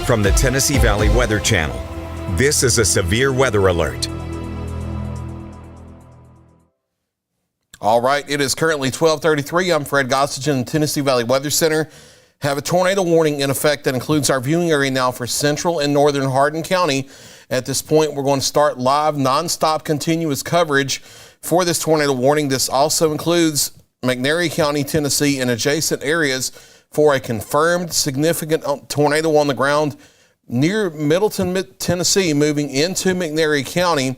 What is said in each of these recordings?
From the Tennessee Valley Weather Channel, this is a severe weather alert. All right, it is currently 12:33. I'm Fred Gossage, Tennessee Valley Weather Center. Have a tornado warning in effect that includes our viewing area now for central and northern Hardin County. At this point, we're going to start live, nonstop, continuous coverage for this tornado warning. This also includes McNairy County, Tennessee, and adjacent areas for a confirmed significant tornado on the ground near Middleton, Tennessee, moving into McNairy County.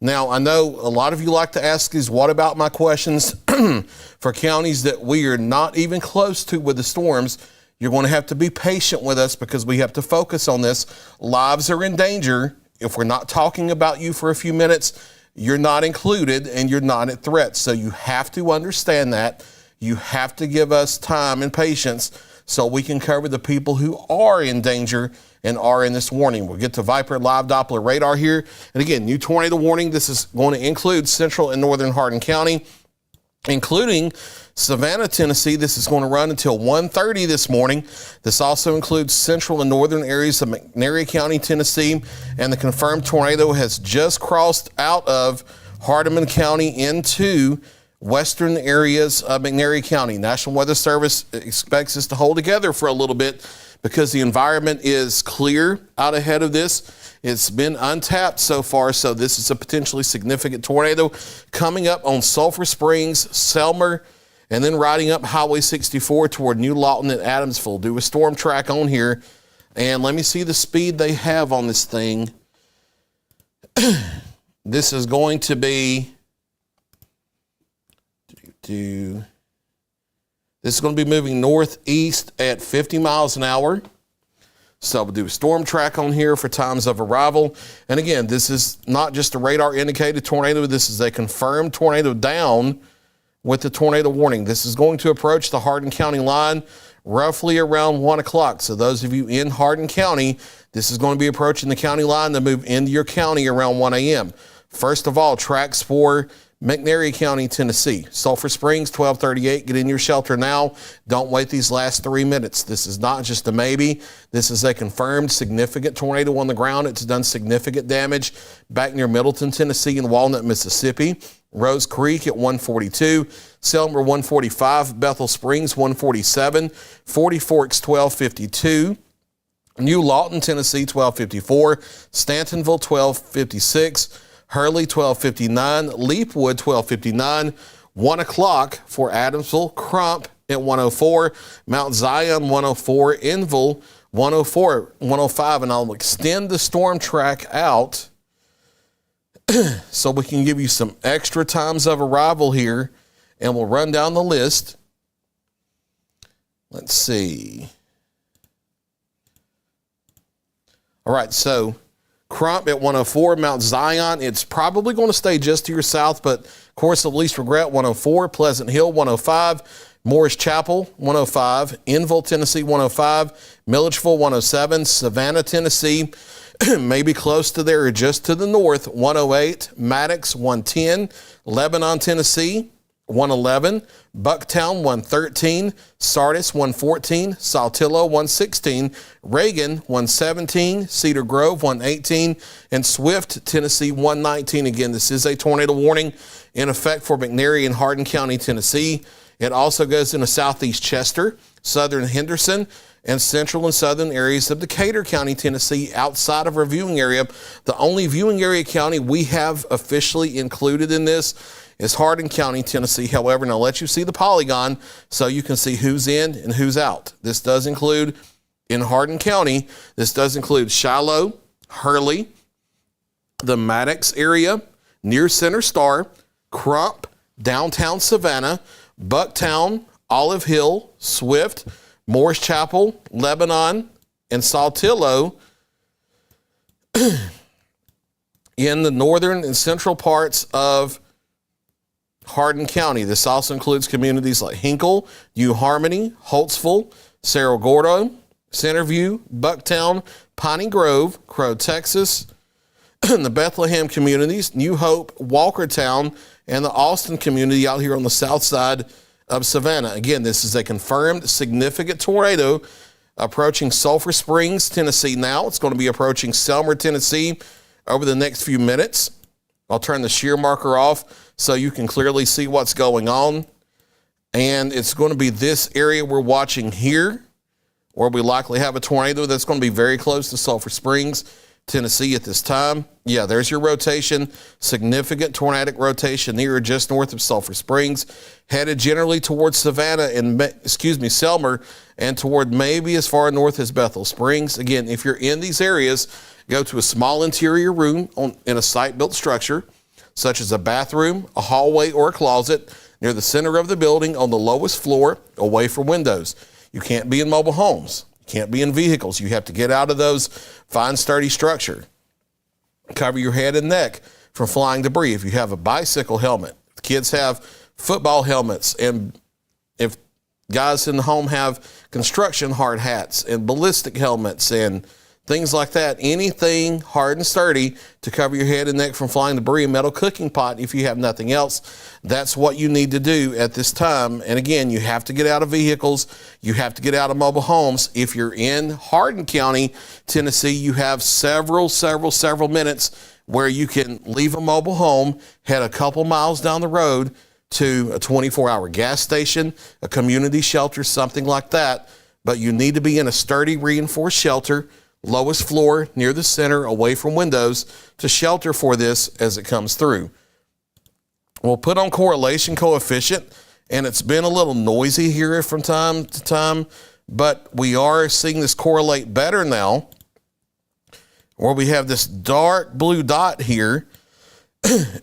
Now, I know a lot of you like to ask is, what about my questions for counties that we are not even close to with the storms? You're going to have to be patient with us because we have to focus on this. Lives are in danger. If we're not talking about you for a few minutes, you're not included and you're not at threat. So you have to understand that. You have to give us time and patience so we can cover the people who are in danger and are in this warning. We'll get to Viper Live Doppler radar here. And again, new tornado warning. This is going to include central and northern Hardin County, including Savannah, Tennessee. This is going to run until 1:30 this morning. This also includes central and northern areas of McNairy County, Tennessee, and the confirmed tornado has just crossed out of Hardeman County into western areas of McNairy County. National Weather Service expects us to hold together for a little bit because the environment is clear out ahead of this. It's been untapped so far, so this is a potentially significant tornado coming up on Sulphur Springs, Selmer, and then riding up Highway 64 toward New Lawton and Adamsville. Do a storm track on here, and let me see the speed they have on this thing. This is going to be... This is going to be moving northeast at 50 miles an hour. So we'll do a storm track on here for times of arrival. And again, this is not just a radar indicated tornado. This is a confirmed tornado down with the tornado warning. This is going to approach the Hardin County line roughly around 1 o'clock. So those of you in Hardin County, this is going to be approaching the county line to move into your county around 1 a.m. First of all, tracks for McNairy County, Tennessee. Sulphur Springs, 1238. Get in your shelter now. Don't wait these last 3 minutes. This is not just a maybe. This is a confirmed significant tornado on the ground. It's done significant damage back near Middleton, Tennessee and Walnut, Mississippi. Rose Creek at 142. Selmer, 145. Bethel Springs, 147. 40 Forks, 1252. New Lawton, Tennessee, 1254. Stantonville, 1256. Hurley, 1259, Leapwood, 1259, 1 o'clock for Adamsville, Crump at 104, Mount Zion, 104, Enville, 104, 105, and I'll extend the storm track out so we can give you some extra times of arrival here, and we'll run down the list. Let's see. All right, so Crump at 104, Mount Zion, it's probably going to stay just to your south, but course of least regret, 104, Pleasant Hill, 105, Morris Chapel, 105, Enville, Tennessee, 105, Milledgeville, 107, Savannah, Tennessee, maybe close to there or just to the north, 108, Maddox, 110, Lebanon, Tennessee, 111, Bucktown, 113, Sardis, 114, Saltillo, 116, Reagan, 117, Cedar Grove, 118, and Swift, Tennessee, 119. Again, this is a tornado warning in effect for McNairy and Hardin County, Tennessee. It also goes into southeast Chester, southern Henderson, and central and southern areas of Decatur County, Tennessee, outside of our viewing area. The only viewing area county we have officially included in this is Hardin County, Tennessee. However, now let you see the polygon so you can see who's in and who's out. This does include, in Hardin County, this does include Shiloh, Hurley, the Maddox area, near Center Star, Crump, downtown Savannah, Bucktown, Olive Hill, Swift, Morris Chapel, Lebanon, and Saltillo in the northern and central parts of Hardin County. This also includes communities like Hinkle, New Harmony, Holtzville, Cerro Gordo, Centerview, Bucktown, Piney Grove, Crow, Texas, the Bethlehem communities, New Hope, Walkertown, and the Austin community out here on the south side of Savannah. Again, this is a confirmed significant tornado approaching Sulphur Springs, Tennessee now. It's going to be approaching Selmer, Tennessee over the next few minutes. I'll turn the shear marker off so you can clearly see what's going on. And it's going to be this area we're watching here, where we likely have a tornado that's going to be very close to Sulphur Springs, Tennessee at this time. Yeah, there's your rotation. Significant tornadic rotation near or just north of Sulphur Springs, headed generally towards Savannah and, Selmer, and toward maybe as far north as Bethel Springs. Again, if you're in these areas, go to a small interior room in a site-built structure, such as a bathroom, a hallway, or a closet, near the center of the building on the lowest floor, away from windows. You can't be in mobile homes. You can't be in vehicles. You have to get out of those fine, sturdy structure. Cover your head and neck from flying debris. If you have a bicycle helmet, kids have football helmets, and if guys in the home have construction hard hats and ballistic helmets and things like that, anything hard and sturdy to cover your head and neck from flying debris, a metal cooking pot if you have nothing else. That's what you need to do at this time. And again, you have to get out of vehicles. You have to get out of mobile homes. If you're in Hardin County, Tennessee, you have several minutes where you can leave a mobile home, head a couple miles down the road to a 24-hour gas station, a community shelter, something like that. But you need to be in a sturdy, reinforced shelter, lowest floor near the center, away from windows, to shelter for this as it comes through. We'll put on correlation coefficient, and it's been a little noisy here from time to time, but we are seeing this correlate better now, where we have this dark blue dot here,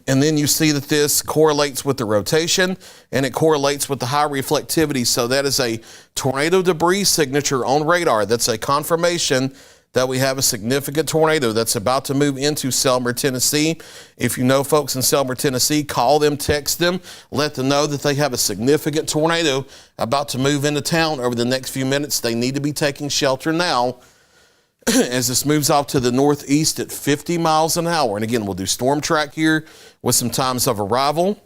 and then you see that this correlates with the rotation, and it correlates with the high reflectivity. So that is a tornado debris signature on radar. That's a confirmation that we have a significant tornado that's about to move into Selmer, Tennessee. If you know folks in Selmer, Tennessee, call them, text them, let them know that they have a significant tornado about to move into town over the next few minutes. They need to be taking shelter now as this moves off to the northeast at 50 miles an hour. And again, we'll do storm track here with some times of arrival.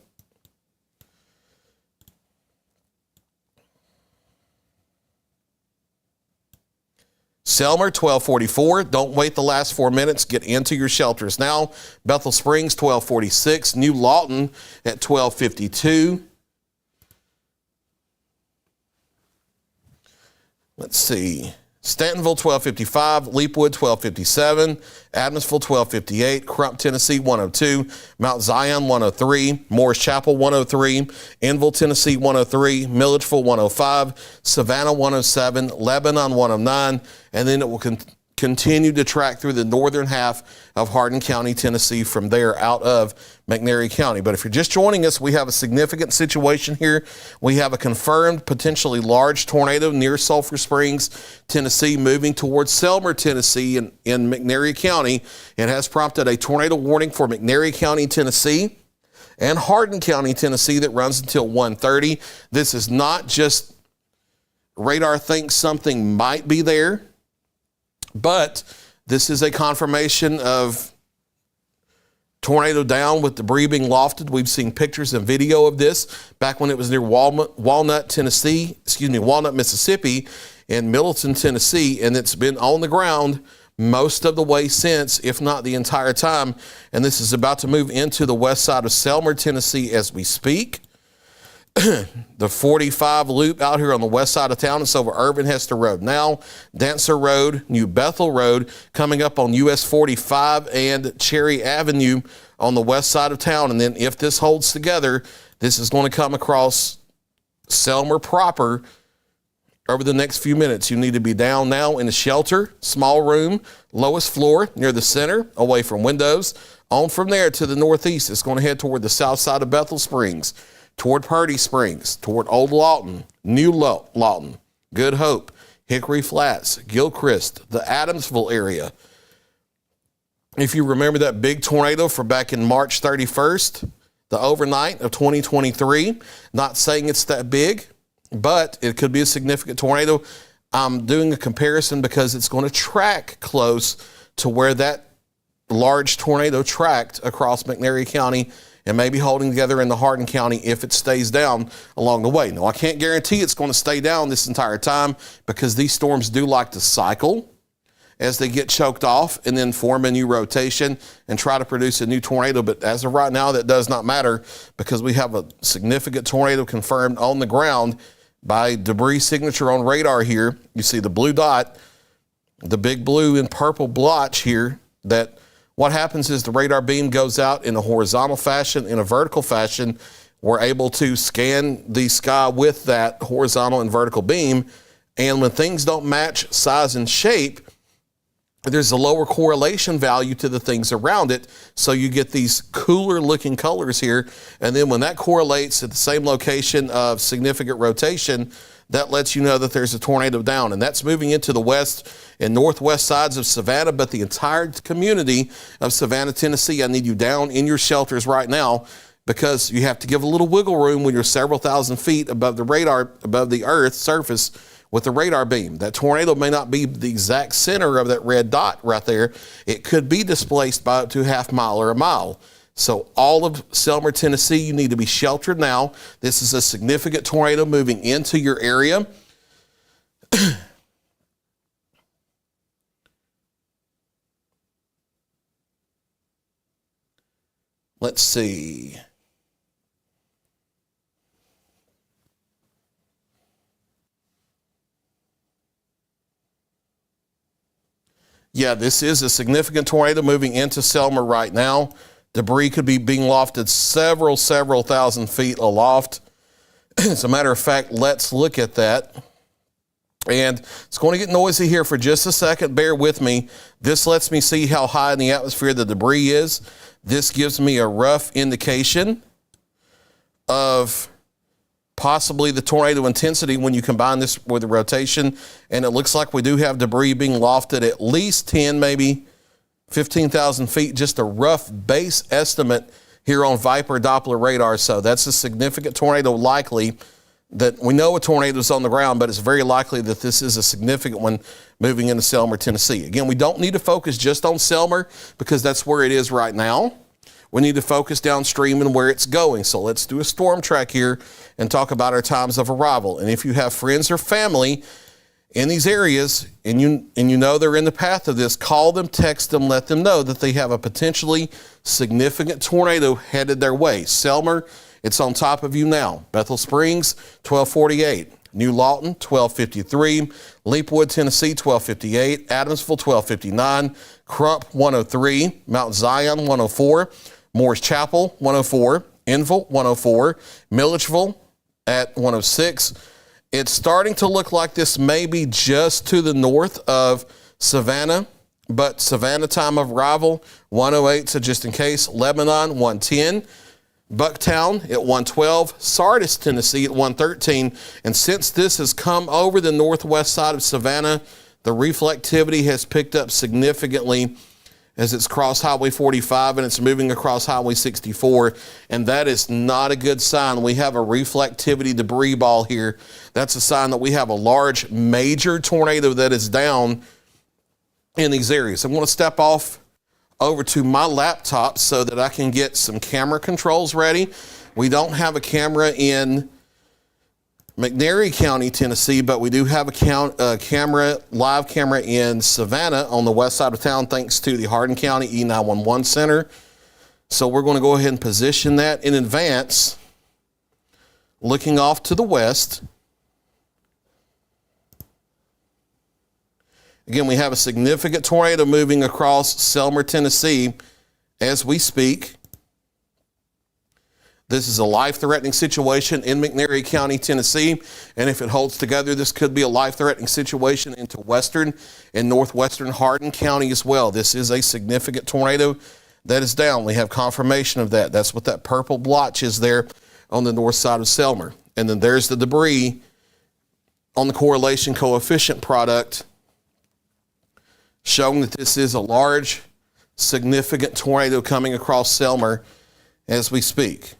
Selmer, 1244. Don't wait the last 4 minutes. Get into your shelters now. Bethel Springs, 1246. New Lawton at 1252. Let's see. Stantonville, 1255. Leapwood, 1257. Adamsville, 1258. Crump, Tennessee, 102. Mount Zion, 103. Morris Chapel, 103. Enville, Tennessee, 103. Milledgeville, 105. Savannah, 107. Lebanon, 109. And then it will continue to track through the northern half of Hardin County, Tennessee, from there out of McNairy County. But if you're just joining us, we have a significant situation here. We have a confirmed potentially large tornado near Sulphur Springs, Tennessee, moving towards Selmer, Tennessee in McNairy County. It has prompted a tornado warning for McNairy County, Tennessee and Hardin County, Tennessee that runs until 1:30. This is not just radar thinks something might be there, but this is a confirmation of tornado down with debris being lofted. We've seen pictures and video of this back when it was near Walnut, Mississippi, and Middleton, Tennessee, and it's been on the ground most of the way since, if not the entire time. And this is about to move into the west side of Selmer, Tennessee as we speak. The 45 loop out here on the west side of town. It's over Irvin Hester Road now, Dancer Road, New Bethel Road, coming up on US 45 and Cherry Avenue on the west side of town. And then if this holds together, this is going to come across Selmer proper over the next few minutes. You need to be down now in a shelter, small room, lowest floor near the center, away from windows. On from there to the northeast, it's going to head toward the south side of Bethel Springs, toward Purdy Springs, toward Old Lawton, New Lawton, Good Hope, Hickory Flats, Gilchrist, the Adamsville area. If you remember that big tornado from back in March 31st, the overnight of 2023, not saying it's that big, but it could be a significant tornado. I'm doing a comparison because it's going to track close to where that large tornado tracked across McNairy County and maybe holding together in the Hardin County if it stays down along the way. Now, I can't guarantee it's going to stay down this entire time because these storms do like to cycle as they get choked off and then form a new rotation and try to produce a new tornado. But as of right now, that does not matter because we have a significant tornado confirmed on the ground by debris signature on radar here. You see the blue dot, the big blue and purple blotch here. That what happens is the radar beam goes out in a horizontal fashion, in a vertical fashion. We're able to scan the sky with that horizontal and vertical beam. And when things don't match size and shape, there's a lower correlation value to the things around it. So you get these cooler looking colors here. And then when that correlates at the same location of significant rotation, that lets you know that there's a tornado down. And that's moving into the west and northwest sides of Savannah, but the entire community of Savannah, Tennessee, I need you down in your shelters right now because you have to give a little wiggle room when you're several thousand feet above the radar, above the earth surface, with the radar beam. That tornado may not be the exact center of that red dot right there. It could be displaced by up to a half mile or a mile. So all of Selmer, Tennessee, you need to be sheltered now. This is a significant tornado moving into your area. Let's see. Yeah, this is a significant tornado moving into Selmer right now. Debris could be being lofted several thousand feet aloft. As a matter of fact, let's look at that. And it's going to get noisy here for just a second. Bear with me. This lets me see how high in the atmosphere the debris is. This gives me a rough indication of possibly the tornado intensity when you combine this with the rotation. And it looks like we do have debris being lofted at least 10, maybe 15,000 feet, just a rough base estimate here on Viper Doppler radar. So that's a significant tornado likely. That we know a tornado is on the ground, but it's very likely that this is a significant one moving into Selmer, Tennessee. Again, we don't need to focus just on Selmer because that's where it is right now. We need to focus downstream and where it's going. So let's do a storm track here and talk about our times of arrival. And if you have friends or family in these areas and you know they're in the path of this, call them, text them, let them know that they have a potentially significant tornado headed their way. Selmer, it's on top of you now. Bethel Springs, 1248. New Lawton, 1253. Leapwood, Tennessee, 1258. Adamsville, 1259. Crump, 103. Mount Zion, 104. Morris Chapel, 104. Enville, 104. Milledgeville at 106. It's starting to look like this may be just to the north of Savannah, but Savannah time of arrival, 108. So just in case, Lebanon, 110. Bucktown at 112, Sardis, Tennessee at 113. And since this has come over the northwest side of Savannah, the reflectivity has picked up significantly as it's crossed Highway 45 and it's moving across Highway 64. And that is not a good sign. We have a reflectivity debris ball here. That's a sign that we have a large major tornado that is down in these areas. I'm going to step off over to my laptop so that I can get some camera controls ready. We don't have a camera in McNairy County, Tennessee, but we do have a live camera in Savannah on the west side of town, thanks to the Hardin County E911 Center. So we're going to go ahead and position that in advance, looking off to the west. Again, we have a significant tornado moving across Selmer, Tennessee as we speak. This is a life-threatening situation in McNairy County, Tennessee. And if it holds together, this could be a life-threatening situation into western and northwestern Hardin County as well. This is a significant tornado that is down. We have confirmation of that. That's what that purple blotch is there on the north side of Selmer. And then there's the debris on the correlation coefficient product, showing that this is a large, significant tornado coming across Selmer as we speak.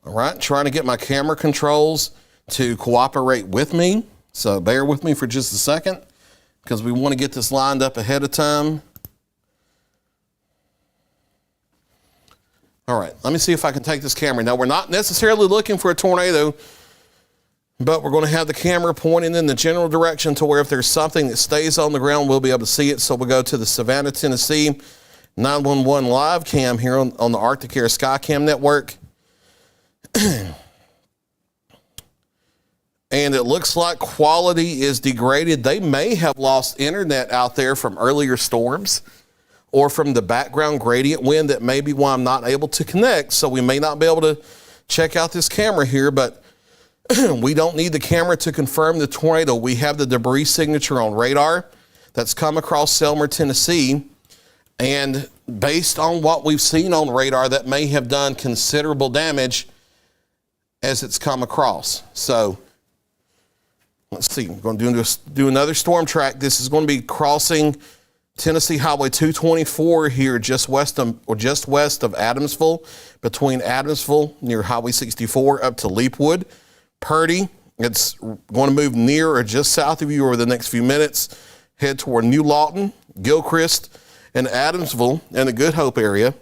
All right, trying to get my camera controls to cooperate with me So bear with me for just a second because we want to get this lined up ahead of time. All right, let me see if I can take this camera. Now, we're not necessarily looking for a tornado, but we're going to have the camera pointing in the general direction to where if there's something that stays on the ground, we'll be able to see it. So we'll go to the Savannah, Tennessee 911 live cam here on the Arctic Air Skycam network. And it looks like quality is degraded. They may have lost internet out there from earlier storms or from the background gradient wind. That may be why I'm not able to connect. So we may not be able to check out this camera here, but we don't need the camera to confirm the tornado. We have the debris signature on radar that's come across Selmer, Tennessee. And based on what we've seen on radar, that may have done considerable damage as it's come across. So let's see, I'm going to do another storm track. This is going to be crossing Tennessee Highway 224 here just west of Adamsville, between Adamsville near Highway 64 up to Leapwood. Purdy, it's going to move near or just south of you over the next few minutes. Head toward New Lawton, Gilchrist, and Adamsville and the Good Hope area.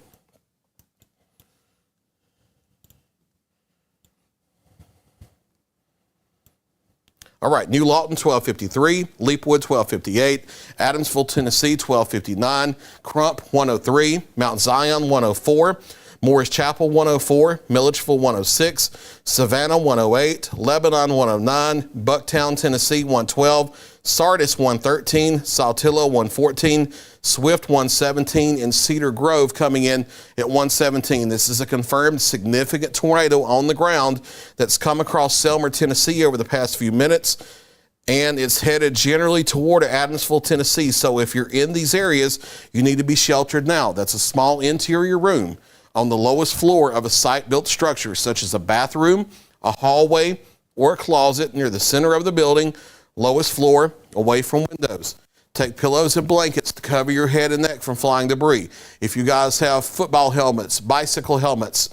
All right, New Lawton, 1253, Leapwood, 1258, Adamsville, Tennessee, 1259, Crump, 103, Mount Zion, 104, Morris Chapel, 104, Milledgeville, 106, Savannah, 108, Lebanon, 109, Bucktown, Tennessee, 112, Sardis, 113, Saltillo, 114, Swift, 117, and Cedar Grove coming in at 117. This is a confirmed significant tornado on the ground that's come across Selmer, Tennessee over the past few minutes, and it's headed generally toward Adamsville, Tennessee. So if you're in these areas, you need to be sheltered now. That's a small interior room on the lowest floor of a site-built structure, such as a bathroom, a hallway, or a closet near the center of the building, lowest floor, away from windows. Take pillows and blankets to cover your head and neck from flying debris. If you guys have football helmets, bicycle helmets,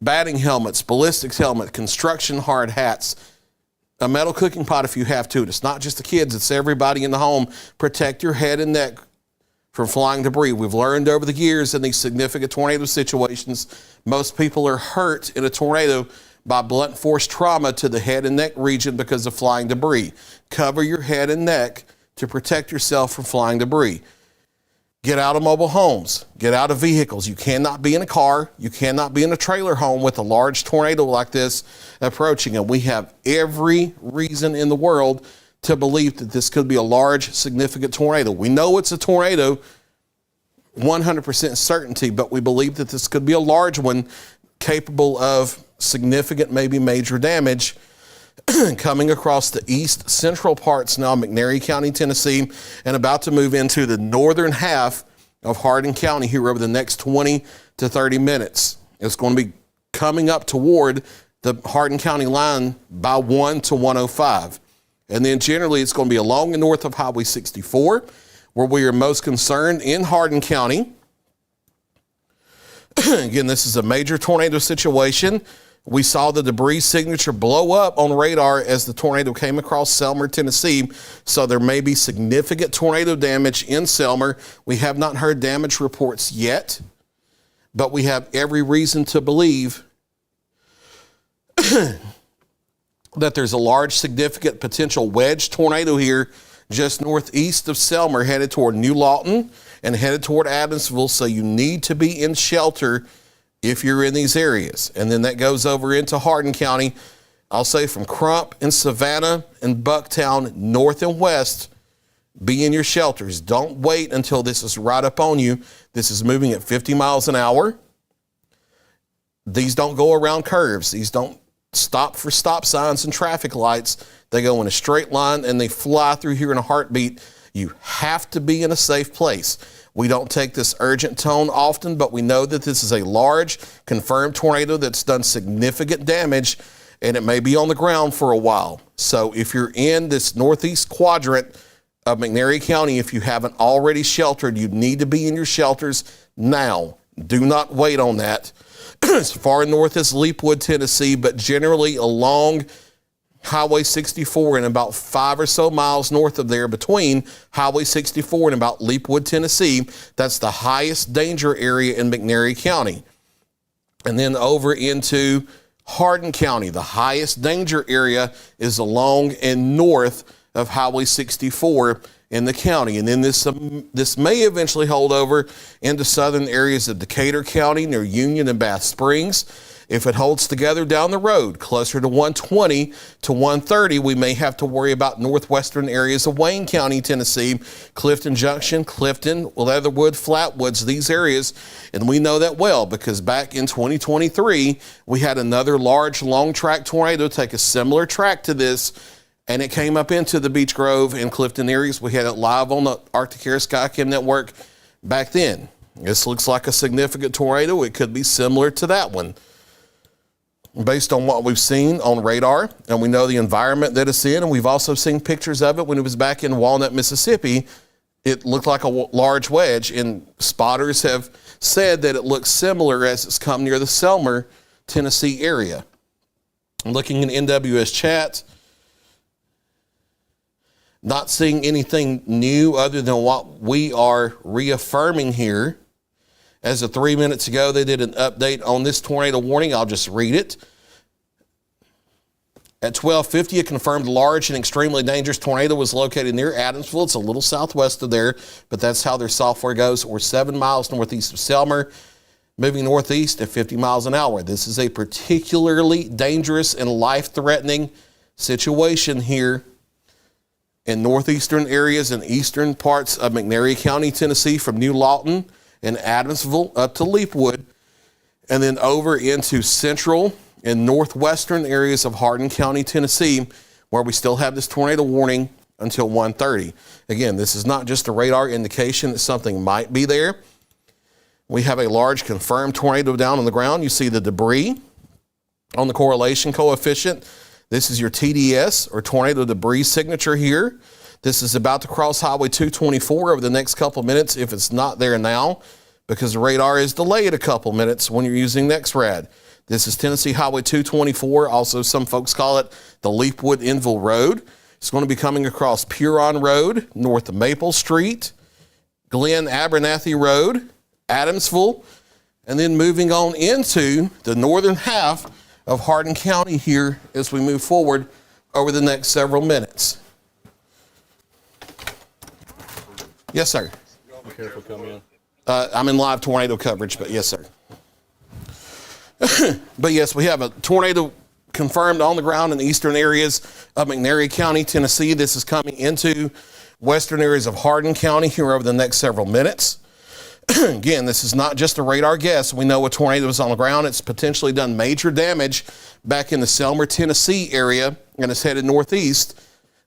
batting helmets, ballistics helmet, construction hard hats, a metal cooking pot if you have to. It's not just the kids, it's everybody in the home. Protect your head and neck from flying debris. We've learned over the years in these significant tornado situations, most people are hurt in a tornado by blunt force trauma to the head and neck region because of flying debris. Cover your head and neck to protect yourself from flying debris. Get out of mobile homes. Get out of vehicles. You cannot be in a car. You cannot be in a trailer home with a large tornado like this approaching. And we have every reason in the world to believe that this could be a large, significant tornado. We know it's a tornado, 100% certainty, but we believe that this could be a large one capable of significant, maybe major damage coming across the east central parts now of McNairy County, Tennessee, and about to move into the northern half of Hardin County here over the next 20 to 30 minutes. It's going to be coming up toward the Hardin County line by 1 to 105. And then generally it's going to be along and north of Highway 64, where we are most concerned in Hardin County. Again, this is a major tornado situation. We saw the debris signature blow up on radar as the tornado came across Selmer, Tennessee. So there may be significant tornado damage in Selmer. We have not heard damage reports yet, but we have every reason to believe that there's a large, significant potential wedge tornado here just northeast of Selmer, headed toward New Lawton and headed toward Adamsville. So you need to be in shelter if you're in these areas. And then that goes over into Hardin County. I'll say from Crump and Savannah and Bucktown, north and west, be in your shelters. Don't wait until this is right up on you. This is moving at 50 miles an hour. These don't go around curves. These don't stop for stop signs and traffic lights. They go in a straight line and they fly through here in a heartbeat. You have to be in a safe place. We don't take this urgent tone often, but we know that this is a large confirmed tornado that's done significant damage, and it may be on the ground for a while. So if you're in this northeast quadrant of McNairy County, if you haven't already sheltered, you need to be in your shelters now. Do not wait on that. As far north as Leapwood, Tennessee, but generally along Highway 64 and about 5 or so miles north of there between Highway 64 and about Leapwood, Tennessee. That's the highest danger area in McNairy County. And then over into Hardin County, the highest danger area is along and north of Highway 64 in the county. And then this may eventually hold over into southern areas of Decatur County near Union and Bath Springs. If it holds together down the road, closer to 120 to 130, we may have to worry about northwestern areas of Wayne County, Tennessee, Clifton Junction, Clifton, Leatherwood, Flatwoods, these areas. And we know that well because back in 2023, we had another large long track tornado take a similar track to this, and it came up into the Beech Grove and Clifton areas. We had it live on the Arctic Air Skycam network back then. This looks like a significant tornado. It could be similar to that one. Based on what we've seen on radar, and we know the environment that it's in, and we've also seen pictures of it when it was back in Walnut, Mississippi. It looked like a large wedge, and spotters have said that it looks similar as it's come near the Selmer, Tennessee area. I'm looking in NWS chat, not seeing anything new other than what we are reaffirming here. As of 3 minutes ago, they did an update on this tornado warning. I'll just read it. At 12:50, a confirmed large and extremely dangerous tornado was located near Adamsville. It's a little southwest of there, but that's how their software goes. We're 7 miles northeast of Selmer, moving northeast at 50 miles an hour. This is a particularly dangerous and life-threatening situation here in northeastern areas and eastern parts of McNairy County, Tennessee, from New Lawton and Adamsville up to Leapwood, and then over into central and northwestern areas of Hardin County, Tennessee, where we still have this tornado warning until 1:30. Again, this is not just a radar indication that something might be there. We have a large confirmed tornado down on the ground. You see the debris on the correlation coefficient. This is your TDS, or tornado debris signature here. This is about to cross Highway 224 over the next couple minutes if it's not there now, because the radar is delayed a couple minutes when you're using NexRad. This is Tennessee Highway 224. Also, some folks call it the Leapwood-Enville Road. It's going to be coming across Puron Road, north of Maple Street, Glen Abernathy Road, Adamsville, and then moving on into the northern half of Hardin County here as we move forward over the next several minutes. Yes, sir. Be careful coming in. I'm in live tornado coverage, but yes, sir. But yes, we have a tornado confirmed on the ground in the eastern areas of McNairy County, Tennessee. This is coming into western areas of Hardin County here over the next several minutes. Again, this is not just a radar guess. We know a tornado is on the ground. It's potentially done major damage back in the Selmer, Tennessee area, and it's headed northeast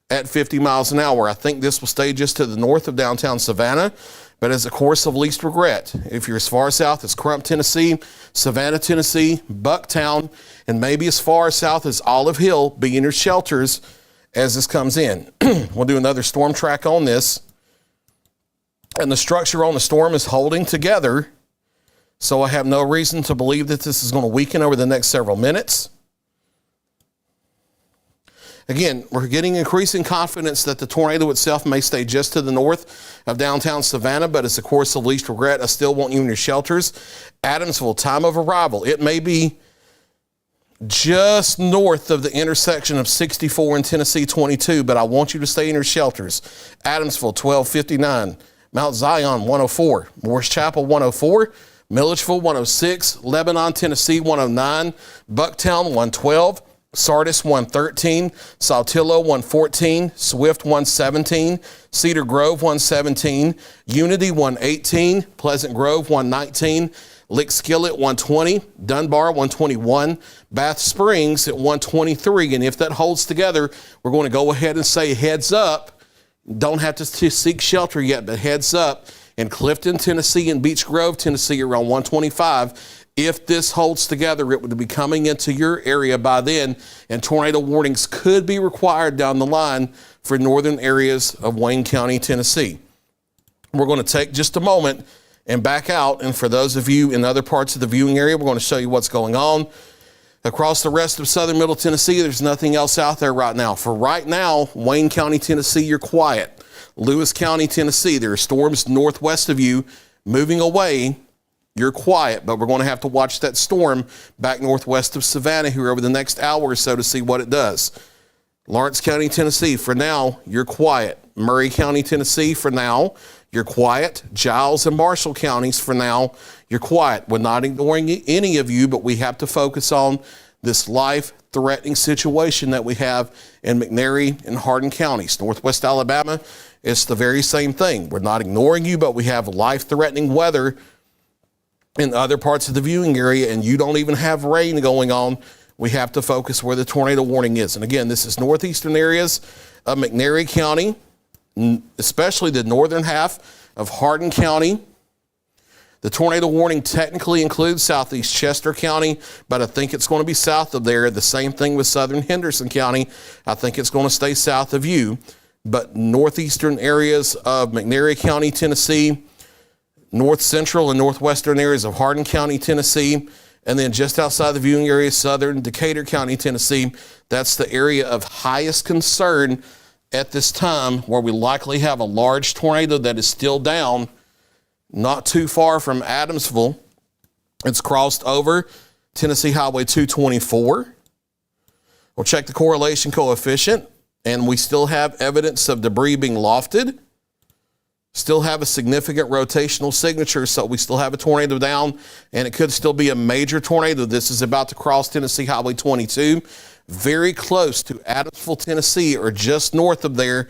at 50 miles an hour. I think this will stay just to the north of downtown Savannah, but as a course of least regret. If you're as far south as Crump, Tennessee, Savannah, Tennessee, Bucktown, and maybe as far south as Olive Hill, be in your shelters as this comes in. We'll do another storm track on this. And the structure on the storm is holding together, so I have no reason to believe that this is going to weaken over the next several minutes. Again, we're getting increasing confidence that the tornado itself may stay just to the north of downtown Savannah, but as a course of least regret, I still want you in your shelters. Adamsville, time of arrival. It may be just north of the intersection of 64 and Tennessee 22, but I want you to stay in your shelters. Adamsville, 1259. Mount Zion, 104. Morris Chapel, 104. Milledgeville, 106. Lebanon, Tennessee, 109. Bucktown, 112. Sardis, 113. Saltillo, 114. Swift, 117. Cedar Grove, 117. Unity, 118. Pleasant Grove, 119. Lick Skillet, 120. Dunbar, 121. Bath Springs at 123. And if that holds together, we're going to go ahead and say heads up. Don't have to seek shelter yet, but heads up. In Clifton, Tennessee, and Beech Grove, Tennessee, around 125. If this holds together, it would be coming into your area by then, and tornado warnings could be required down the line for northern areas of Wayne County, Tennessee. We're going to take just a moment and back out, and for those of you in other parts of the viewing area, we're going to show you what's going on. Across the rest of southern Middle Tennessee, there's nothing else out there right now. For right now, Wayne County, Tennessee, you're quiet. Lewis County, Tennessee, there are storms northwest of you moving away. You're quiet, but we're going to have to watch that storm back northwest of Savannah here over the next hour or so to see what it does. Lawrence County, Tennessee, for now, you're quiet. Murray County, Tennessee, for now, you're quiet. Giles and Marshall counties, for now, you're quiet. We're not ignoring any of you, but we have to focus on this life-threatening situation that we have in McNairy and Hardin counties. Northwest Alabama, it's the very same thing. We're not ignoring you, but we have life-threatening weather in other parts of the viewing area, and you don't even have rain going on. We have to focus where the tornado warning is. And again, this is northeastern areas of McNairy County, especially the northern half of Hardin County. The tornado warning technically includes southeast Chester County, but I think it's going to be south of there. The same thing with southern Henderson County. I think it's going to stay south of you. But northeastern areas of McNairy County, Tennessee, north central and northwestern areas of Hardin County, Tennessee, and then just outside the viewing area, southern Decatur County, Tennessee, that's the area of highest concern at this time, where we likely have a large tornado that is still down not too far from Adamsville. It's crossed over Tennessee Highway 224. We'll check the correlation coefficient, and we still have evidence of debris being lofted. Still have a significant rotational signature, so we still have a tornado down, and it could still be a major tornado. This is about to cross Tennessee Highway 22, very close to Adamsville, Tennessee, or just north of there.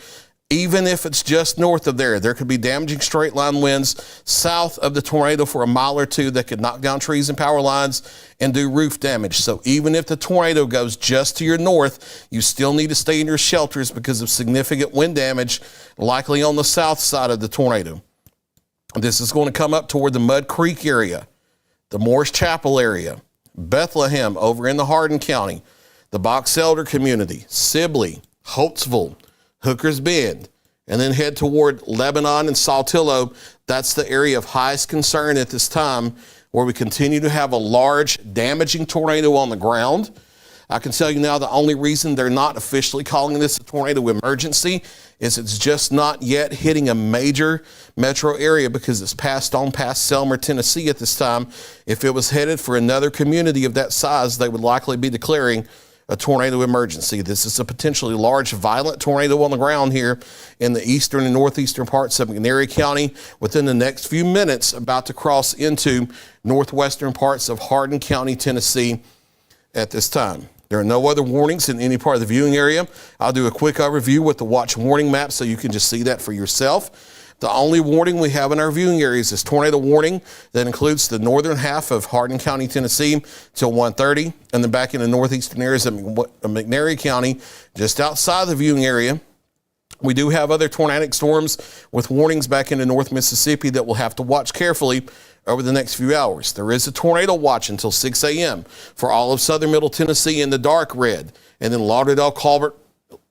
Even if it's just north of there, there could be damaging straight line winds south of the tornado for a mile or two that could knock down trees and power lines and do roof damage. So even if the tornado goes just to your north, you still need to stay in your shelters because of significant wind damage, likely on the south side of the tornado. This is going to come up toward the Mud Creek area, the Morris Chapel area, Bethlehem over in the Hardin County, the Box Elder community, Sibley, Holtzville, Hooker's Bend, and then head toward Lebanon and Saltillo. That's the area of highest concern at this time, where we continue to have a large damaging tornado on the ground. I can tell you now, the only reason they're not officially calling this a tornado emergency is it's just not yet hitting a major metro area because it's passed on past Selmer, Tennessee at this time. If it was headed for another community of that size, they would likely be declaring a tornado emergency. This is a potentially large, violent tornado on the ground here in the eastern and northeastern parts of McNairy County within the next few minutes, about to cross into northwestern parts of Hardin County, Tennessee at this time. There are no other warnings in any part of the viewing area. I'll do a quick overview with the watch warning map so you can just see that for yourself. The only warning we have in our viewing area is this tornado warning that includes the northern half of Hardin County, Tennessee till 1:30, and then back in the northeastern areas of McNairy County, just outside the viewing area. We do have other tornadic storms with warnings back into North Mississippi that we'll have to watch carefully over the next few hours. There is a tornado watch until 6 a.m. for all of southern Middle Tennessee in the dark red, and then Lauderdale, Colbert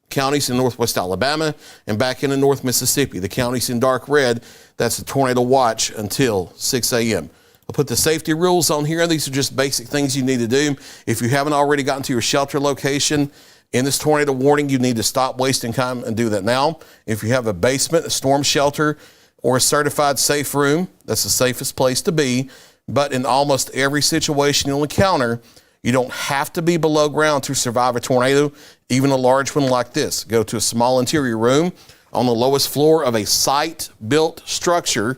counties in northwest Alabama, and back into North Mississippi, the counties in dark red. That's a tornado watch until 6 a.m. I'll put the safety rules on here. These are just basic things you need to do. If you haven't already gotten to your shelter location in this tornado warning, you need to stop wasting time and do that now. If you have a basement, a storm shelter, or a certified safe room, that's the safest place to be. But in almost every situation you'll encounter, you don't have to be below ground to survive a tornado, even a large one like this. Go to a small interior room on the lowest floor of a site-built structure.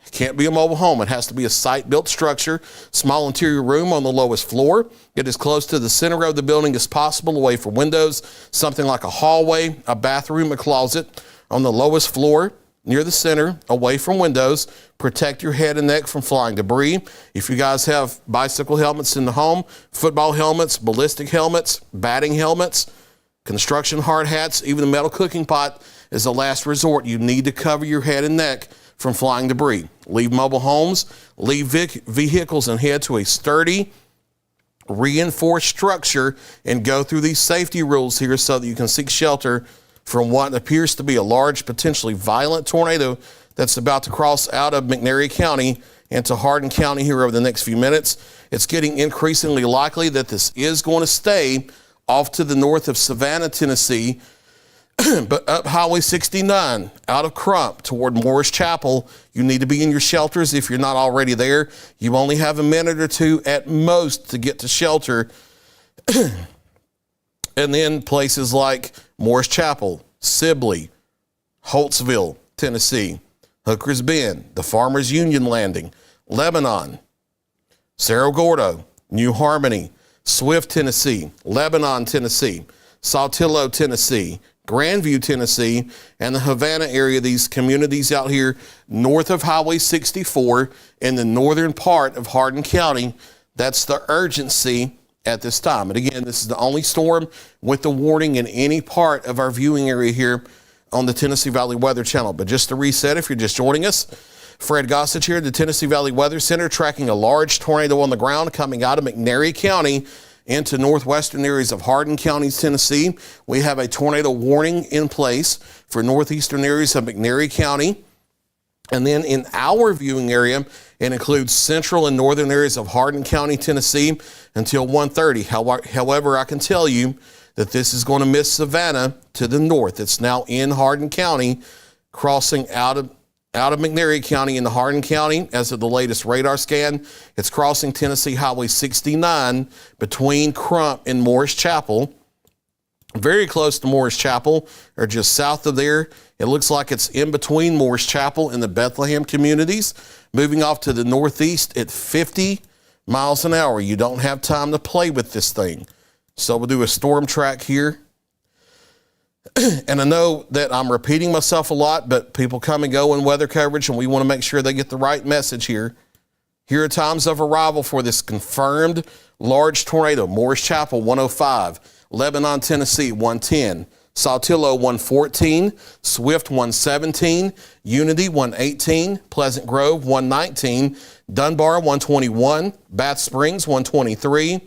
It can't be a mobile home. It has to be a site-built structure. Small interior room on the lowest floor. Get as close to the center of the building as possible, away from windows. Something like a hallway, a bathroom, a closet on the lowest floor, near the center, away from windows. Protect your head and neck from flying debris. If you guys have bicycle helmets in the home, football helmets, ballistic helmets, batting helmets, construction hard hats, even a metal cooking pot is a last resort. You need to cover your head and neck from flying debris. Leave mobile homes, leave vehicles, and head to a sturdy, reinforced structure and go through these safety rules here so that you can seek shelter from what appears to be a large, potentially violent tornado that's about to cross out of McNairy County into Hardin County here over the next few minutes. It's getting increasingly likely that this is going to stay off to the north of Savannah, Tennessee, but up Highway 69 out of Crump toward Morris Chapel. You need to be in your shelters if you're not already there. You only have a minute or two at most to get to shelter. And then places like Morris Chapel, Sibley, Holtzville, Tennessee, Hooker's Bend, the Farmers Union Landing, Lebanon, Cerro Gordo, New Harmony, Swift, Tennessee, Lebanon, Tennessee, Saltillo, Tennessee, Grandview, Tennessee, and the Havana area, these communities out here north of Highway 64 in the northern part of Hardin County. That's the urgency at this time. And again, this is the only storm with the warning in any part of our viewing area here on the Tennessee Valley Weather Channel. But just to reset, if you're just joining us, Fred Gossage here at the Tennessee Valley Weather Center, tracking a large tornado on the ground coming out of McNairy County into northwestern areas of Hardin County, Tennessee. We have a tornado warning in place for northeastern areas of McNairy County. And then in our viewing area, it includes central and northern areas of Hardin County, Tennessee until 1:30. However, I can tell you that this is going to miss Savannah to the north. It's now in Hardin County, crossing out of McNairy County into Hardin County. As of the latest radar scan, it's crossing Tennessee Highway 69 between Crump and Morris Chapel. Very close to Morris Chapel, or just south of there. It looks like it's in between Morris Chapel and the Bethlehem communities, moving off to the northeast at 50 miles an hour. You don't have time to play with this thing. So we'll do a storm track here. And I know that I'm repeating myself a lot, but people come and go in weather coverage, and we want to make sure they get the right message here. Here are times of arrival for this confirmed large tornado. Morris Chapel, 105. Lebanon, Tennessee, 110. Saltillo, 114. Swift, 117. Unity, 118. Pleasant Grove, 119. Dunbar, 121. Bath Springs, 123.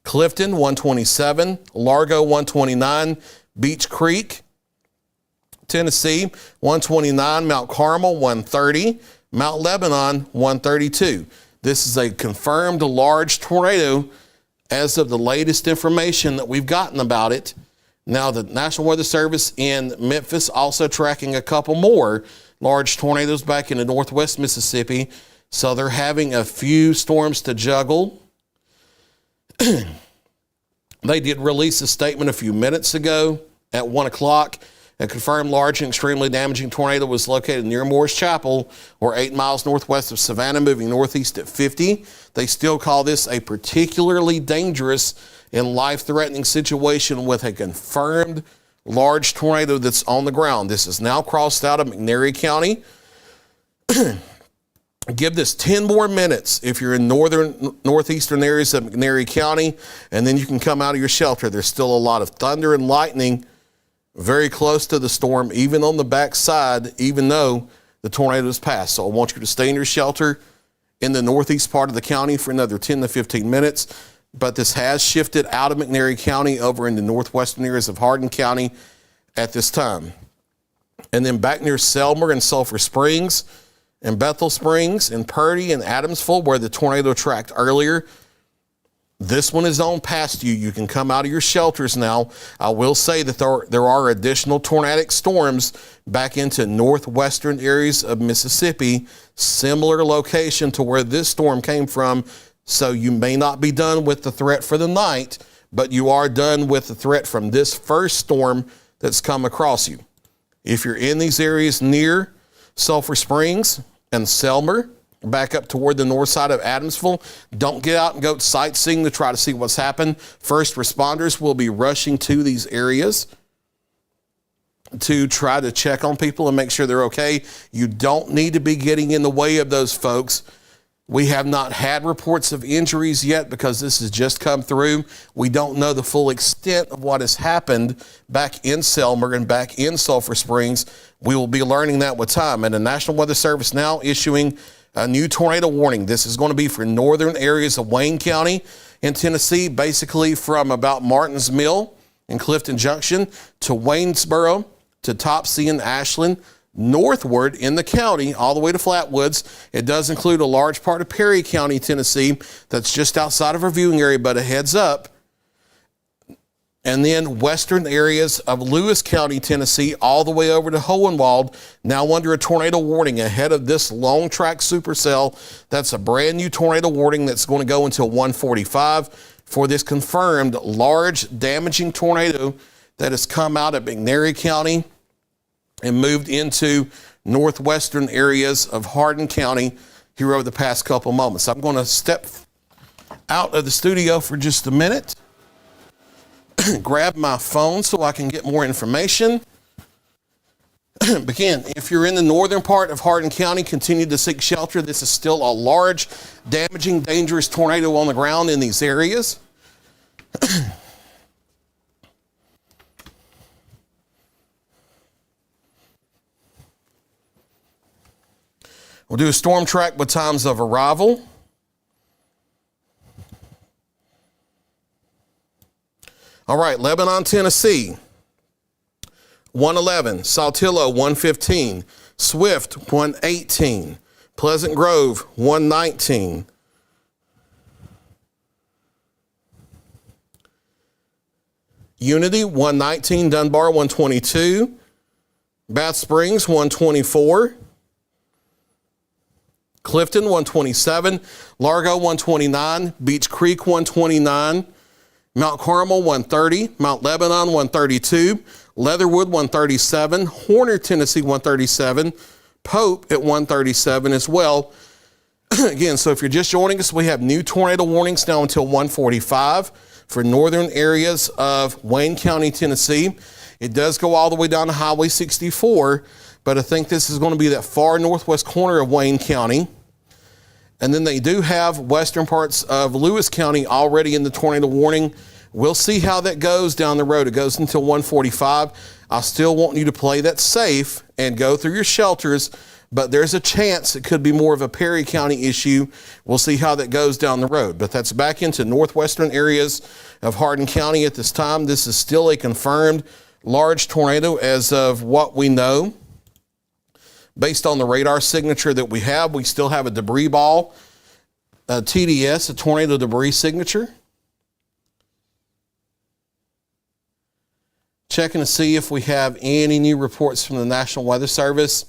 Clifton, 127. Largo, 129. Beach Creek, Tennessee, 129. Mount Carmel, 130. Mount Lebanon, 132. This is a confirmed large tornado as of the latest information that we've gotten about it. Now, the National Weather Service in Memphis also tracking a couple more large tornadoes back into northwest Mississippi. So they're having a few storms to juggle. They did release a statement a few minutes ago at 1 o'clock. A confirmed large and extremely damaging tornado was located near Morris Chapel, or 8 miles northwest of Savannah, moving northeast at 50. They still call this a particularly dangerous and life-threatening situation with a confirmed large tornado that's on the ground. This is now crossed out of McNairy County. Give this 10 more minutes if you're in northeastern areas of McNairy County, and then you can come out of your shelter. There's still a lot of thunder and lightning very close to the storm, even on the backside, even though the tornado's passed. So I want you to stay in your shelter in the northeast part of the county for another 10 to 15 minutes. But this has shifted out of McNairy County over into northwestern areas of Hardin County at this time. And then back near Selmer and Sulphur Springs, and Bethel Springs, and Purdy, and Adamsville, where the tornado tracked earlier. This one is on past you. You can come out of your shelters now. I will say that there are additional tornadic storms back into northwestern areas of Mississippi, similar location to where this storm came from. So you may not be done with the threat for the night, but you are done with the threat from this first storm that's come across you. If you're in these areas near Sulphur Springs and Selmer, back up toward the north side of Adamsville, don't get out and go sightseeing to try to see what's happened. First responders will be rushing to these areas to try to check on people and make sure they're okay. You don't need to be getting in the way of those folks. We have not had reports of injuries yet because this has just come through. We don't know the full extent of what has happened back in Selmer and back in Sulphur Springs. We will be learning that with time. And the National Weather Service now issuing a new tornado warning. This is going to be for northern areas of Wayne County in Tennessee, basically from about Martins Mill and Clifton Junction to Waynesboro to Topsy and Ashland, northward in the county all the way to Flatwoods. It does include a large part of Perry County, Tennessee, that's just outside of our viewing area, but a heads up. And then western areas of Lewis County, Tennessee, all the way over to Hohenwald, now under a tornado warning ahead of this long track supercell. That's a brand new tornado warning that's going to go until 1:45 for this confirmed large damaging tornado that has come out of McNairy County and moved into northwestern areas of Hardin County here over the past couple moments. I'm going to step out of the studio for just a minute, grab my phone so I can get more information. Again, if you're in the northern part of Hardin County, continue to seek shelter. This is still a large, damaging, dangerous tornado on the ground in these areas. We'll do a storm track with times of arrival. All right, Lebanon, Tennessee, 111. Saltillo, 115. Swift, 118. Pleasant Grove, 119. Unity, 119. Dunbar, 122. Bath Springs, 124. Clifton, 127. Largo, 129. Beach Creek, 129. Mount Carmel, 130. Mount Lebanon, 132. Leatherwood, 137. Horner, Tennessee, 137. Pope at 137 as well. Again, so if you're just joining us, we have new tornado warnings now until 1:45 for northern areas of Wayne County, Tennessee. It does go all the way down to Highway 64, but I think this is going to be that far northwest corner of Wayne County. And then they do have western parts of Lewis County already in the tornado warning. We'll see how that goes down the road. It goes until 1:45. I still want you to play that safe and go through your shelters, but there's a chance it could be more of a Perry County issue. We'll see how that goes down the road. But that's back into northwestern areas of Hardin County at this time. This is still a confirmed large tornado as of what we know. Based on the radar signature that we have, we still have a debris ball, a TDS, a tornado debris signature. Checking to see if we have any new reports from the National Weather Service.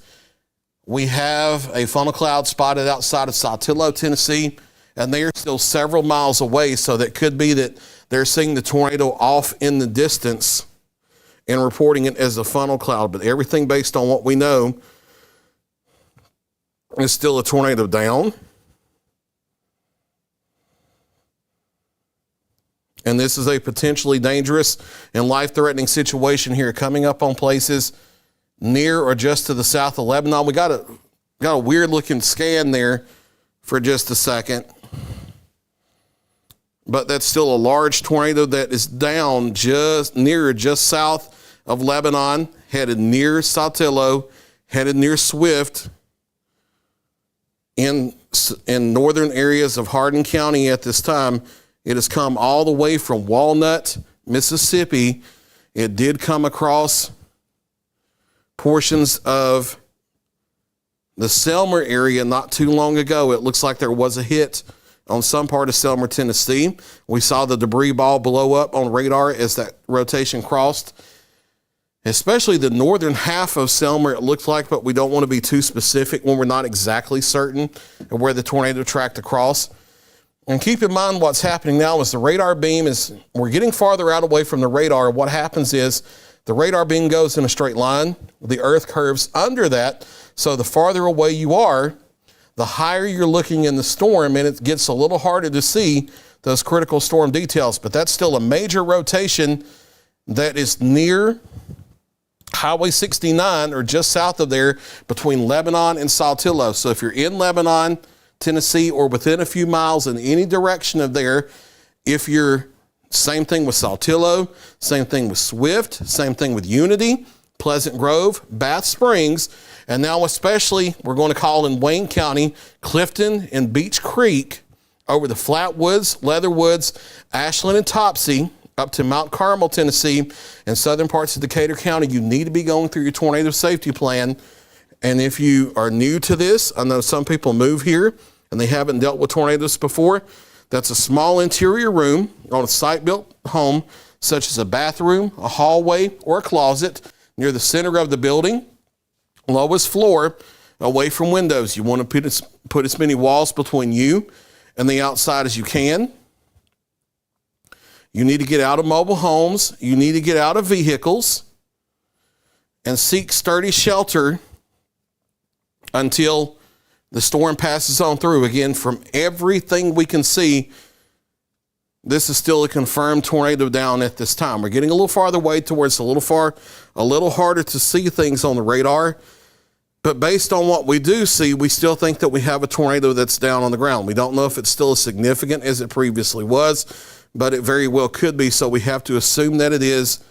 We have a funnel cloud spotted outside of Saltillo, Tennessee, and they are still several miles away, so that could be that they're seeing the tornado off in the distance and reporting it as a funnel cloud. But everything based on what we know is still a tornado down. And this is a potentially dangerous and life-threatening situation here, coming up on places near or just to the south of Lebanon. We got a weird-looking scan there for just a second. But that's still a large tornado that is down just south of Lebanon, headed near Saltillo, headed near Swift, in northern areas of Hardin County at this time. It has come all the way from Walnut, Mississippi. It did come across portions of the Selmer area not too long ago. It looks like there was a hit on some part of Selmer, Tennessee. We saw the debris ball blow up on radar as that rotation crossed. Especially the northern half of Selmer, it looked like, but we don't want to be too specific when we're not exactly certain of where the tornado tracked across. And keep in mind what's happening now is the radar beam we're getting farther out away from the radar. What happens is the radar beam goes in a straight line. The earth curves under that. So the farther away you are, the higher you're looking in the storm, and it gets a little harder to see those critical storm details. But that's still a major rotation that is near Highway 69 or just south of there between Lebanon and Saltillo. So if you're in Lebanon, Tennessee, or within a few miles in any direction of there, if you're, same thing with Saltillo, same thing with Swift, same thing with Unity, Pleasant Grove, Bath Springs, and now especially we're going to call in Wayne County, Clifton and Beach Creek, over the Flatwoods, Leatherwoods, Ashland and Topsy, up to Mount Carmel, Tennessee, and southern parts of Decatur County. You need to be going through your tornado safety plan And if you are new to this, I know some people move here and they haven't dealt with tornadoes before. That's a small interior room on a site-built home, such as a bathroom, a hallway, or a closet near the center of the building, lowest floor, away from windows. You want to put as many walls between you and the outside as you can. You need to get out of mobile homes. You need to get out of vehicles and seek sturdy shelter until the storm passes on through. Again, from everything we can see, this is still a confirmed tornado down at this time. We're getting a little farther away towards a little harder to see things on the radar. But based on what we do see, we still think that we have a tornado that's down on the ground. We don't know if it's still as significant as it previously was, but it very well could be. So we have to assume that it is,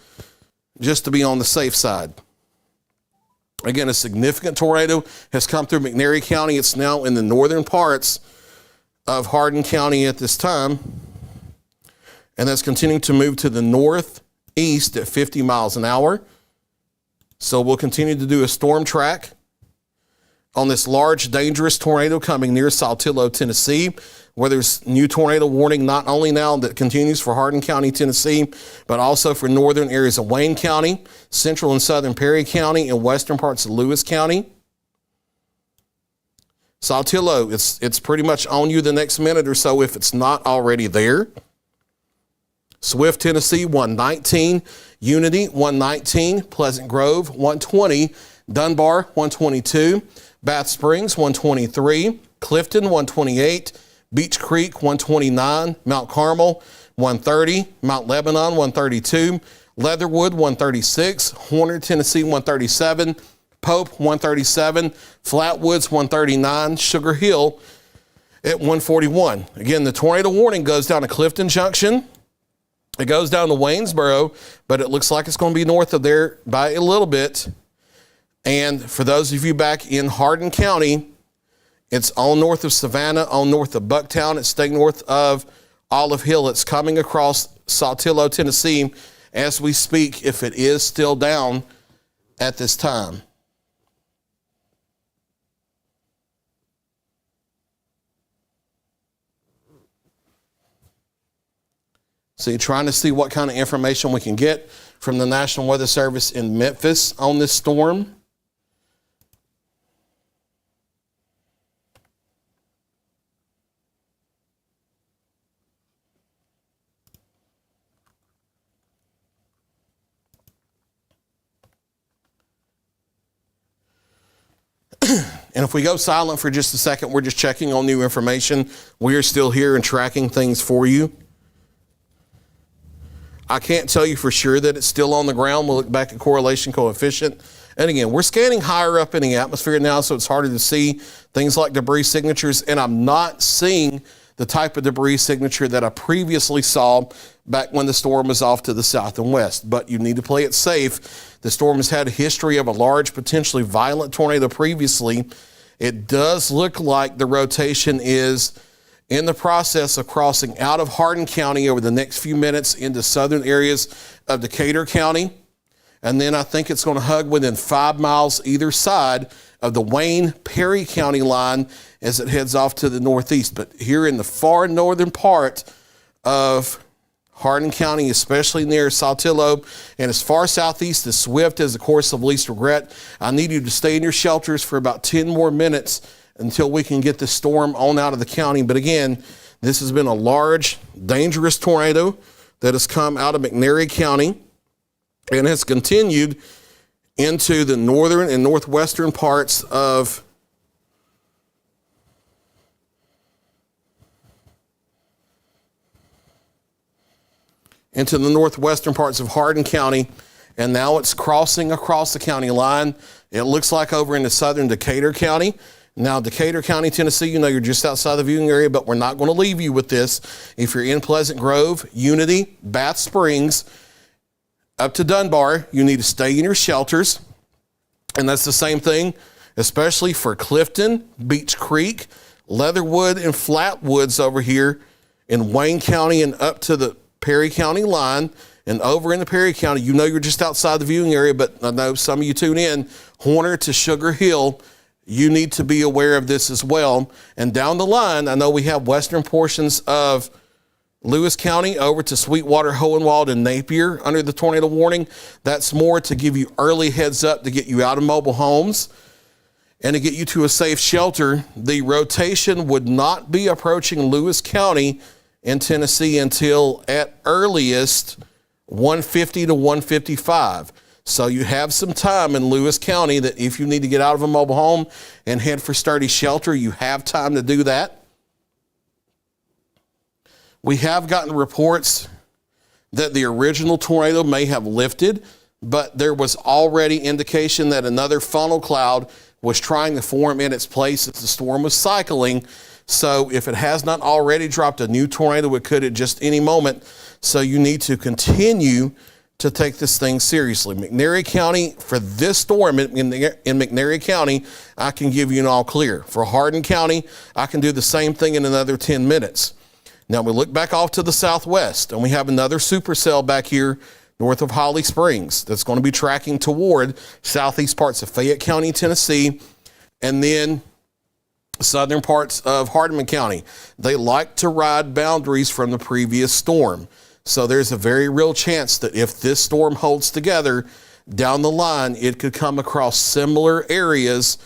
just to be on the safe side. Again, a significant tornado has come through McNairy County. It's now in the northern parts of Hardin County at this time. And that's continuing to move to the northeast at 50 miles an hour. So we'll continue to do a storm track on this large, dangerous tornado coming near Saltillo, Tennessee, where there's new tornado warning not only now that continues for Hardin County, Tennessee, but also for northern areas of Wayne County, central and southern Perry County, and western parts of Lewis County. Saltillo, it's pretty much on you the next minute or so if it's not already there. Swift, Tennessee, 119. Unity, 119. Pleasant Grove, 120. Dunbar, 122. Bath Springs, 123. Clifton, 128. Beach Creek, 129. Mount Carmel, 130. Mount Lebanon, 132. Leatherwood, 136. Horner, Tennessee, 137. Pope, 137. Flatwoods, 139. Sugar Hill at 141. Again, the tornado warning goes down to Clifton Junction. It goes down to Waynesboro, but it looks like it's going to be north of there by a little bit. And for those of you back in Hardin County, it's on north of Savannah, on north of Bucktown. It's staying north of Olive Hill. It's coming across Saltillo, Tennessee as we speak, if it is still down at this time. So you're trying to see what kind of information we can get from the National Weather Service in Memphis on this storm. And if we go silent for just a second, we're just checking on new information. We are still here and tracking things for you. I can't tell you for sure that it's still on the ground. We'll look back at correlation coefficient. And again, we're scanning higher up in the atmosphere now, so it's harder to see things like debris signatures. And I'm not seeing the type of debris signature that I previously saw back when the storm was off to the south and west. But you need to play it safe. The storm has had a history of a large, potentially violent tornado previously. It does look like the rotation is in the process of crossing out of Hardin County over the next few minutes into southern areas of Decatur County. And then I think it's going to hug within 5 miles either side of the Wayne-Perry County line as it heads off to the northeast. But here in the far northern part of Hardin County, especially near Saltillo, and as far southeast as Swift as the course of least regret, I need you to stay in your shelters for about 10 more minutes until we can get the storm on out of the county. But again, this has been a large, dangerous tornado that has come out of McNairy County and has continued into the northern and northwestern parts of Hardin County, and now it's crossing across the county line. It looks like over into southern Decatur County. Now, Decatur County, Tennessee, you know you're just outside the viewing area, but we're not going to leave you with this. If you're in Pleasant Grove, Unity, Bath Springs, up to Dunbar, you need to stay in your shelters. And that's the same thing, especially for Clifton, Beach Creek, Leatherwood, and Flatwoods over here in Wayne County and up to the Perry County line. And over in the Perry County, you know you're just outside the viewing area, but I know some of you tune in. Horner to Sugar Hill, you need to be aware of this as well. And down the line, I know we have western portions of Lewis County over to Sweetwater, Hohenwald, and Napier under the tornado warning. That's more to give you early heads up to get you out of mobile homes and to get you to a safe shelter. The rotation would not be approaching Lewis County in Tennessee until at earliest 150 to 155. So you have some time in Lewis County that if you need to get out of a mobile home and head for sturdy shelter, you have time to do that. We have gotten reports that the original tornado may have lifted, but there was already indication that another funnel cloud was trying to form in its place as the storm was cycling. So if it has not already dropped a new tornado, it could at just any moment. So you need to continue to take this thing seriously. McNairy County, for this storm in McNairy County, I can give you an all clear. For Hardin County, I can do the same thing in another 10 minutes. Now we look back off to the southwest, and we have another supercell back here north of Holly Springs that's going to be tracking toward southeast parts of Fayette County, Tennessee, and then southern parts of Hardeman County. They like to ride boundaries from the previous storm. So there's a very real chance that if this storm holds together down the line, it could come across similar areas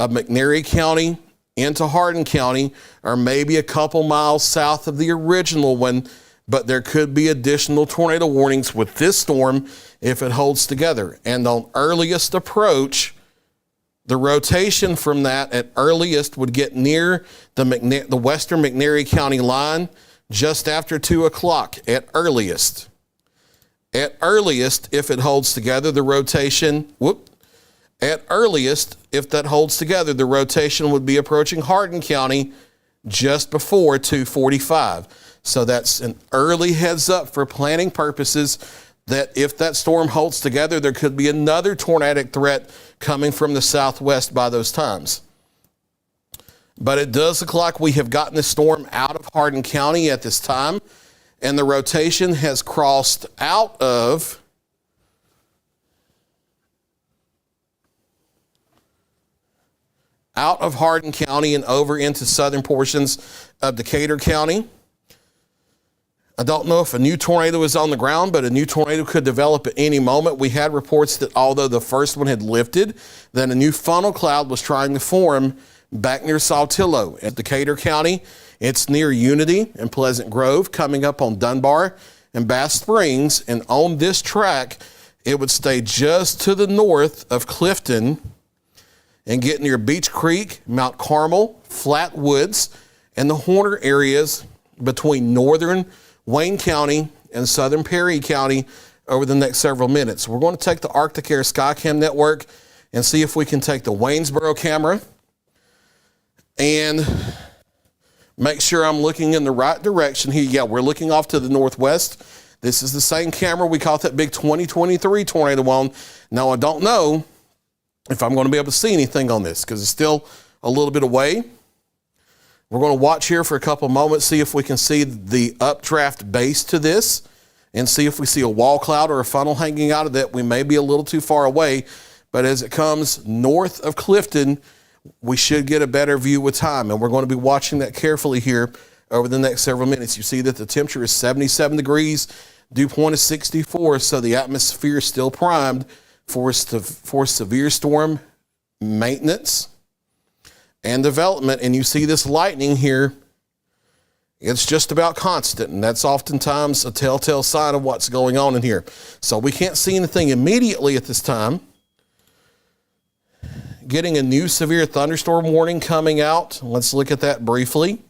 of McNairy County into Hardin County, or maybe a couple miles south of the original one, but there could be additional tornado warnings with this storm if it holds together. And on earliest approach, the rotation from that at earliest would get near the western McNairy County line just after 2 o'clock at earliest. At earliest, if it holds together, the rotation, at earliest, if that holds together, the rotation would be approaching Hardin County just before 2:45. So that's an early heads up for planning purposes that if that storm holds together, there could be another tornadic threat coming from the southwest by those times. But it does look like we have gotten the storm out of Hardin County at this time, and the rotation has crossed out of Hardin County and over into southern portions of Decatur County. I don't know if a new tornado is on the ground, but a new tornado could develop at any moment. We had reports that although the first one had lifted, then a new funnel cloud was trying to form back near Saltillo at Decatur County. It's near Unity and Pleasant Grove, coming up on Dunbar and Bass Springs. And on this track, it would stay just to the north of Clifton and get near Beach Creek, Mount Carmel, Flat Woods, and the Horner areas between northern Wayne County and southern Perry County over the next several minutes. We're going to take the Arctic Air Skycam network and see if we can take the Waynesboro camera and make sure I'm looking in the right direction here. Yeah, we're looking off to the northwest. This is the same camera we caught that big 2023 tornado on. Now, I don't know if I'm going to be able to see anything on this because it's still a little bit away. We're going to watch here for a couple of moments, see if we can see the updraft base to this and see if we see a wall cloud or a funnel hanging out of that. We may be a little too far away, but as it comes north of Clifton, we should get a better view with time, and we're going to be watching that carefully here over the next several minutes. You see that the temperature is 77 degrees, dew point is 64, so the atmosphere is still primed for severe storm maintenance and development. And you see this lightning here, it's just about constant, and that's oftentimes a telltale sign of what's going on in here. So we can't see anything immediately at this time. Getting a new severe thunderstorm warning coming out. Let's look at that briefly.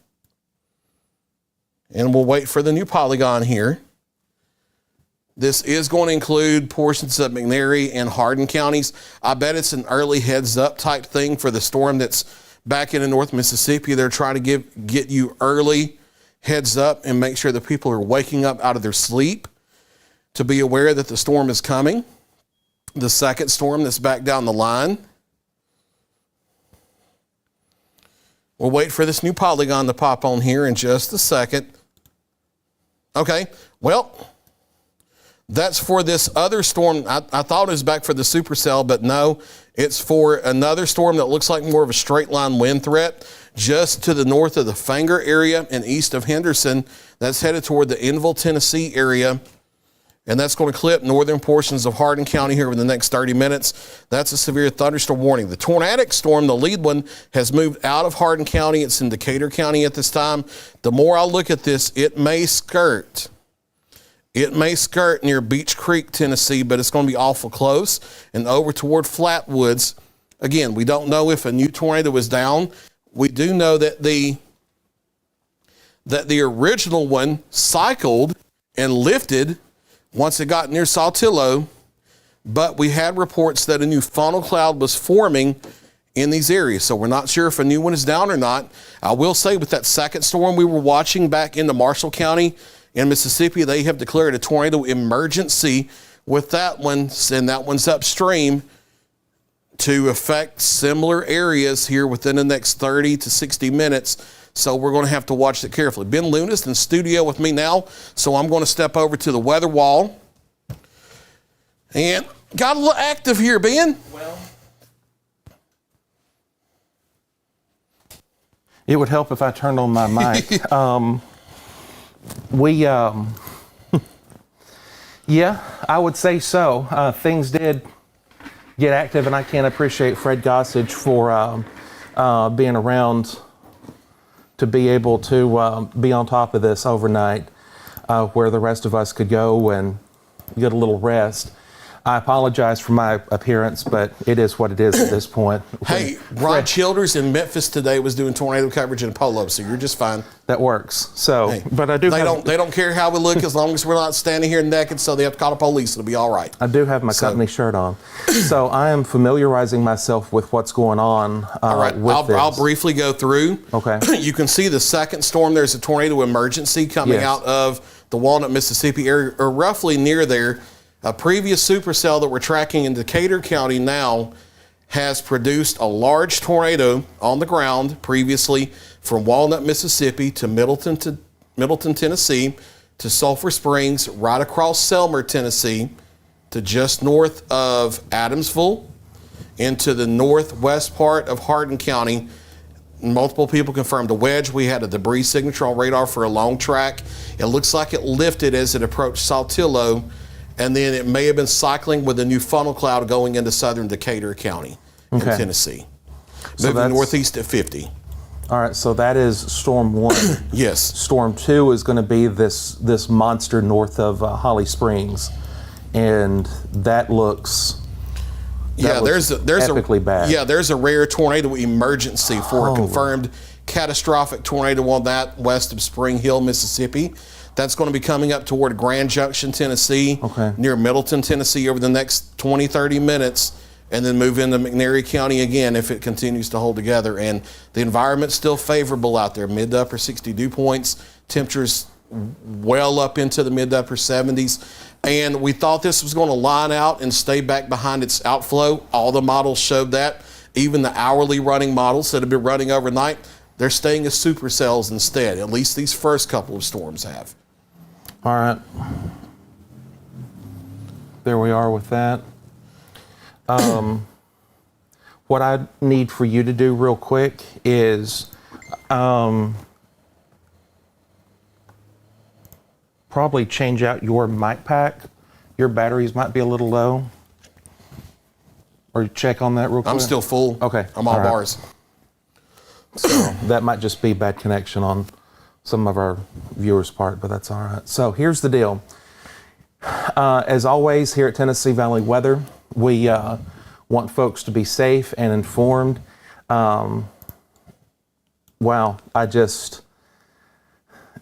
And we'll wait for the new polygon here. This is going to include portions of McNairy and Hardin counties. I bet it's an early heads up type thing for the storm that's back into North Mississippi. They're trying to get you early heads up and make sure that people are waking up out of their sleep to be aware that the storm is coming. The second storm that's back down the line. We'll wait for this new polygon to pop on here in just a second. Okay, well, That's for this other storm. I thought it was back for the supercell, but no, it's for another storm that looks like more of a straight line wind threat just to the north of the Fanger area and east of Henderson. That's headed toward the Enville, Tennessee area. And that's going to clip northern portions of Hardin County here over the next 30 minutes. That's a severe thunderstorm warning. The tornadic storm, the lead one, has moved out of Hardin County. It's in Decatur County at this time. The more I look at this, it may skirt near Beech Creek, Tennessee, but it's going to be awful close and over toward Flatwoods. Again, we don't know if a new tornado is down. We do know that the original one cycled and lifted once it got near Saltillo, but we had reports that a new funnel cloud was forming in these areas. So we're not sure if a new one is down or not. I will say with that second storm we were watching back into Marshall County in Mississippi, they have declared a tornado emergency with that one, and that one's upstream to affect similar areas here within the next 30 to 60 minutes. So we're going to have to watch it carefully. Ben Lunas in studio with me now, so I'm going to step over to the weather wall. And got a little active here, Ben. Well, it would help if I turned on my mic. Yeah, I would say so. Things did get active, and I can't appreciate Fred Gossage for being around to be able to be on top of this overnight, where the rest of us could go and get a little rest. I apologize for my appearance, but it is what it is at this point. Hey, Rod Childers in Memphis today was doing tornado coverage in a polo, so you're just fine. That works. So, hey, but I do. They don't care how we look as long as we're not standing here naked. So they have to call the police. It'll be all right. I do have my company shirt on, so I am familiarizing myself with what's going on. All right, I'll briefly go through. Okay. You can see the second storm. There's a tornado emergency coming out of the Walnut, Mississippi area, or roughly near there. A previous supercell that we're tracking in Decatur County now has produced a large tornado on the ground previously from Walnut, Mississippi to Middleton, Tennessee, to Sulphur Springs, right across Selmer, Tennessee, to just north of Adamsville, into the northwest part of Hardin County. Multiple people confirmed a wedge. We had a debris signature on radar for a long track. It looks like it lifted as it approached Saltillo, and then it may have been cycling with a new funnel cloud going into southern Decatur County in Tennessee. So moving northeast at 50. All right, so that is Storm 1. Yes. Storm 2 is going to be this monster north of Holly Springs, and that looks there's epically bad. Yeah, there's a rare tornado emergency for a confirmed catastrophic tornado on that west of Spring Hill, Mississippi. That's going to be coming up toward Grand Junction, Tennessee, near Middleton, Tennessee over the next 20, 30 minutes, and then move into McNairy County again if it continues to hold together. And the environment's still favorable out there, mid to upper 60 dew points, temperatures well up into the mid to upper 70s. And we thought this was going to line out and stay back behind its outflow. All the models showed that. Even the hourly running models that have been running overnight, they're staying as supercells instead. At least these first couple of storms have. All right. There we are with that. What I need for you to do real quick is probably change out your mic pack. Your batteries might be a little low. Or check on that real quick. I'm still full. Okay. I'm all bars. So that might just be bad connection on some of our viewers' part, but that's all right. So here's the deal. As always, here at Tennessee Valley Weather, we want folks to be safe and informed.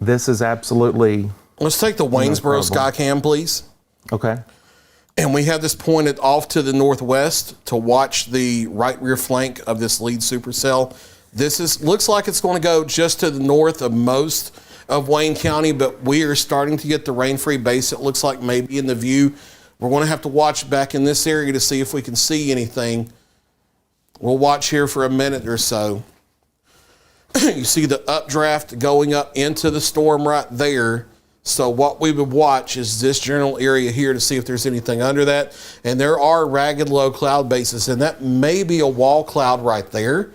This is absolutely... Let's take the Waynesboro Skycam, please. Okay. And we have this pointed off to the northwest to watch the right rear flank of this lead supercell. This looks like it's going to go just to the north of most of Wayne County, but we are starting to get the rain-free base. It looks like maybe in the view. We're going to have to watch back in this area to see if we can see anything. We'll watch here for a minute or so. You see the updraft going up into the storm right there. So what we would watch is this general area here to see if there's anything under that. And there are ragged low cloud bases, and that may be a wall cloud right there.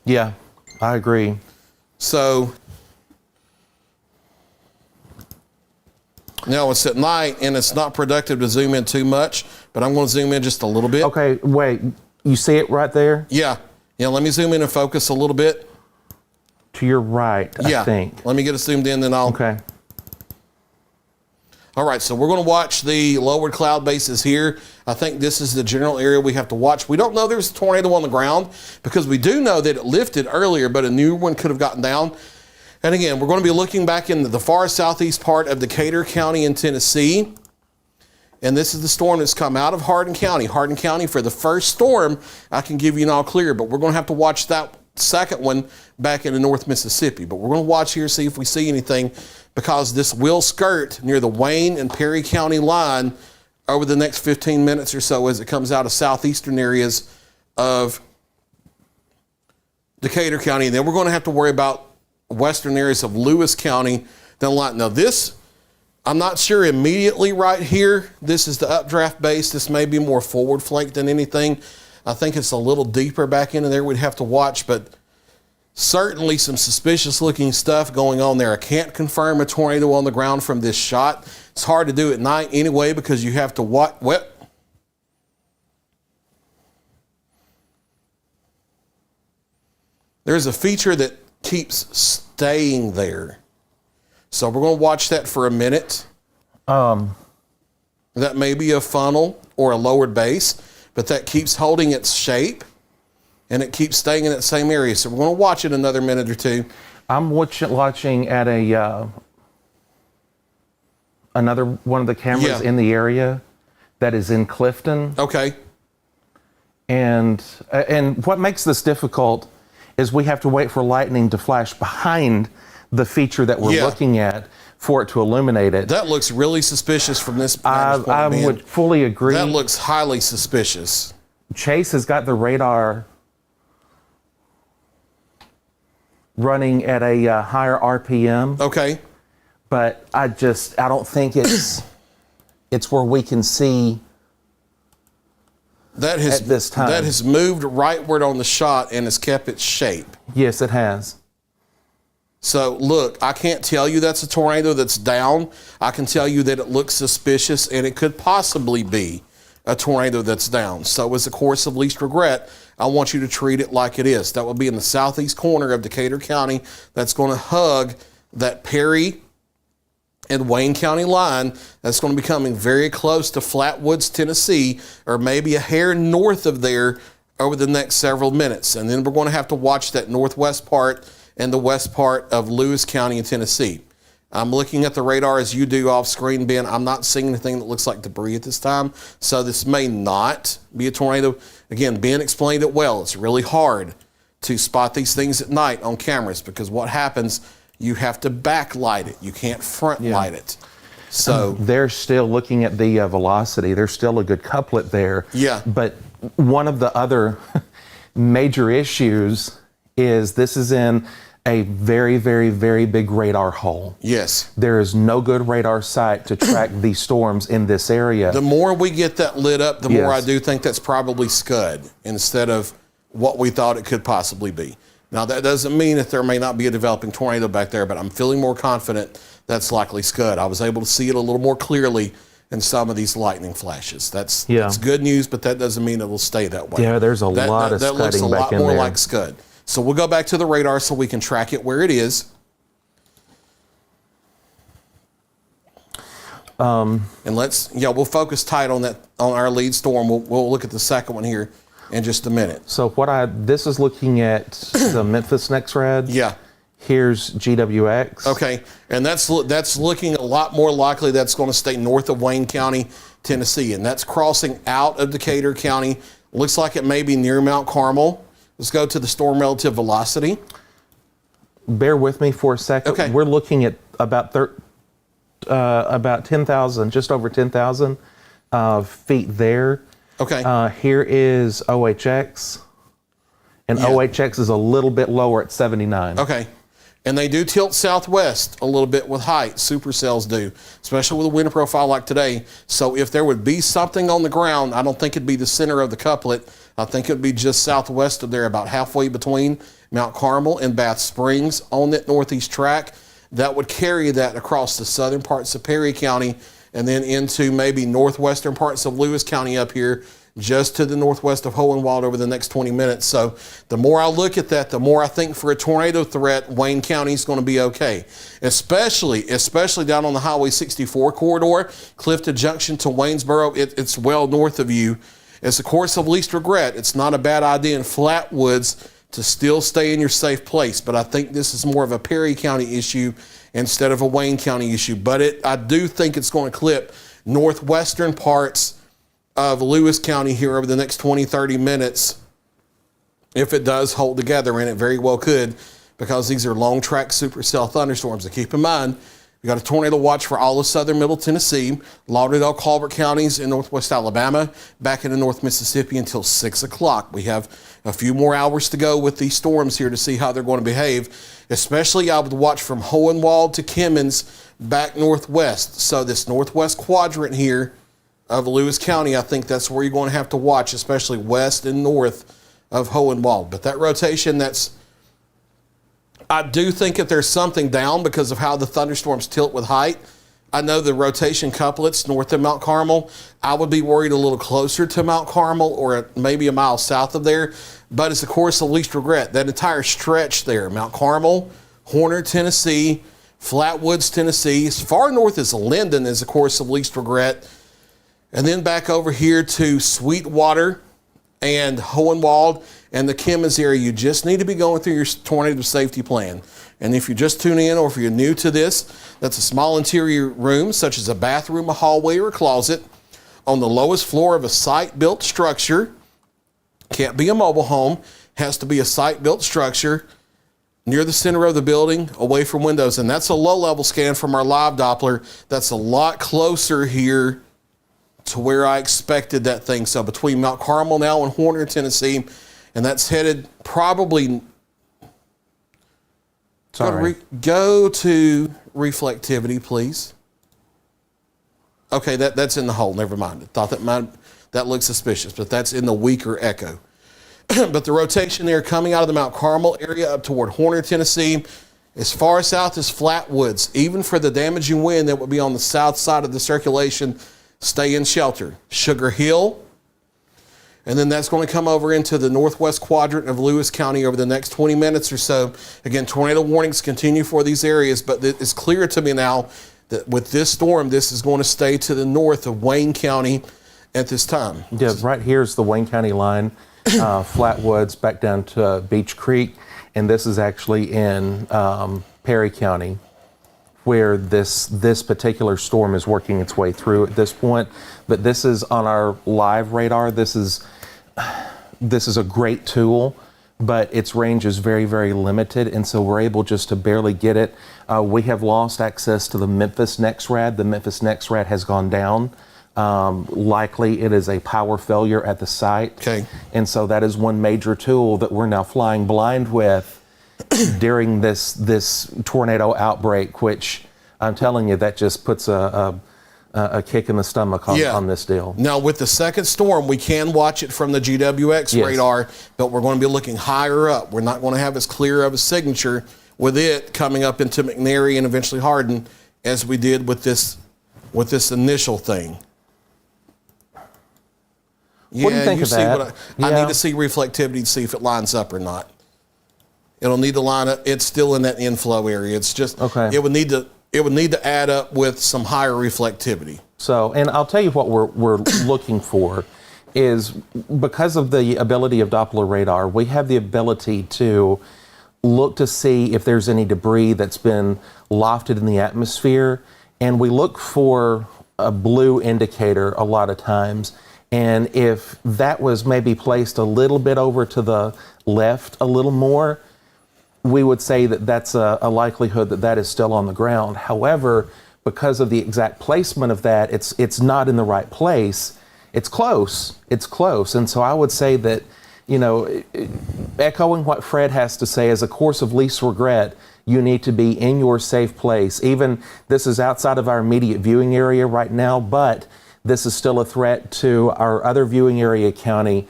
Yeah, I agree. So now it's at night, and it's not productive to zoom in too much, but I'm going to zoom in just a little bit. Okay, wait. You see it right there? Yeah. Yeah, let me zoom in and focus a little bit. To your right, I think. Let me get it zoomed in, then I'll... Okay. All right, so we're going to watch the lowered cloud bases here. I think this is the general area we have to watch. We don't know there's a tornado on the ground because we do know that it lifted earlier, but a new one could have gotten down. And again, we're going to be looking back into the far southeast part of Decatur County in Tennessee. And this is the storm that's come out of Hardin County. Hardin County, for the first storm, I can give you an all clear, but we're going to have to watch that second one back into North Mississippi. But we're going to watch here, see if we see anything, because this will skirt near the Wayne and Perry County line over the next 15 minutes or so as it comes out of southeastern areas of Decatur County. And then we're going to have to worry about western areas of Lewis County. Now this, I'm not sure immediately right here. This is the updraft base. This may be more forward flank than anything. I think it's a little deeper back into there we'd have to watch, but certainly some suspicious looking stuff going on there. I can't confirm a tornado on the ground from this shot. It's hard to do at night anyway because you have to watch. There's a feature that keeps staying there. So we're going to watch that for a minute. That may be a funnel or a lowered base, but that keeps holding its shape and it keeps staying in that same area. So we're going to watch it another minute or two. I'm watching at a another one of the cameras in the area that is in Clifton. Okay. And what makes this difficult is we have to wait for lightning to flash behind the feature that we're looking at for it to illuminate it. That looks really suspicious from this point. I would fully agree. That looks highly suspicious. Chase has got the radar running at a higher RPM. Okay. But I don't think it's where we can see that has, at this time. That has moved rightward on the shot and has kept its shape. Yes, it has. So look, I can't tell you that's a tornado that's down. I can tell you that it looks suspicious and it could possibly be a tornado that's down. So as a course of least regret, I want you to treat it like it is. That will be in the southeast corner of Decatur County. That's going to hug that Perry and Wayne County line. That's going to be coming very close to Flatwoods, Tennessee, or maybe a hair north of there over the next several minutes. And then we're going to have to watch that northwest part and the west part of Lewis County in Tennessee. I'm looking at the radar as you do off screen, Ben. I'm not seeing anything that looks like debris at this time. So this may not be a tornado. Again, Ben explained it well. It's really hard to spot these things at night on cameras because what happens, you have to backlight it. You can't front light it. So they're still looking at the velocity. There's still a good couplet there. Yeah. But one of the other major issues is this is in a very, very, very big radar hole. Yes. There is no good radar site to track these storms in this area. The more we get that lit up, the more I do think that's probably Scud instead of what we thought it could possibly be. Now, that doesn't mean that there may not be a developing tornado back there, but I'm feeling more confident that's likely Scud. I was able to see it a little more clearly in some of these lightning flashes. That's good news, but that doesn't mean it will stay that way. Yeah, there's a lot of scudding back in there. That looks a lot more like Scud. So we'll go back to the radar so we can track it where it is. And we'll focus tight on that, on our lead storm. We'll look at the second one here in just a minute. So this is looking at the Memphis NexRad. Yeah. Here's GWX. Okay, and that's looking a lot more likely that's going to stay north of Wayne County, Tennessee, and that's crossing out of Decatur County. Looks like it may be near Mount Carmel. Let's go to the storm relative velocity. Bear with me for a second. Okay. We're looking at about 10,000, just over 10,000 feet there. Okay. Here is OHX, and OHX is a little bit lower at 79. Okay. And they do tilt southwest a little bit with height. Supercells do, especially with a wind profile like today. So if there would be something on the ground, I don't think it'd be the center of the couplet. I think it'd be just southwest of there, about halfway between Mount Carmel and Bath Springs on that northeast track. That would carry that across the southern parts of Perry County and then into maybe northwestern parts of Lewis County up here, just to the northwest of Hohenwald over the next 20 minutes. So the more I look at that, the more I think for a tornado threat, Wayne County is going to be okay. Especially down on the Highway 64 corridor, Clifton Junction to Waynesboro, it's well north of you. It's a course of least regret. It's not a bad idea in Flatwoods to still stay in your safe place, but I think this is more of a Perry County issue instead of a Wayne County issue. But I do think it's going to clip northwestern parts of Lewis County here over the next 20, 30 minutes if it does hold together, and it very well could, because these are long track supercell thunderstorms. And keep in mind, we got a tornado watch for all of southern Middle Tennessee, Lauderdale, Colbert counties in northwest Alabama, back into North Mississippi until 6 o'clock. We have a few more hours to go with these storms here to see how they're going to behave. Especially I would watch from Hohenwald to Kimmins back northwest. So this northwest quadrant here of Lewis County, I think that's where you're going to have to watch, especially west and north of Hohenwald. But that rotation, I do think that there's something down because of how the thunderstorms tilt with height. I know the rotation couplets north of Mount Carmel, I would be worried a little closer to Mount Carmel or maybe a mile south of there. But it's, of course, of least regret. That entire stretch there, Mount Carmel, Horner, Tennessee, Flatwoods, Tennessee, as far north as Linden is, of course, of least regret. And then back over here to Sweetwater and Hohenwald and the Kimmins area. You just need to be going through your tornado safety plan. And if you're just tuning in or if you're new to this, that's a small interior room, such as a bathroom, a hallway, or a closet, on the lowest floor of a site-built structure. Can't be a mobile home. Has to be a site-built structure near the center of the building, away from windows. And that's a low-level scan from our live Doppler. That's a lot closer here to where I expected that thing. So between Mount Carmel now and Horner, Tennessee, and that's headed probably... Sorry. Go to reflectivity, please. Okay, that's in the hole. Never mind. I thought that looked suspicious, but that's in the weaker echo. But the rotation there coming out of the Mount Carmel area up toward Horner, Tennessee, as far south as Flatwoods, even for the damaging wind that would be on the south side of the circulation, stay in shelter. Sugar Hill, and then that's going to come over into the northwest quadrant of Lewis County over the next 20 minutes or so. Again, tornado warnings continue for these areas, but it's clear to me now that with this storm, this is going to stay to the north of Wayne County at this time. Yeah, right here's the Wayne County line, Flatwoods back down to Beach Creek, and this is actually in Perry County, where this particular storm is working its way through at this point. But this is on our live radar. This is a great tool, but its range is very, very limited, and so we're able just to barely get it. We have lost access to the Memphis NexRad. The Memphis NexRad has gone down. Likely it is a power failure at the site. Okay. And so that is one major tool that we're now flying blind with during this tornado outbreak, which I'm telling you, that just puts a kick in the stomach on this deal. Now, with the second storm, we can watch it from the GWX radar, but we're going to be looking higher up. We're not going to have as clear of a signature with it coming up into McNary and eventually Hardin as we did with this initial thing. What do you think of that? I need to see reflectivity to see if it lines up or not. It'll need to line up. It's still in that inflow area. It's just okay. It would need to add up with some higher reflectivity. So, and I'll tell you what we're looking for is, because of the ability of Doppler radar, we have the ability to look to see if there's any debris that's been lofted in the atmosphere, and we look for a blue indicator a lot of times. And if that was maybe placed a little bit over to the left a little more, we would say that that's a likelihood that is still on the ground. However, because of the exact placement of that, it's not in the right place. It's close. And so I would say that, echoing what Fred has to say, as a course of least regret, you need to be in your safe place. Even this is outside of our immediate viewing area right now, but this is still a threat to our other viewing area county,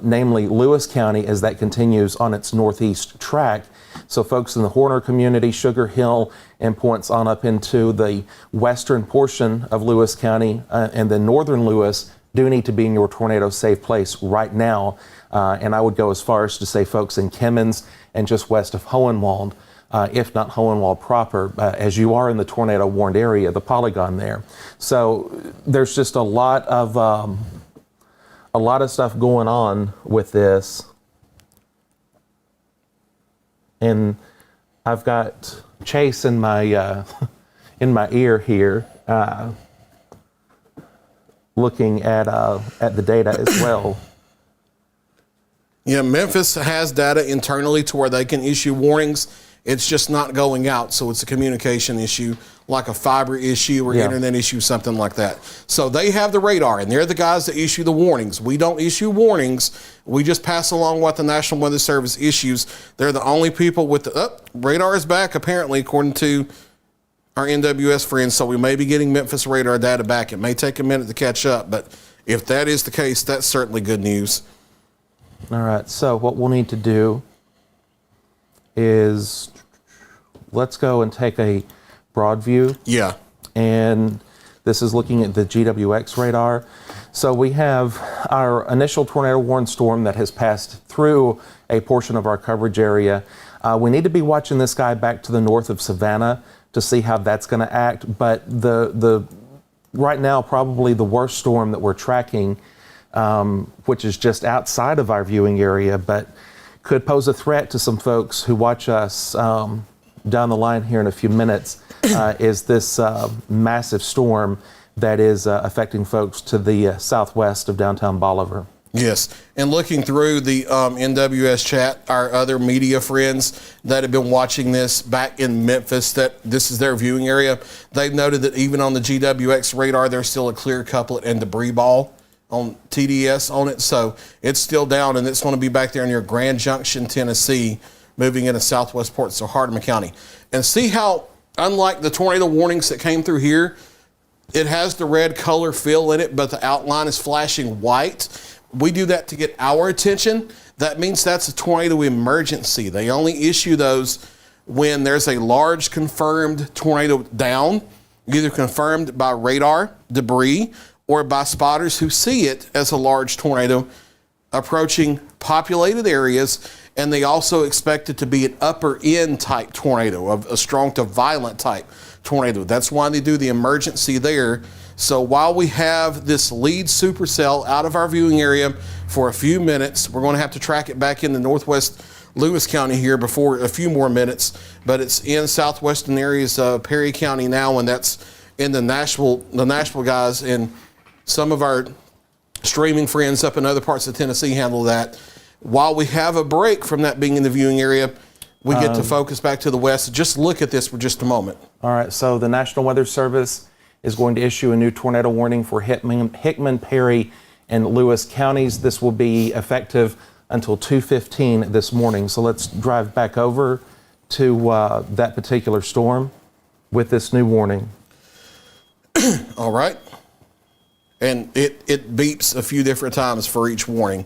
namely Lewis County, as that continues on its northeast track. So folks in the Horner community, Sugar Hill, and points on up into the western portion of Lewis County and then northern Lewis do need to be in your tornado safe place right now. And I would go as far as to say folks in Kimmins and just west of Hohenwald, if not Hohenwald proper, as you are in the tornado warned area, the polygon there. So there's just a lot of stuff going on with this. And I've got Chase in my in my ear here, looking at the data as well. Yeah, Memphis has data internally to where they can issue warnings. It's just not going out, so it's a communication issue, like a fiber issue or internet issue, something like that. So they have the radar, and they're the guys that issue the warnings. We don't issue warnings. We just pass along what the National Weather Service issues. They're the only people with the radar is back, apparently, according to our NWS friends. So we may be getting Memphis radar data back. It may take a minute to catch up, but if that is the case, that's certainly good news. All right, so what we'll need to do is let's go and take a broad view. Yeah. And this is looking at the GWX radar. So we have our initial tornado warned storm that has passed through a portion of our coverage area. We need to be watching this guy back to the north of Savannah to see how that's going to act. But the right now, probably the worst storm that we're tracking, which is just outside of our viewing area, but could pose a threat to some folks who watch us down the line here in a few minutes, is this massive storm that is affecting folks to the southwest of downtown Bolivar. Yes, and looking through the NWS chat, our other media friends that have been watching this back in Memphis, that this is their viewing area, they've noted that even on the GWX radar, there's still a clear couplet and debris ball on TDS on it. So it's still down, and it's going to be back there near Grand Junction, Tennessee, moving into southwest parts of Hardin County. And see how, unlike the tornado warnings that came through here, it has the red color fill in it, but the outline is flashing white. We do that to get our attention. That means that's a tornado emergency. They only issue those when there's a large confirmed tornado down, either confirmed by radar, debris, or by spotters who see it as a large tornado approaching populated areas. And they also expect it to be an upper end type tornado, of a strong to violent type tornado. That's why they do the emergency there. So while we have this lead supercell out of our viewing area for a few minutes, we're going to have to track it back into northwest Lewis County here before a few more minutes, but it's in southwestern areas of Perry County now, and that's in the Nashville guys, and some of our streaming friends up in other parts of Tennessee handle that. While we have a break from that being in the viewing area, we get to focus back to the west. Just look at this for just a moment. All right, so the National Weather Service is going to issue a new tornado warning for Hickman, Perry, and Lewis counties. This will be effective until 2:15 this morning. So let's drive back over to that particular storm with this new warning. All right. And it beeps a few different times for each warning.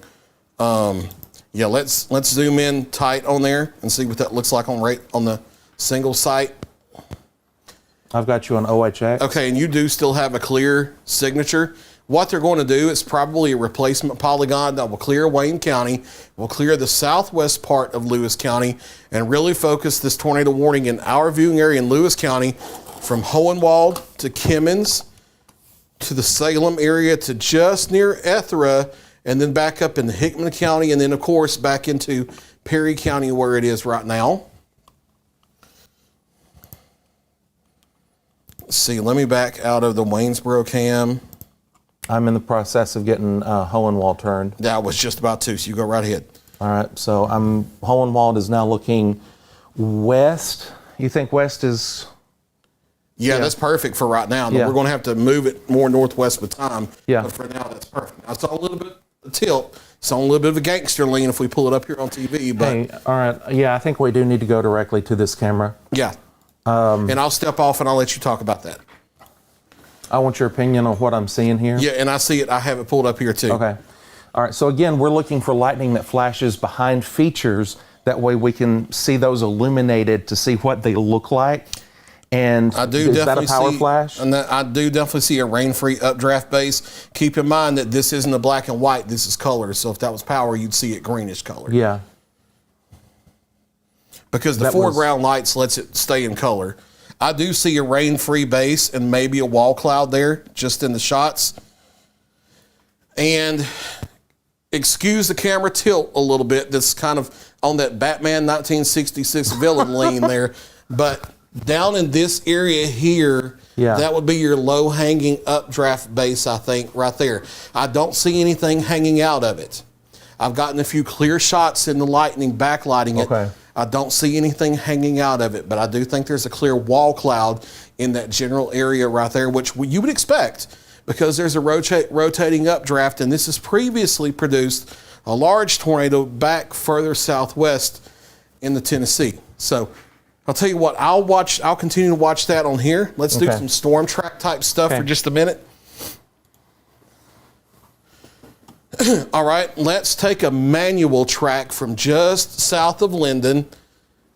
Yeah, let's zoom in tight on there and see what that looks like on the single site. I've got you on OHX. Okay, and you do still have a clear signature. What they're going to do is probably a replacement polygon that will clear Wayne County, will clear the southwest part of Lewis County, and really focus this tornado warning in our viewing area in Lewis County from Hohenwald to Kimmins to the Salem area to just near Ethra, and then back up into Hickman County, and then, of course, back into Perry County where it is right now. Let's see, let me back out of the Waynesboro cam. I'm in the process of getting Hohenwald turned. That was just about to, so you go right ahead. All right, so Hohenwald is now looking west. You think west is... Yeah, that's perfect for right now. We're going to have to move it more northwest with time. Yeah. But for now, that's perfect. Now, it's a little bit of tilt It's on a little bit of a gangster lean if we pull it up here on TV. But Hey, all right. Yeah, I think we do need to go directly to this camera. yeah. And I'll step off and I'll let you talk about that. I want your opinion on what I'm seeing here. Yeah, and I see it. I have it pulled up here too. Okay. All right. So again, we're looking for lightning that flashes behind features. That way we can see those illuminated to see what they look like. And I do is that definitely a power see, flash? And I do definitely see a rain-free updraft base. Keep in mind that this isn't a black and white. This is color. So if that was power, you'd see it greenish color. Yeah. Because the foreground lights lets it stay in color. I do see a rain-free base and maybe a wall cloud there just in the shots. And excuse the camera tilt a little bit. That's kind of on that Batman 1966 villain lean there. But down in this area here, that would be your low-hanging updraft base, I think, right there. I don't see anything hanging out of it. I've gotten a few clear shots in the lightning backlighting it. I don't see anything hanging out of it, but I do think there's a clear wall cloud in that general area right there, which you would expect because there's a rotating updraft, and this has previously produced a large tornado back further southwest in the Tennessee. So I'll tell you what, I'll continue to watch that on here. Let's do some storm track type stuff for just a minute. All right, let's take a manual track from just south of Linden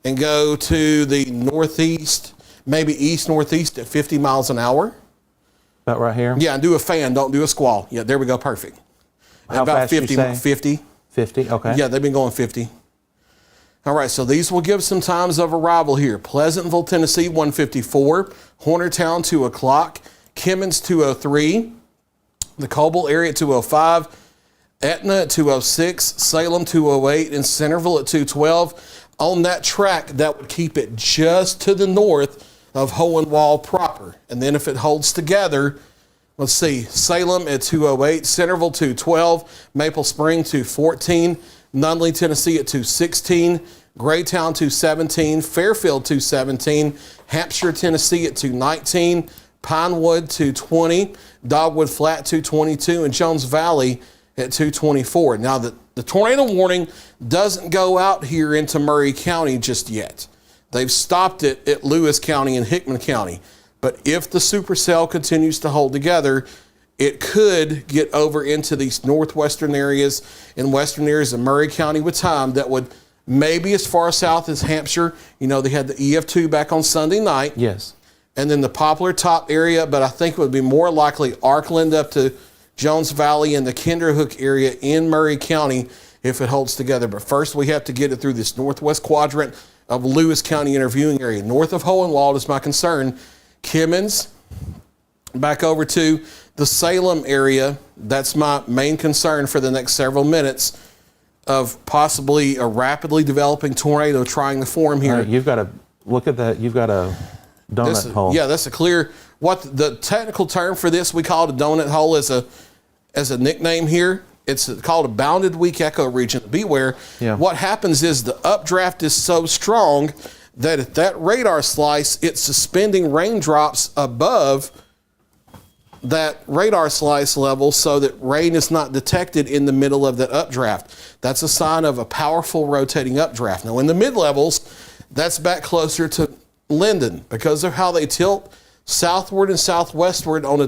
and go to the northeast, maybe east-northeast at 50 miles an hour. About right here? Yeah, and do a fan, don't do a squall. Yeah, there we go, perfect. How about fast 50, 50. 50, okay. Yeah, they've been going 50. All right, so these will give some times of arrival here. Pleasantville, Tennessee, 1:54. Hornertown, 2 o'clock. Kimmins, 2:03. The Coble area, 2:05. Etna at 2:06. Salem, 2:08. And Centerville at 2:12. On that track, that would keep it just to the north of Hohenwald proper. And then if it holds together, let's see, Salem at 2:08. Centerville, 2:12. Maple Spring, 2:14. Nunley, Tennessee at 2:16, Graytown 2:17, Fairfield 2:17, Hampshire, Tennessee at 2:19, Pinewood 2:20, Dogwood Flat 2:22, and Jones Valley at 2:24. Now the tornado warning doesn't go out here into Murray County just yet. They've stopped it at Lewis County and Hickman County. But if the supercell continues to hold together, it could get over into these northwestern areas and western areas of Murray County with time that would maybe as far south as Hampshire. You know, they had the EF2 back on Sunday night. Yes. And then the Poplar Top area, but I think it would be more likely Arkland up to Jones Valley and the Kinderhook area in Murray County if it holds together. But first we have to get it through this northwest quadrant of Lewis County interviewing area. North of Hohenwald is my concern. Kimmins, back over to the Salem area, that's my main concern for the next several minutes of possibly a rapidly developing tornado trying to form here. You've got to look at that. You've got a donut hole. Yeah, that's a clear, what the technical term for this, we call it a donut hole as a nickname here. It's called a bounded weak echo region. Beware. Yeah. What happens is the updraft is so strong that at that radar slice, it's suspending raindrops above that radar slice level so that rain is not detected in the middle of that updraft. That's a sign of a powerful rotating updraft. Now in the mid-levels, that's back closer to Linden because of how they tilt southward and southwestward on a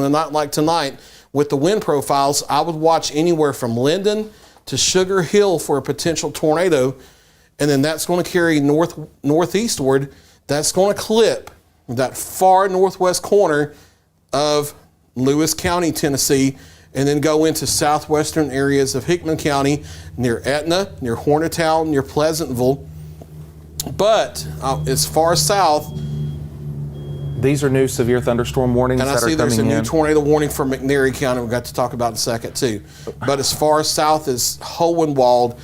night like tonight with the wind profiles. I would watch anywhere from Linden to Sugar Hill for a potential tornado, and then that's going to carry northeastward. That's going to clip that far northwest corner of Lewis County, Tennessee, and then go into southwestern areas of Hickman County, near Etna, near Hornertown, near Pleasantville. But as far south, these are new severe thunderstorm warnings that are coming in. And I see there's a new tornado warning for McNairy County we've got to talk about in a second too. But as far south as Hohenwald,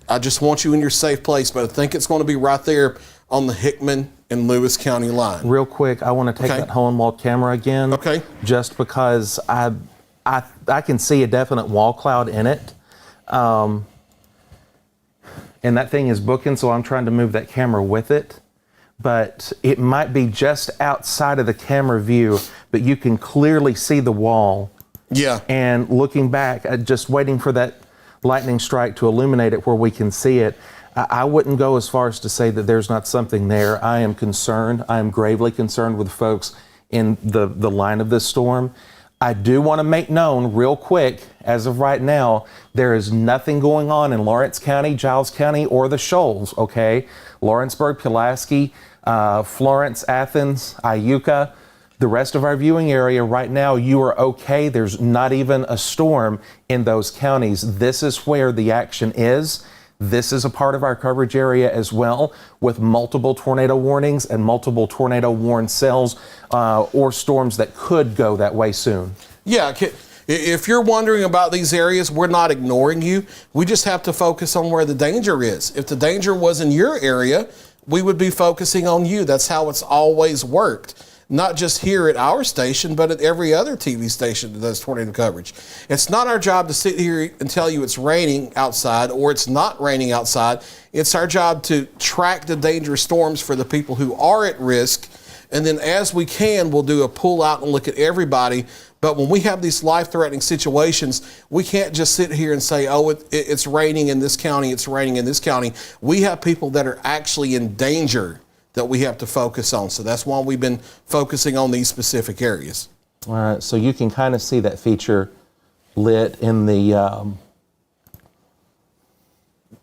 I just want you in your safe place, but I think it's going to be right there on the Hickman and Lewis County line. Real quick, I want to take that Hohenwald camera again. Okay. Just because I can see a definite wall cloud in it. And that thing is booking, so I'm trying to move that camera with it. But it might be just outside of the camera view, but you can clearly see the wall. Yeah. And looking back, just waiting for that lightning strike to illuminate it where we can see it. I wouldn't go as far as to say that there's not something there. I am concerned. I am gravely concerned with folks in the line of this storm. I do want to make known real quick, as of right now, there is nothing going on in Lawrence County, Giles County, or the Shoals, okay? Lawrenceburg, Pulaski, Florence, Athens, Iuka, the rest of our viewing area right now, you are okay. There's not even a storm in those counties. This is where the action is. This is a part of our coverage area as well, with multiple tornado warnings and multiple tornado warned cells or storms that could go that way soon. Yeah, if you're wondering about these areas, we're not ignoring you. We just have to focus on where the danger is. If the danger was in your area, we would be focusing on you. That's how it's always worked. Not just here at our station, but at every other TV station that does tornado coverage. It's not our job to sit here and tell you it's raining outside or it's not raining outside. It's our job to track the dangerous storms for the people who are at risk. And then as we can, we'll do a pull out and look at everybody. But when we have these life-threatening situations, we can't just sit here and say, oh, it's raining in this county, it's raining in this county. We have people that are actually in danger that we have to focus on. So that's why we've been focusing on these specific areas. All right, so you can kind of see that feature lit in the,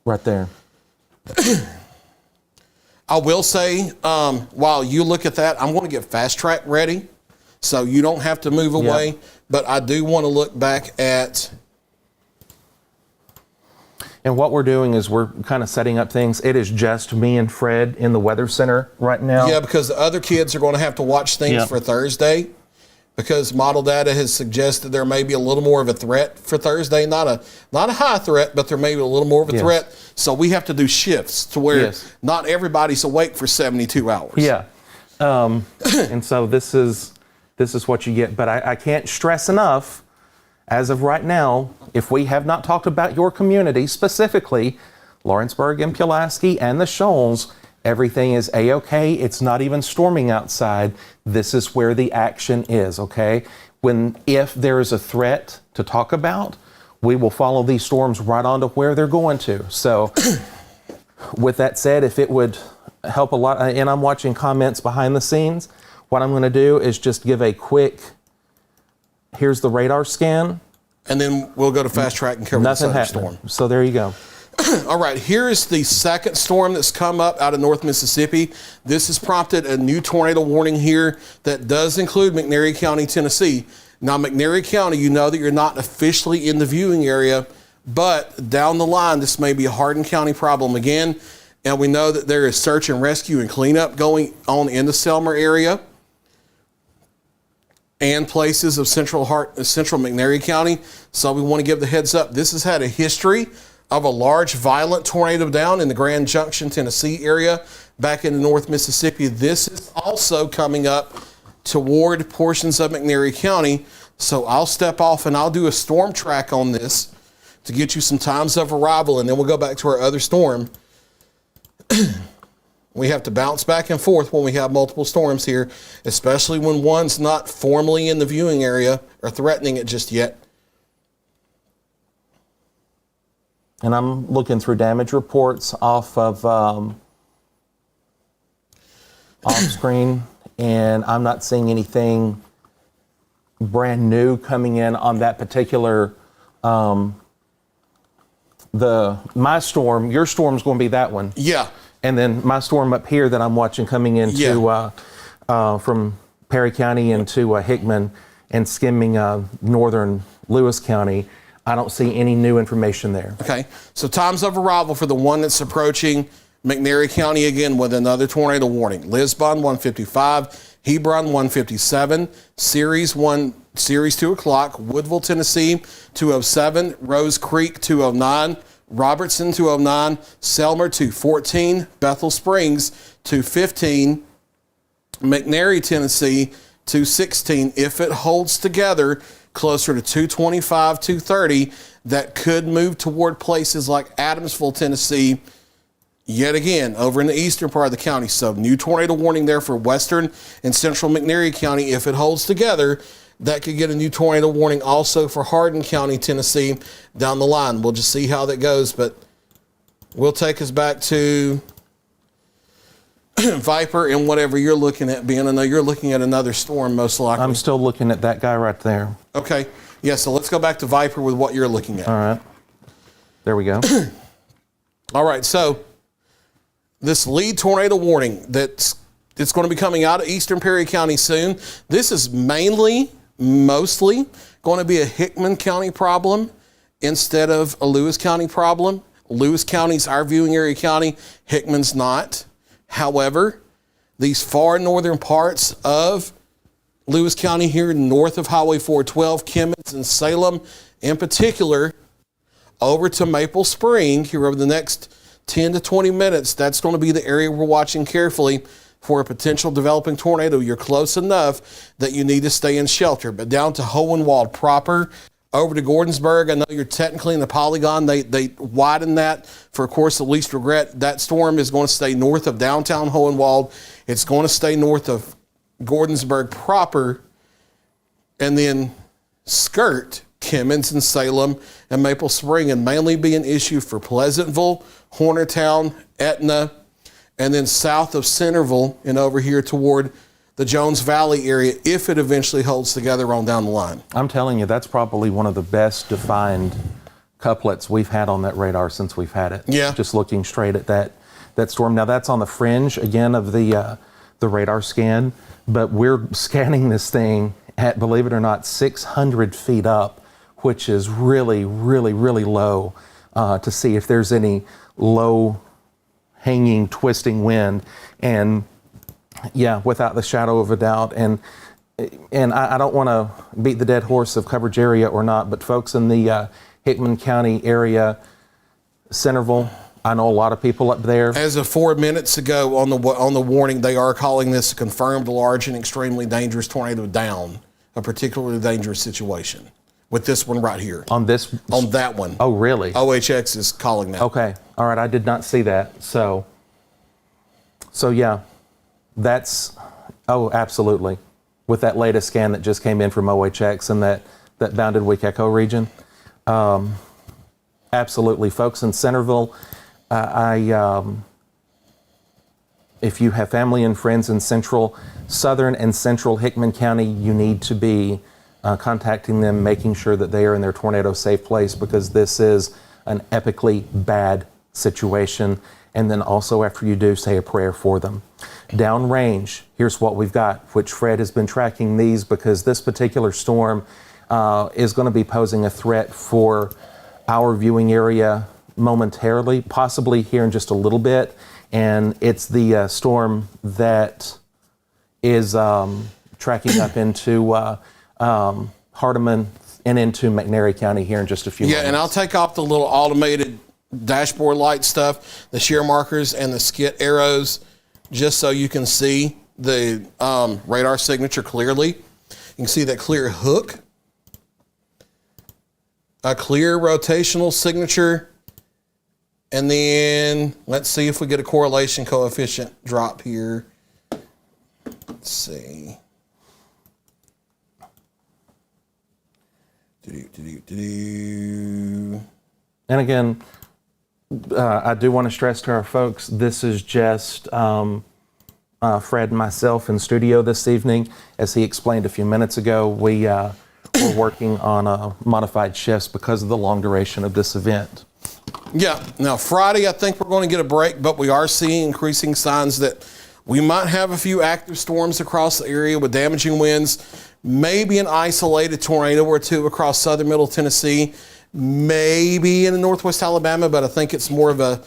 right there. I will say, while you look at that, I'm going to get Fast Track ready so you don't have to move away. Yep. But I do want to look back at... And what we're doing is we're kind of setting up things. It is just me and Fred in the Weather Center right now. Yeah, because the other kids are going to have to watch things for Thursday, because model data has suggested there may be a little more of a threat for Thursday. Not a high threat, but there may be a little more of a threat. So we have to do shifts to where not everybody's awake for 72 hours. Yeah. And so this is what you get. But I can't stress enough, as of right now, if we have not talked about your community, specifically Lawrenceburg and Pulaski and the Shoals, everything is A-OK. It's not even storming outside. This is where the action is, okay? If there is a threat to talk about, we will follow these storms right on to where they're going to. So with that said, if it would help a lot, and I'm watching comments behind the scenes, what I'm going to do is just give a quick, here's the radar scan. And then we'll go to Fast Track and cover Nothing the storm. So there you go. All right, here is the second storm that's come up out of North Mississippi. This has prompted a new tornado warning here that does include McNairy County, Tennessee. Now, McNairy County, you know that you're not officially in the viewing area, but down the line, this may be a Hardin County problem again. And we know that there is search and rescue and cleanup going on in the Selmer area and places of central McNairy County. So we want to give the heads up. This has had a history of a large violent tornado down in the Grand Junction, Tennessee area back in North Mississippi. This is also coming up toward portions of McNairy County. So I'll step off and I'll do a storm track on this to get you some times of arrival, and then we'll go back to our other storm. We have to bounce back and forth when we have multiple storms here, especially when one's not formally in the viewing area or threatening it just yet. And I'm looking through damage reports off of off screen, and I'm not seeing anything brand new coming in on that particular, my storm. Your storm's going to be that one. Yeah. And then my storm up here that I'm watching coming into from Perry County into Hickman and skimming northern Lewis County, I don't see any new information there. Okay, so times of arrival for the one that's approaching McNairy County again with another tornado warning. Lisbon 155, Hebron 157, Ceres 2 o'clock, Woodville, Tennessee 207, Rose Creek 209, Robertson 209, Selmer 214, Bethel Springs 215, McNairy, Tennessee 216. If it holds together closer to 225, 230, that could move toward places like Adamsville, Tennessee, yet again over in the eastern part of the county. So new tornado warning there for western and central McNairy County if it holds together. that could get a new tornado warning also for Hardin County, Tennessee down the line. We'll just see how that goes, but we'll take us back to Viper and whatever you're looking at, Ben. I know you're looking at another storm most likely. I'm still looking at that guy right there. Okay. Yeah, so let's go back to Viper with what you're looking at. All right. There we go. All right, so this lead tornado warning it's going to be coming out of Eastern Perry County soon. This is mostly going to be a Hickman County problem instead of a Lewis County problem. Lewis County's our viewing area county. Hickman's not. However, these far northern parts of Lewis County here north of Highway 412, Kimmons and Salem in particular, over to Maple Spring here over the next 10 to 20 minutes, that's going to be the area we're watching carefully for a potential developing tornado. You're close enough that you need to stay in shelter. But down to Hohenwald proper, over to Gordonsburg, I know you're technically in the polygon. They widened that for, of course, the least regret. That storm is going to stay north of downtown Hohenwald. It's going to stay north of Gordonsburg proper and then skirt Kimmons and Salem and Maple Spring and mainly be an issue for Pleasantville, Hornertown, Etna, and then south of Centerville and over here toward the Jones Valley area if it eventually holds together on down the line. I'm telling you, that's probably one of the best defined couplets we've had on that radar since we've had it. Yeah. Just looking straight at that storm. Now that's on the fringe again of the radar scan, but we're scanning this thing at, believe it or not, 600 feet up, which is really, really, really low to see if there's any low hanging, twisting wind. And yeah, without the shadow of a doubt. And I don't want to beat the dead horse of coverage area or not, but folks in the Hickman County area, Centerville, I know a lot of people up there. As of 4 minutes ago on the warning, they are calling this a confirmed large and extremely dangerous tornado down, a particularly dangerous situation with this one right here. On that one. Oh, really? OHX is calling that. Okay. All right. I did not see that. So yeah. That's, absolutely. With that latest scan that just came in from OHX and that bounded weak echo region. Absolutely. Folks in Centerville, if you have family and friends in southern and central Hickman County, you need to be contacting them, making sure that they are in their tornado safe place because this is an epically bad situation. And then also after you do, say a prayer for them. Downrange, here's what we've got, which Fred has been tracking these because this particular storm is going to be posing a threat for our viewing area momentarily, possibly here in just a little bit. And it's the storm that is tracking up into Hardeman and into McNairy County here in just a few minutes. Yeah, and I'll take off the little automated dashboard light stuff, the shear markers and the skit arrows, just so you can see the radar signature clearly. You can see that clear hook, a clear rotational signature, and then let's see if we get a correlation coefficient drop here. Let's see. And again, I do want to stress to our folks, this is just Fred and myself in studio this evening. As he explained a few minutes ago, we're working on modified shifts because of the long duration of this event. Yeah. Now, Friday, I think we're going to get a break, but we are seeing increasing signs that we might have a few active storms across the area with damaging winds, maybe an isolated tornado or two across southern middle Tennessee, maybe in northwest Alabama, but I think it's more of a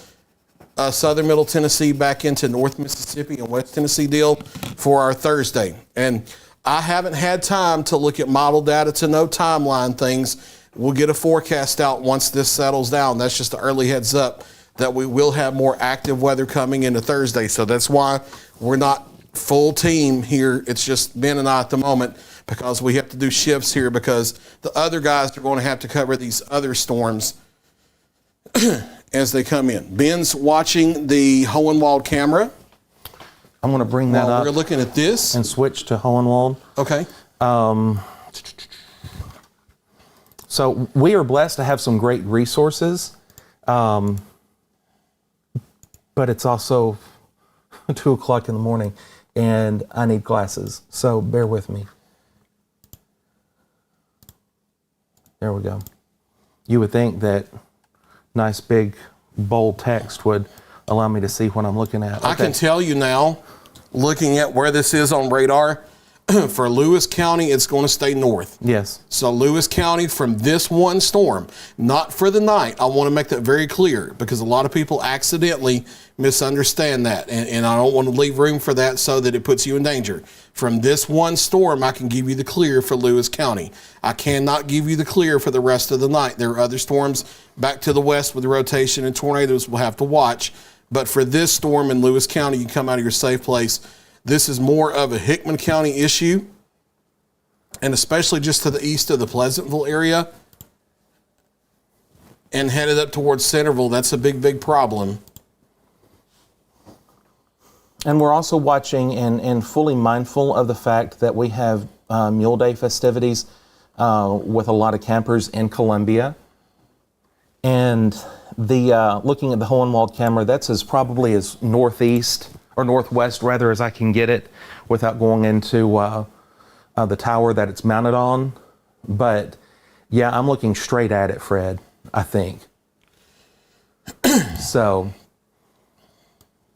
southern middle Tennessee back into north Mississippi and west Tennessee deal for our Thursday. And I haven't had time to look at model data to know timeline things. We'll get a forecast out once this settles down. That's just an early heads up that we will have more active weather coming into Thursday. So that's why we're not full team here. It's just Ben and I at the moment because we have to do shifts here because the other guys are going to have to cover these other storms as they come in. Ben's watching the Hohenwald camera. I'm going to bring that up. We're looking at this. And switch to Hohenwald. Okay. So we are blessed to have some great resources, but it's also 2 o'clock in the morning and I need glasses, so bear with me. There we go. You would think that nice big bold text would allow me to see what I'm looking at. Okay. I can tell you now, looking at where this is on radar, for Lewis County, it's going to stay north. Yes. So Lewis County from this one storm, not for the night. I want to make that very clear because a lot of people accidentally misunderstand that. And I don't want to leave room for that so that it puts you in danger. From this one storm, I can give you the clear for Lewis County. I cannot give you the clear for the rest of the night. There are other storms back to the west with the rotation and tornadoes we'll have to watch. But for this storm in Lewis County, you come out of your safe place. This is more of a Hickman County issue, and especially just to the east of the Pleasantville area and headed up towards Centerville. That's a big, big problem. And we're also watching and fully mindful of the fact that we have Mule Day festivities with a lot of campers in Columbia. And the looking at the Hohenwald camera, that's probably as northeast or northwest rather as I can get it without going into the tower that it's mounted on. But yeah, I'm looking straight at it, Fred, I think. So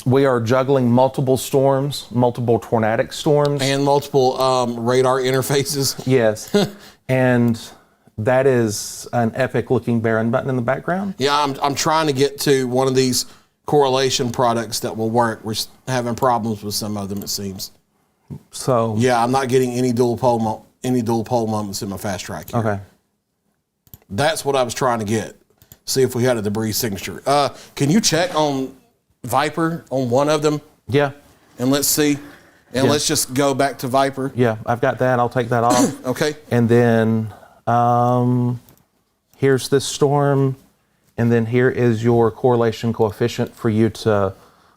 we are juggling multiple storms, multiple tornadic storms. And multiple radar interfaces. Yes. And that is an epic looking Baron button in the background. Yeah, I'm trying to get to one of these correlation products that will work. We're having problems with some of them, it seems. So yeah, I'm not getting any dual pole moments in my fast track here. Okay. That's what I was trying to get. See if we had a debris signature. Can you check on Viper on one of them? Yeah. And let's see. And let's just go back to Viper. Yeah, I've got that. I'll take that off. Okay. And then here's this storm. And then here is your correlation coefficient for you to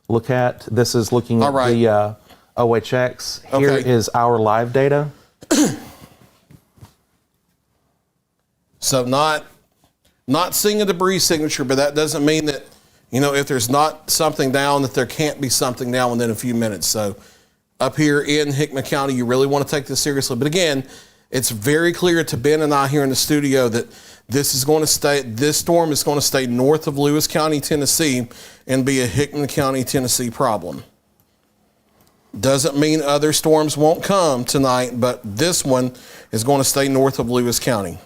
look at. This is looking at the OHX. Here is our live data. So not seeing a debris signature, but that doesn't mean that, if there's not something down, that there can't be something down within a few minutes. So up here in Hickman County, you really want to take this seriously. But again, it's very clear to Ben and I here in the studio that this storm is going to stay north of Lewis County, Tennessee, and be a Hickman County, Tennessee problem. Doesn't mean other storms won't come tonight, but this one is going to stay north of Lewis County.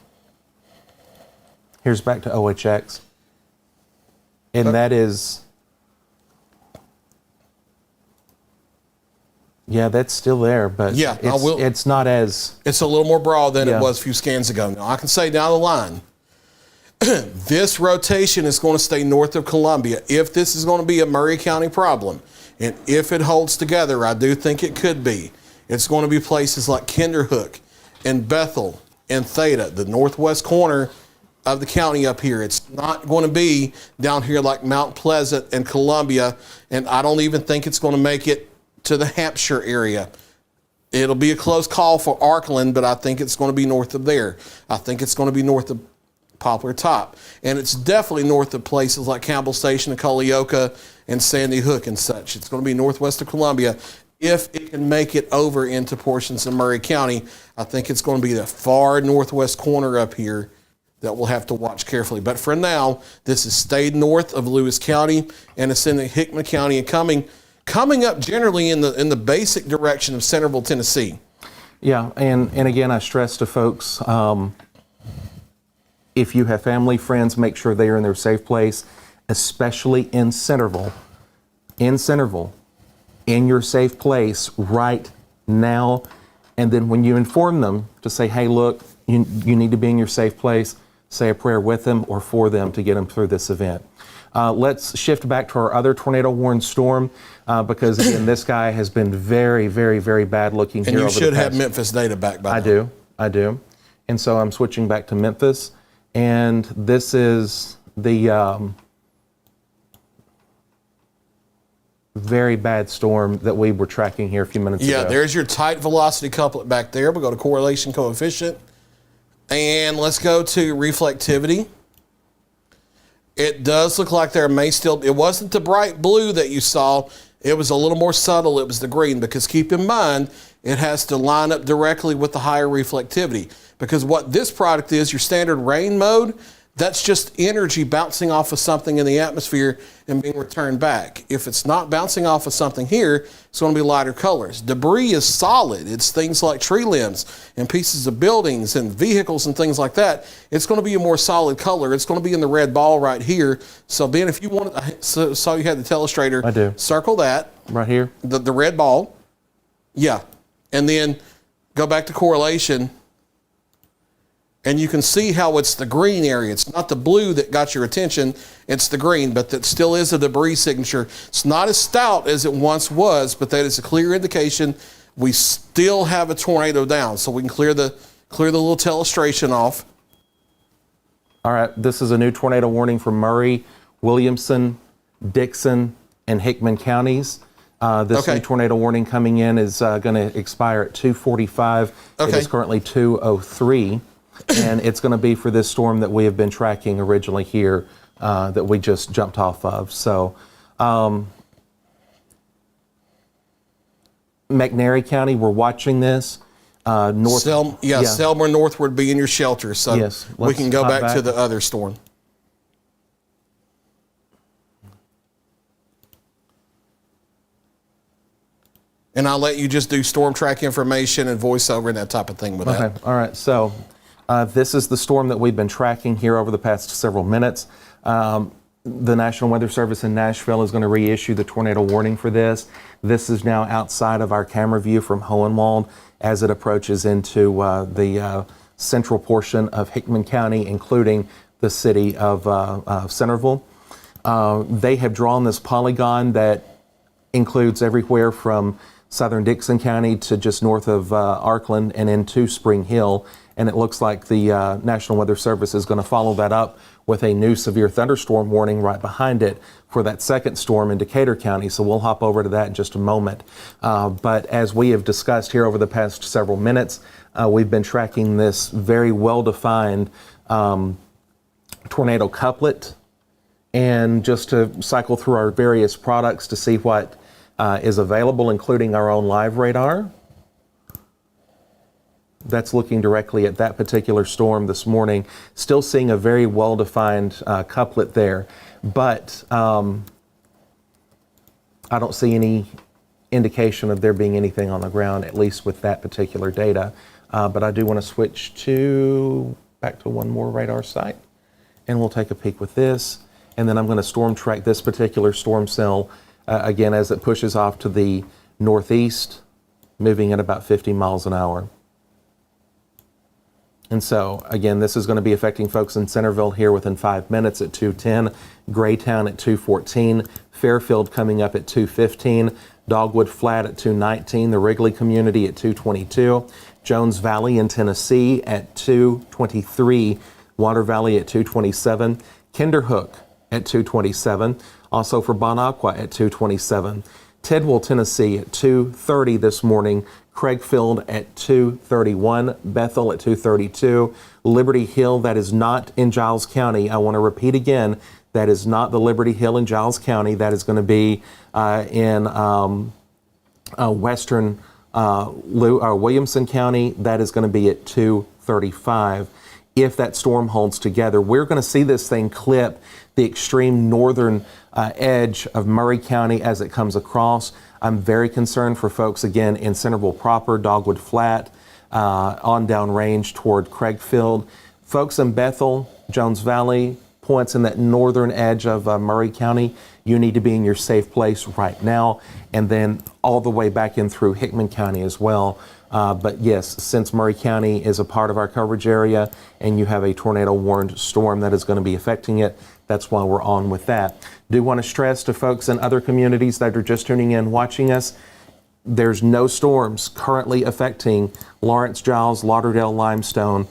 Here's back to OHX. And that is, yeah, that's still there, but yeah, it's not as... It's a little more broad than it was a few scans ago. Now, I can say down the line, this rotation is going to stay north of Columbia. If this is going to be a Murray County problem, and if it holds together, I do think it could be. It's going to be places like Kinderhook and Bethel and Theta, the northwest corner of the county up here. It's not going to be down here like Mount Pleasant and Columbia, and I don't even think it's going to make it to the Hampshire area. It'll be a close call for Arkland, but I think it's going to be north of there. I think it's going to be north of Poplar Top, and it's definitely north of places like Campbell Station and Culleoka and Sandy Hook and such. It's going to be northwest of Columbia. If it can make it over into portions of Murray County, I think it's going to be the far northwest corner up here that we'll have to watch carefully. But for now, this has stayed north of Lewis County, and it's in the Hickman County and coming up generally in the basic direction of Centerville, Tennessee. Yeah, and again, I stress to folks, if you have family, friends, make sure they are in their safe place, especially in Centerville. In Centerville, in your safe place right now. And then when you inform them to say, hey, look, you need to be in your safe place, say a prayer with them or for them to get them through this event. Let's shift back to our other tornado-warned storm because, again, this guy has been very, very, very bad looking here over the past. And you should have Memphis data back by now. I do. And so I'm switching back to Memphis. And this is the very bad storm that we were tracking here a few minutes ago. Yeah, there's your tight velocity couplet back there. We'll go to correlation coefficient. And let's go to reflectivity. It does look like there may still, it wasn't the bright blue that you saw. It was a little more subtle. It was the green, because keep in mind, it has to line up directly with the higher reflectivity. Because what this product is, your standard rain mode, that's just energy bouncing off of something in the atmosphere and being returned back. If it's not bouncing off of something here, it's going to be lighter colors. Debris is solid. It's things like tree limbs and pieces of buildings and vehicles and things like that. It's going to be a more solid color. It's going to be in the red ball right here. So Ben, if you want, saw you had the telestrator. I do. Circle that. Right here? The red ball. Yeah. And then go back to correlation. And you can see how it's the green area. It's not the blue that got your attention. It's the green, but that still is a debris signature. It's not as stout as it once was, but that is a clear indication we still have a tornado down. So we can clear the little telestration off. All right, this is a new tornado warning for Murray, Williamson, Dixon, and Hickman counties. This new tornado warning coming in is going to expire at 2:45. It is currently 2:03. And it's going to be for this storm that we have been tracking originally here that we just jumped off of. So McNairy County, we're watching this. Selmer northward be in your shelter. So yes, we can go back to the other storm. And I'll let you just do storm track information and voiceover and that type of thing with that. Okay, all right. So this is the storm that we've been tracking here over the past several minutes. The National Weather Service in Nashville is going to reissue the tornado warning for this. This is now outside of our camera view from Hohenwald as it approaches into the central portion of Hickman County, including the city of Centerville. They have drawn this polygon that includes everywhere from southern Dixon County to just north of Arkland and into Spring Hill. And it looks like the National Weather Service is going to follow that up with a new severe thunderstorm warning right behind it for that second storm in Decatur County. So we'll hop over to that in just a moment. But as we have discussed here over the past several minutes, we've been tracking this very well-defined tornado couplet. And just to cycle through our various products to see what is available, including our own live radar. That's looking directly at that particular storm this morning. Still seeing a very well-defined couplet there, but I don't see any indication of there being anything on the ground, at least with that particular data. But I do want to switch back to one more radar site, and we'll take a peek with this. And then I'm going to storm track this particular storm cell again as it pushes off to the northeast, moving at about 50 miles an hour. And so, again, this is going to be affecting folks in Centerville here within 5 minutes at 2:10, Graytown at 2:14, Fairfield coming up at 2:15, Dogwood Flat at 2:19, the Wrigley community at 2:22, Jones Valley in Tennessee at 2:23, Water Valley at 2:27, Kinderhook at 2:27, also for Bon Aqua at 2:27, Tidwell, Tennessee at 2:30 this morning, Craigfield at 2:31, Bethel at 2:32, Liberty Hill, that is not in Giles County. I want to repeat again, that is not the Liberty Hill in Giles County. That is going to be in western Williamson County. That is going to be at 2:35. If that storm holds together, we're going to see this thing clip the extreme northern edge of Murray County as it comes across. I'm very concerned for folks, again, in Centerville proper, Dogwood Flat, on downrange toward Craigfield. Folks in Bethel, Jones Valley, points in that northern edge of Murray County, you need to be in your safe place right now, and then all the way back in through Hickman County as well. But yes, since Murray County is a part of our coverage area and you have a tornado warned storm that is going to be affecting it, that's why we're on with that. Do want to stress to folks in other communities that are just tuning in, watching us, there's no storms currently affecting Lawrence, Giles, Lauderdale, Limestone.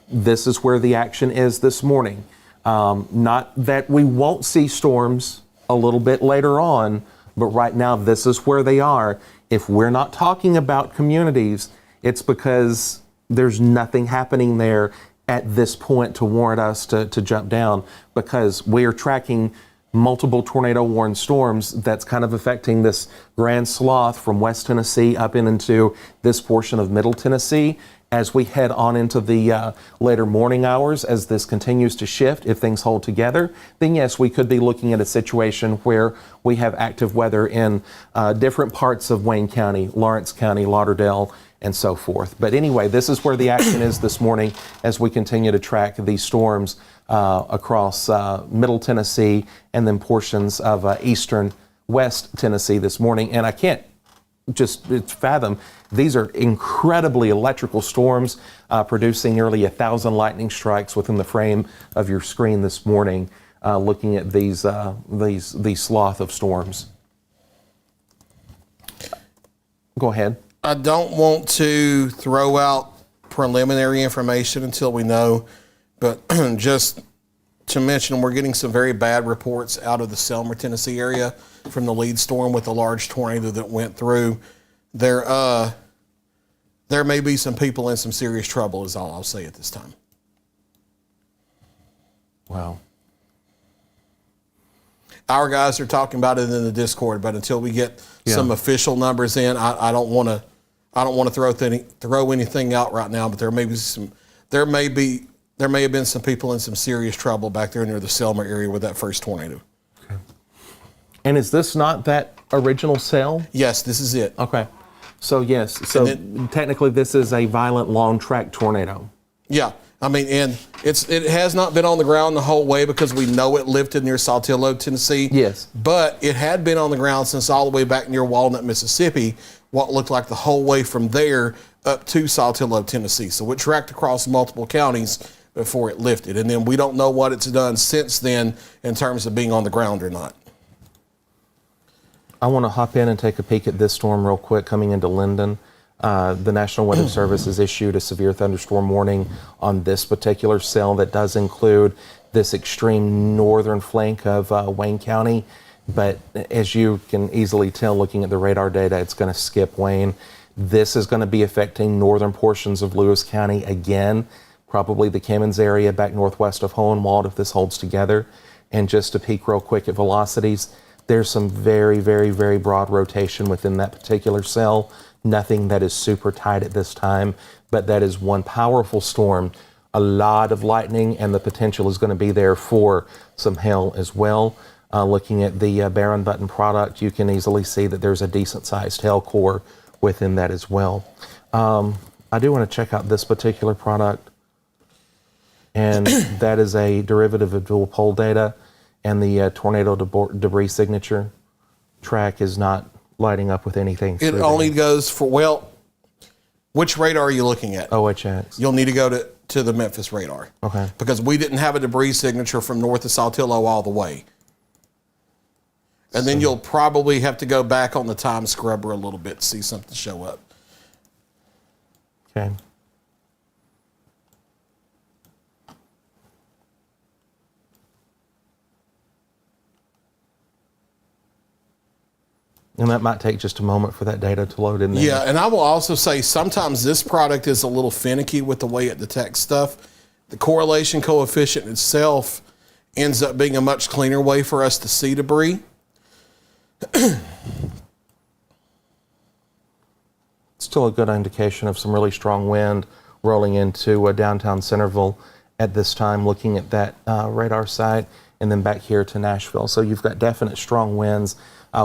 This is where the action is this morning. Not that we won't see storms a little bit later on, But right now, this is where they are. If we're not talking about communities, it's because there's nothing happening there at this point to warrant us to jump down, because we are tracking multiple tornado-warned storms that's kind of affecting this Grand Slough from West Tennessee up into this portion of Middle Tennessee. As we head on into the later morning hours, as this continues to shift, if things hold together, then yes, we could be looking at a situation where we have active weather in different parts of Wayne County, Lawrence County, Lauderdale, and so forth. But anyway, this is where the action is this morning as we continue to track these storms across Middle Tennessee and then portions of eastern West Tennessee this morning. And I can't just fathom, these are incredibly electrical storms producing nearly 1,000 lightning strikes within the frame of your screen this morning, looking at these slough of storms. Go ahead. I don't want to throw out preliminary information until we know, but just to mention, we're getting some very bad reports out of the Selmer, Tennessee area from the lead storm with the large tornado that went through. There may be some people in some serious trouble, is all I'll say at this time. Wow. Our guys are talking about it in the Discord, but until we get some official numbers in, I don't want to throw anything out right now. But there may have been some people in some serious trouble back there near the Selmer area with that first tornado. Okay. And is this not that original cell? Yes, this is it. Okay. So yes, technically this is a violent long track tornado. Yeah. I mean, and it has not been on the ground the whole way because we know it lifted near Saltillo, Tennessee. Yes. But it had been on the ground since all the way back near Walnut, Mississippi, what looked like the whole way from there up to Saltillo, Tennessee. So it tracked across multiple counties before it lifted. And then we don't know what it's done since then in terms of being on the ground or not. I want to hop in and take a peek at this storm real quick coming into Linden. The National Weather Service has issued a severe thunderstorm warning on this particular cell that does include this extreme northern flank of Wayne County. But as you can easily tell looking at the radar data, it's going to skip Wayne. This is going to be affecting northern portions of Lewis County again, probably the Kimmins area back northwest of Hohenwald if this holds together. And just to peek real quick at velocities, there's some very, very, very broad rotation within that particular cell. Nothing that is super tight at this time, but that is one powerful storm, a lot of lightning, and the potential is going to be there for some hail as well. Looking at the Barron Button product, you can easily see that there's a decent sized hail core within that as well. I do want to check out this particular product, and that is a derivative of dual pole data, and the tornado debris signature track is not lighting up with anything. It only goes for, well, which radar are you looking at? OHX. You'll need to go to the Memphis radar. Okay. Because we didn't have a debris signature from north of Saltillo all the way. And then you'll probably have to go back on the time scrubber a little bit to see something show up. Okay. And that might take just a moment for that data to load in there. Yeah, and I will also say sometimes this product is a little finicky with the way it detects stuff. The correlation coefficient itself ends up being a much cleaner way for us to see debris. Still a good indication of some really strong wind rolling into downtown Centerville at this time, looking at that radar site, and then back here to Nashville. So you've got definite strong winds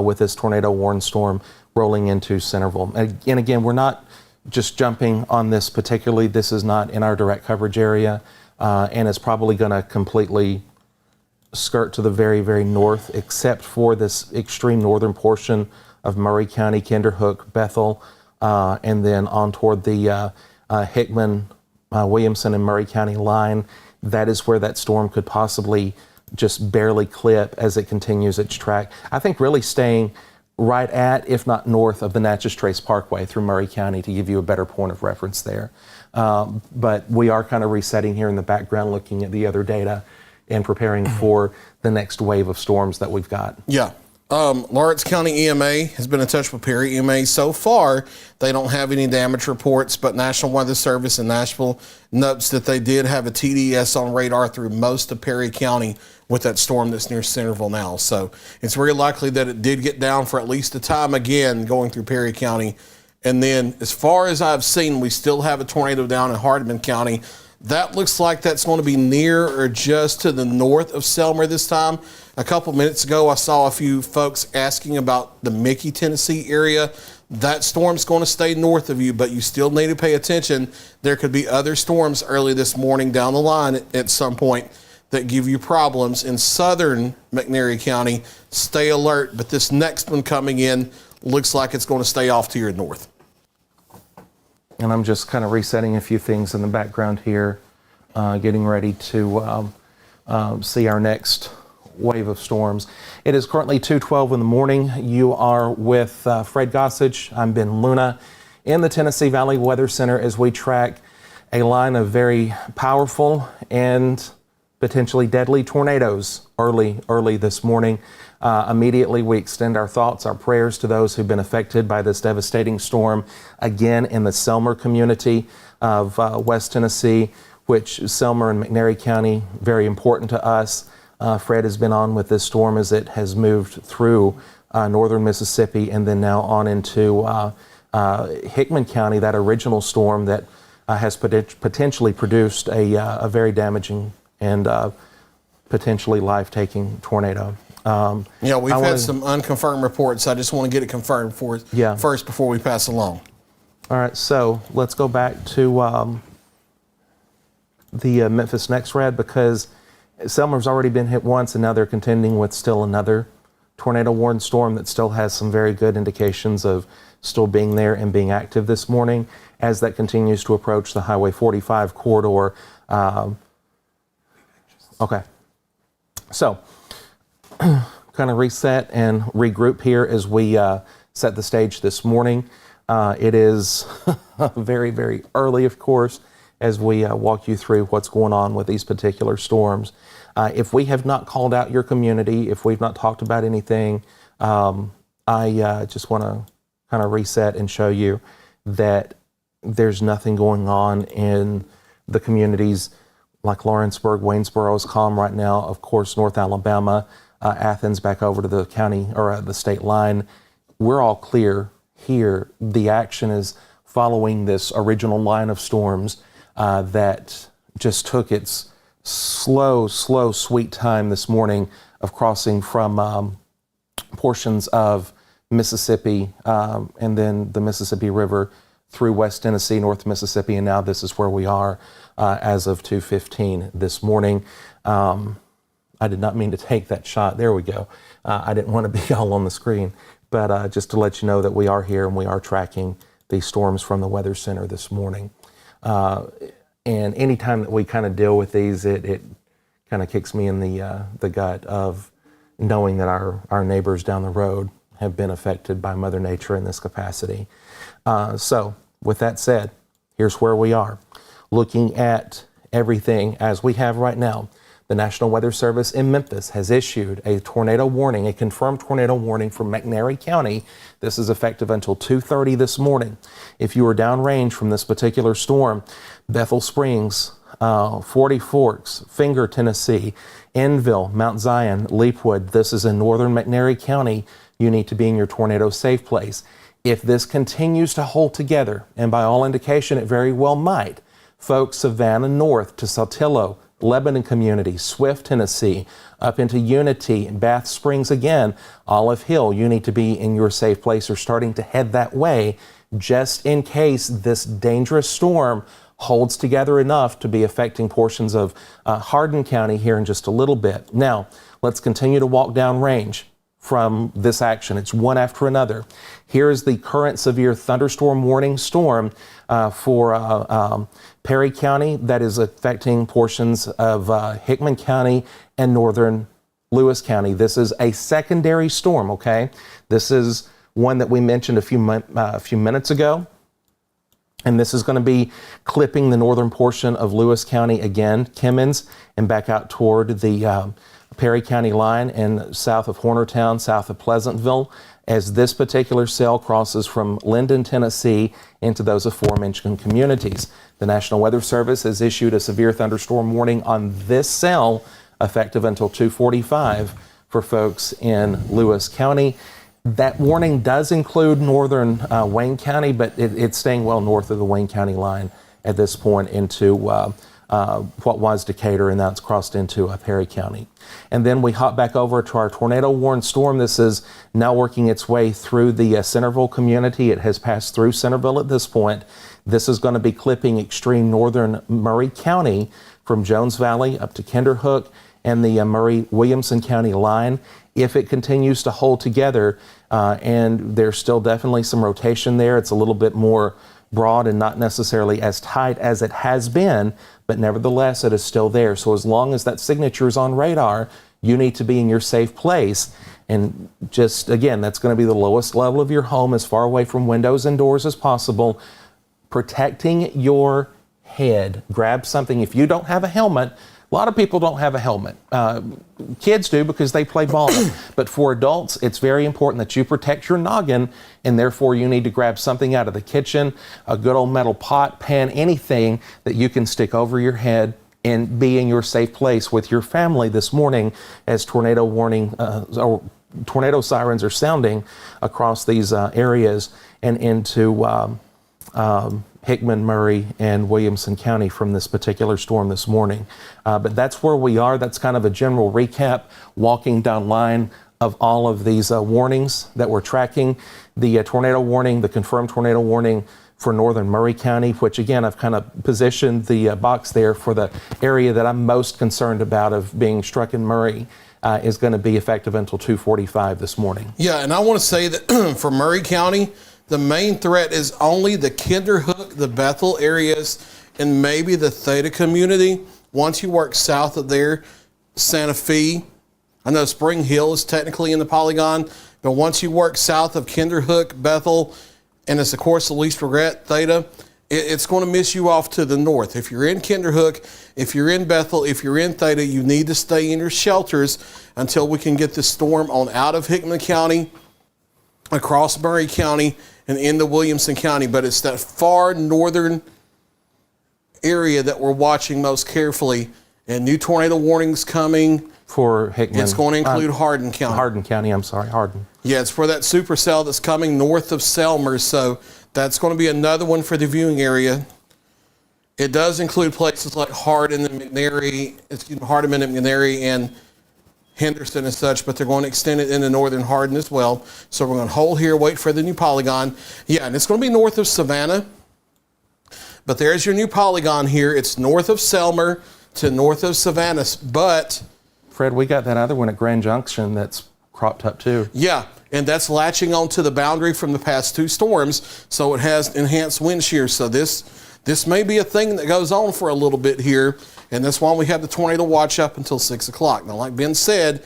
with this tornado warned storm rolling into Centerville. And again, we're not just jumping on this particularly. This is not in our direct coverage area, and it's probably going to completely skirt to the very, very north, except for this extreme northern portion of Murray County, Kinderhook, Bethel, and then on toward the Hickman, Williamson, and Murray County line. That is where that storm could possibly just barely clip as it continues its track. I think really staying right at, if not north of the Natchez Trace Parkway through Murray County to give you a better point of reference there. But we are kind of resetting here in the background, looking at the other data and preparing for the next wave of storms that we've got. Yeah. Lawrence County EMA has been in touch with Perry EMA. So far, they don't have any damage reports, but National Weather Service in Nashville notes that they did have a TDS on radar through most of Perry County with that storm that's near Centerville now. So it's very likely that it did get down for at least a time again going through Perry County. And then as far as I've seen, we still have a tornado down in Hardin County. That looks like that's going to be near or just to the north of Selmer this time. A couple minutes ago, I saw a few folks asking about the Mickey, Tennessee area. That storm's going to stay north of you, but you still need to pay attention. There could be other storms early this morning down the line at some point that give you problems. In southern McNairy County, stay alert, but this next one coming in looks like it's going to stay off to your north. And I'm just kind of resetting a few things in the background here, getting ready to see our next wave of storms. It is currently 2:12 in the morning. You are with Fred Gossage. I'm Ben Luna in the Tennessee Valley Weather Center as we track a line of very powerful and potentially deadly tornadoes early this morning. Immediately, we extend our thoughts, our prayers to those who've been affected by this devastating storm, again in the Selmer community of West Tennessee, which Selmer and McNairy County, very important to us. Fred has been on with this storm as it has moved through northern Mississippi and then now on into Hickman County, that original storm that has potentially produced a very damaging and potentially life-taking tornado. We've had some unconfirmed reports. I just want to get it confirmed first before we pass along. All right, so let's go back to the Memphis Next Red, because Selmer's already been hit once, and now they're contending with still another tornado warning storm that still has some very good indications of still being there and being active this morning as that continues to approach the Highway 45 corridor. Okay, so kind of reset and regroup here as we set the stage this morning. It is very, very early, of course, as we walk you through what's going on with these particular storms. If we have not called out your community, if we've not talked about anything, I just want to kind of reset and show you that there's nothing going on in the communities like Lawrenceburg. Waynesboro is calm right now. Of course, North Alabama, Athens back over to the county or the state line. We're all clear here. The action is following this original line of storms that just took its slow, sweet time this morning of crossing from portions of Mississippi and then the Mississippi River through West Tennessee, North Mississippi, and now this is where we are as of 2:15 this morning. I did not mean to take that shot. There we go. I didn't want to be all on the screen, but just to let you know that we are here and we are tracking these storms from the Weather Center this morning. And anytime that we kind of deal with these, it kind of kicks me in the gut of knowing that our neighbors down the road have been affected by Mother Nature in this capacity. So with that said, here's where we are. Looking at everything as we have right now, the National Weather Service in Memphis has issued a tornado warning, a confirmed tornado warning for McNairy County. This is effective until 2:30 this morning. If you are downrange from this particular storm, Bethel Springs, 40 Forks, Finger, Tennessee, Enville, Mount Zion, Leapwood, this is in northern McNairy County. You need to be in your tornado safe place. If this continues to hold together, and by all indication it very well might, folks, Savannah North to Saltillo, Lebanon community, Swift, Tennessee, up into Unity, Bath Springs again, Olive Hill, you need to be in your safe place or starting to head that way just in case this dangerous storm holds together enough to be affecting portions of Hardin County here in just a little bit. Now, let's continue to walk down range from this action. It's one after another. Here is the current severe thunderstorm warning storm for Perry County that is affecting portions of Hickman County and northern Lewis County. This is a secondary storm, okay? This is one that we mentioned a few minutes ago. And this is going to be clipping the northern portion of Lewis County again, Kimmins, and back out toward the Perry County line and south of Hornertown, south of Pleasantville, as this particular cell crosses from Linden, Tennessee into those aforementioned communities. The National Weather Service has issued a severe thunderstorm warning on this cell effective until 2:45 for folks in Lewis County. That warning does include northern Wayne County, but it's staying well north of the Wayne County line at this point into what was Decatur, and now it's crossed into Perry County. And then we hop back over to our tornado warned storm. This is now working its way through the Centerville community. It has passed through Centerville at this point. This is going to be clipping extreme northern Murray County from Jones Valley up to Kinderhook and the Murray-Williamson County line. If it continues to hold together, and there's still definitely some rotation there, it's a little bit more broad and not necessarily as tight as it has been, but nevertheless it is still there. So as long as that signature is on radar, you need to be in your safe place. And just again, that's going to be the lowest level of your home, as far away from windows and doors as possible. Protecting your head. Grab something. If you don't have a helmet, a lot of people don't have a helmet. Kids do because they play ball. But for adults, it's very important that you protect your noggin, and therefore you need to grab something out of the kitchen, a good old metal pot, pan, anything that you can stick over your head and be in your safe place with your family this morning as tornado warning or tornado sirens are sounding across these areas and into Hickman, Murray, and Williamson County from this particular storm this morning. But that's where we are. That's kind of a general recap, walking down line of all of these warnings that we're tracking. The tornado warning, the confirmed tornado warning for northern Murray County, which again, I've kind of positioned the box there for the area that I'm most concerned about of being struck in Murray, is going to be effective until 2:45 this morning. Yeah, and I want to say that for Murray County, the main threat is only the Kinderhook, the Bethel areas, and maybe the Theta community. Once you work south of there, Santa Fe, I know Spring Hill is technically in the polygon, but once you work south of Kinderhook, Bethel, and it's of course the least regret, Theta, it's going to miss you off to the north. If you're in Kinderhook, if you're in Bethel, if you're in Theta, you need to stay in your shelters until we can get this storm on out of Hickman County, across Murray County, and into Williamson County. But it's that far northern area that we're watching most carefully. And new tornado warnings coming. For Hickman. It's going to include Hardin County. Hardin County, I'm sorry, Hardin. Yeah, it's for that supercell that's coming north of Selmer. So that's going to be another one for the viewing area. It does include places like Hardin and McNary, Hardeman and McNary and Henderson and such, but they're going to extend it into northern Hardin as well. So we're going to hold here, wait for the new polygon. Yeah, and it's going to be north of Savannah. But there's your new polygon here. It's north of Selmer to north of Savannah. But Fred, we got that other one at Grand Junction that's cropped up too. Yeah, and that's latching onto the boundary from the past two storms, so it has enhanced wind shear. So this may be a thing that goes on for a little bit here, and that's why we have the tornado watch up until 6 o'clock. Now, like Ben said,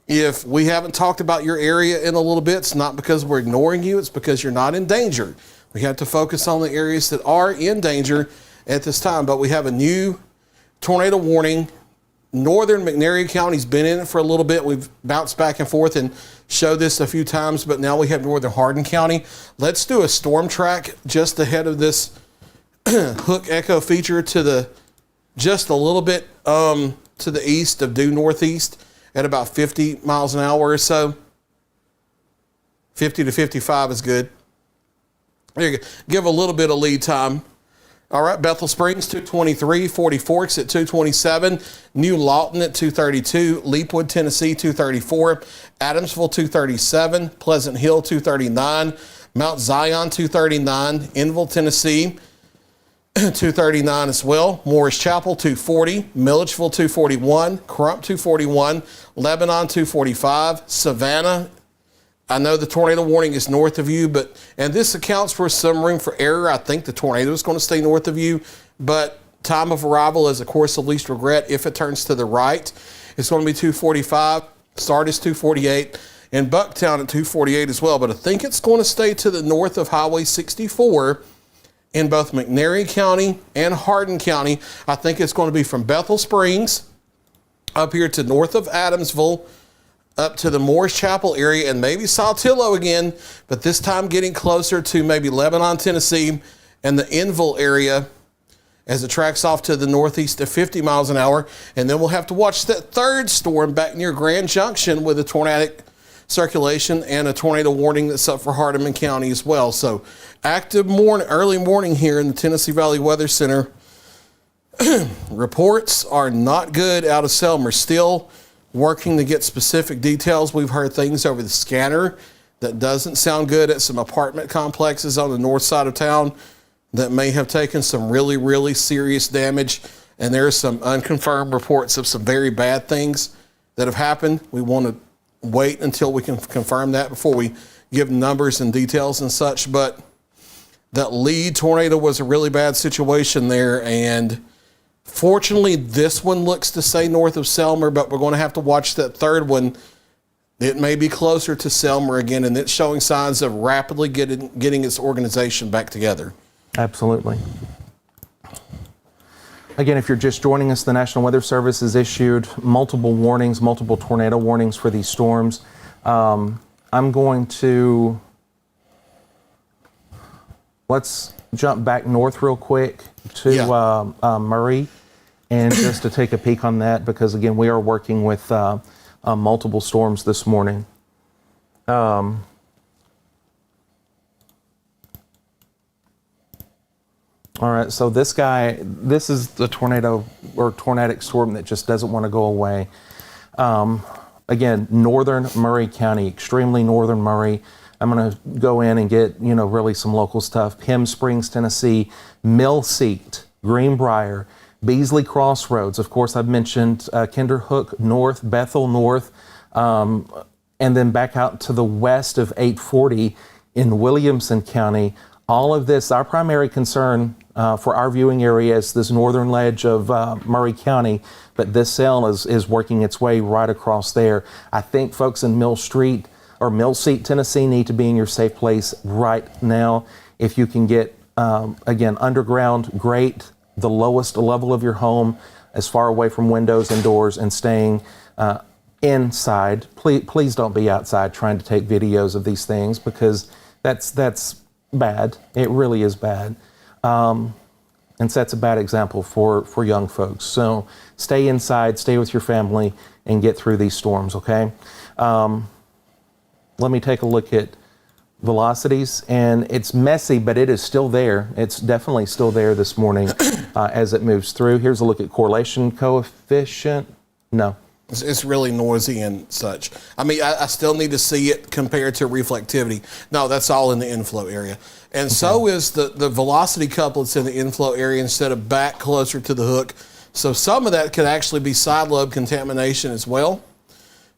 if we haven't talked about your area in a little bit, it's not because we're ignoring you, it's because you're not in danger. We have to focus on the areas that are in danger at this time, but we have a new tornado warning. Northern McNary County's been in it for a little bit. We've bounced back and forth and showed this a few times, but now we have northern Hardin County. Let's do a storm track just ahead of this hook echo feature to just a little bit to the east of due northeast at about 50 miles an hour or so. 50 to 55 is good. There you go. Give a little bit of lead time. All right, Bethel Springs, 223, 40 Forks at 227, New Lawton at 232, Leapwood, Tennessee, 234, Adamsville, 237, Pleasant Hill, 239, Mount Zion, 239, Enville, Tennessee, 239 as well, Morris Chapel, 240, Milledgeville, 241, Crump, 241, Lebanon, 245, Savannah. I know the tornado warning is north of you, and this accounts for some room for error. I think the tornado is going to stay north of you, but time of arrival is, of course, the least regret. If it turns to the right, it's going to be 245. Sardis, 248, and Bucktown at 248 as well. But I think it's going to stay to the north of Highway 64 in both McNary County and Hardin County. I think it's going to be from Bethel Springs up here to north of Adamsville, up to the Morris Chapel area, and maybe Saltillo again, but this time getting closer to maybe Lebanon, Tennessee, and the Enville area as it tracks off to the northeast at 50 miles an hour. And then we'll have to watch that third storm back near Grand Junction with a tornadic circulation and a tornado warning that's up for Hardeman County as well. So active early morning here in the Tennessee Valley Weather Center. Reports are not good out of Selmer. Still working to get specific details. We've heard things over the scanner that doesn't sound good at some apartment complexes on the north side of town that may have taken some really, really serious damage. And there are some unconfirmed reports of some very bad things that have happened. We want to wait until we can confirm that before we give numbers and details and such. But that lead tornado was a really bad situation there. And fortunately, this one looks to stay north of Selmer, but we're going to have to watch that third one. It may be closer to Selmer again, and it's showing signs of rapidly getting its organization back together. Absolutely. Again, if you're just joining us, the National Weather Service has issued multiple warnings, multiple tornado warnings for these storms. I'm going to, let's jump back north real quick to Murray, and just to take a peek on that, because again, we are working with multiple storms this morning. All right, so this is the tornado or tornadic storm that just doesn't want to go away. Again, northern Murray County, extremely northern Murray. I'm going to go in and get, really some local stuff. Pim Springs, Tennessee, Mill Seat, Greenbrier, Beasley Crossroads. Of course, I've mentioned Kinderhook North, Bethel North, and then back out to the west of 840 in Williamson County. All of this, our primary concern for our viewing area is this northern ledge of Murray County, but this cell is working its way right across there. I think folks in Mill Seat, Tennessee need to be in your safe place right now. If you can get, again, underground, great, the lowest level of your home, as far away from windows and doors, and staying inside. Please don't be outside trying to take videos of these things, because that's bad. It really is bad, and sets a bad example for young folks. So stay inside, stay with your family, and get through these storms, okay? Let me take a look at velocities, and it's messy, but it is still there. It's definitely still there this morning as it moves through. Here's a look at correlation coefficient. No. It's really noisy and such. I mean, I still need to see it compared to reflectivity. No, that's all in the inflow area. And so is the velocity couplets in the inflow area instead of back closer to the hook. So some of that could actually be side lobe contamination as well,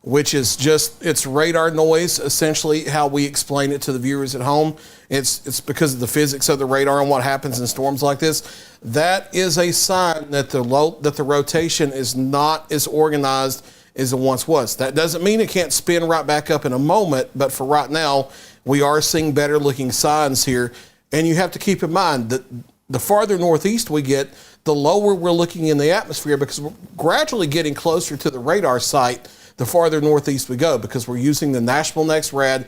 which is just, it's radar noise, essentially how we explain it to the viewers at home. It's because of the physics of the radar and what happens in storms like this. That is a sign that the rotation is not as organized as it once was. That doesn't mean it can't spin right back up in a moment, but for right now, we are seeing better looking signs here. And you have to keep in mind that the farther northeast we get, the lower we're looking in the atmosphere, because we're gradually getting closer to the radar site the farther northeast we go, because we're using the Nashville Next Rad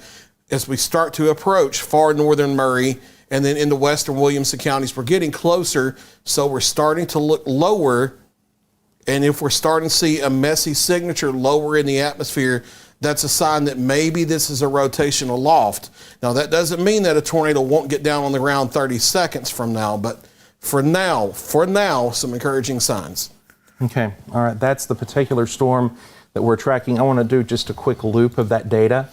as we start to approach far northern Murray, and then into western Williamson counties. We're getting closer, so we're starting to look lower. And if we're starting to see a messy signature lower in the atmosphere, that's a sign that maybe this is a rotational loft. Now, that doesn't mean that a tornado won't get down on the ground 30 seconds from now, but for now, some encouraging signs. Okay, all right, that's the particular storm that we're tracking. I want to do just a quick loop of that data